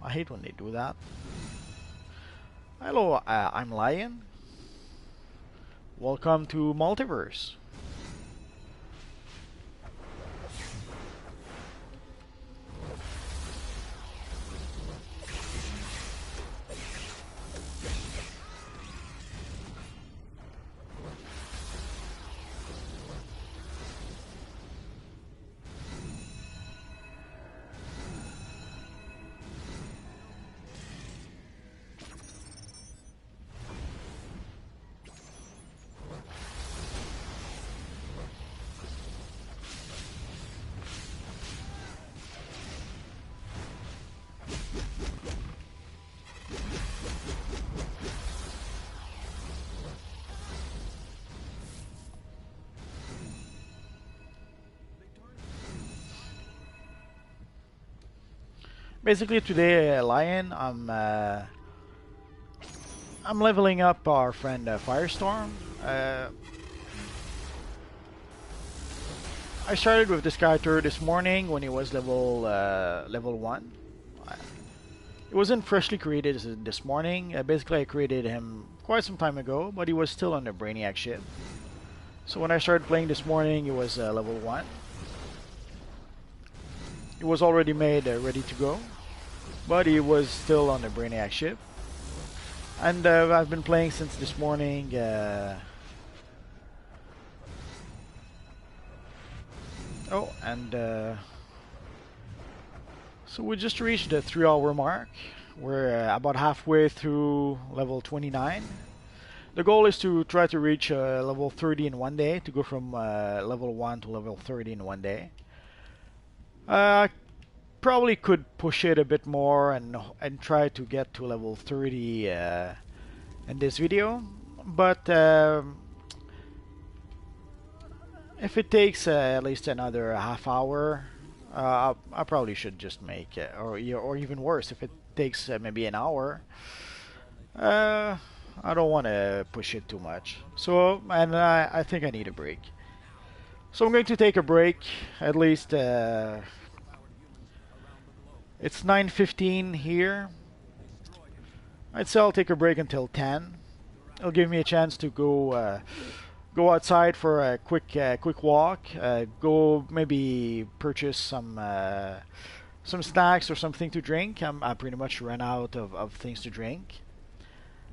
I hate when they do that. Hello, I'm Lion. Welcome to Multiverse. Basically today, Lion, I'm leveling up our friend Firestorm. I started with this character this morning when he was level 1. It wasn't freshly created this morning. Basically, I created him quite some time ago, but he was still on the Brainiac ship. So when I started playing this morning, he was level 1. It was already made ready to go, but he was still on the Brainiac ship. And I've been playing since this morning. And so we just reached the 3 hour mark. We're about halfway through level 29. The goal is to try to reach level 30 in one day, to go from level 1 to level 30 in one day. Probably could push it a bit more and try to get to level 30 in this video, but if it takes at least another half hour, I probably should just make it, or even worse, if it takes maybe an hour. I don't want to push it too much. So, and I think I need a break. So I'm going to take a break, at least. It's 9:15 here. I'd say I'll take a break until 10. It'll give me a chance to go outside for a quick walk. Go maybe purchase some snacks or something to drink. I pretty much ran out of things to drink.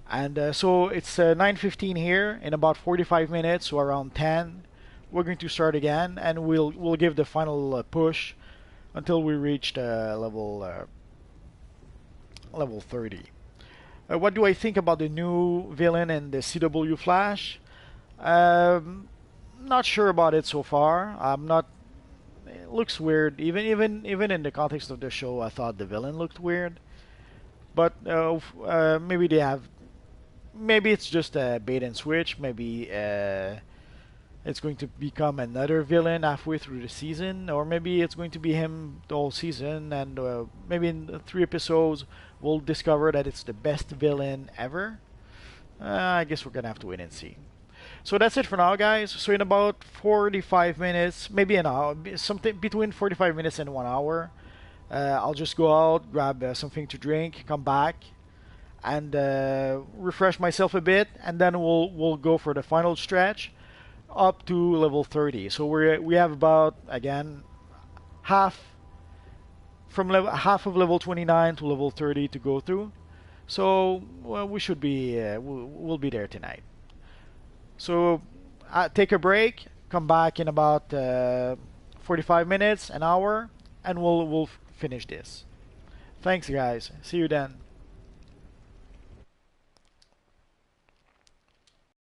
And so it's 9:15 here. In about 45 minutes, so around 10, we're going to start again, and we'll give the final push until we reach level 30. What do I think about the new villain in the CW Flash? Not sure about it so far. I'm not. It looks weird. Even in the context of the show, I thought the villain looked weird. But maybe they have. Maybe it's just a bait and switch. Maybe it's going to become another villain halfway through the season, or maybe it's going to be him the whole season, and maybe in the 3 episodes we'll discover that it's the best villain ever. I guess we're gonna have to wait and see. So that's it for now, guys. So in about 45 minutes, maybe an hour, something between 45 minutes and 1 hour, I'll just go out, grab something to drink, come back, and refresh myself a bit, and then we'll go for the final stretch up to level 30. So we have about, again, half of level 29 to level 30 to go through. So well, we should be we'll be there tonight. So take a break, come back in about 45 minutes, an hour, and we'll finish this. Thanks, guys. See you then.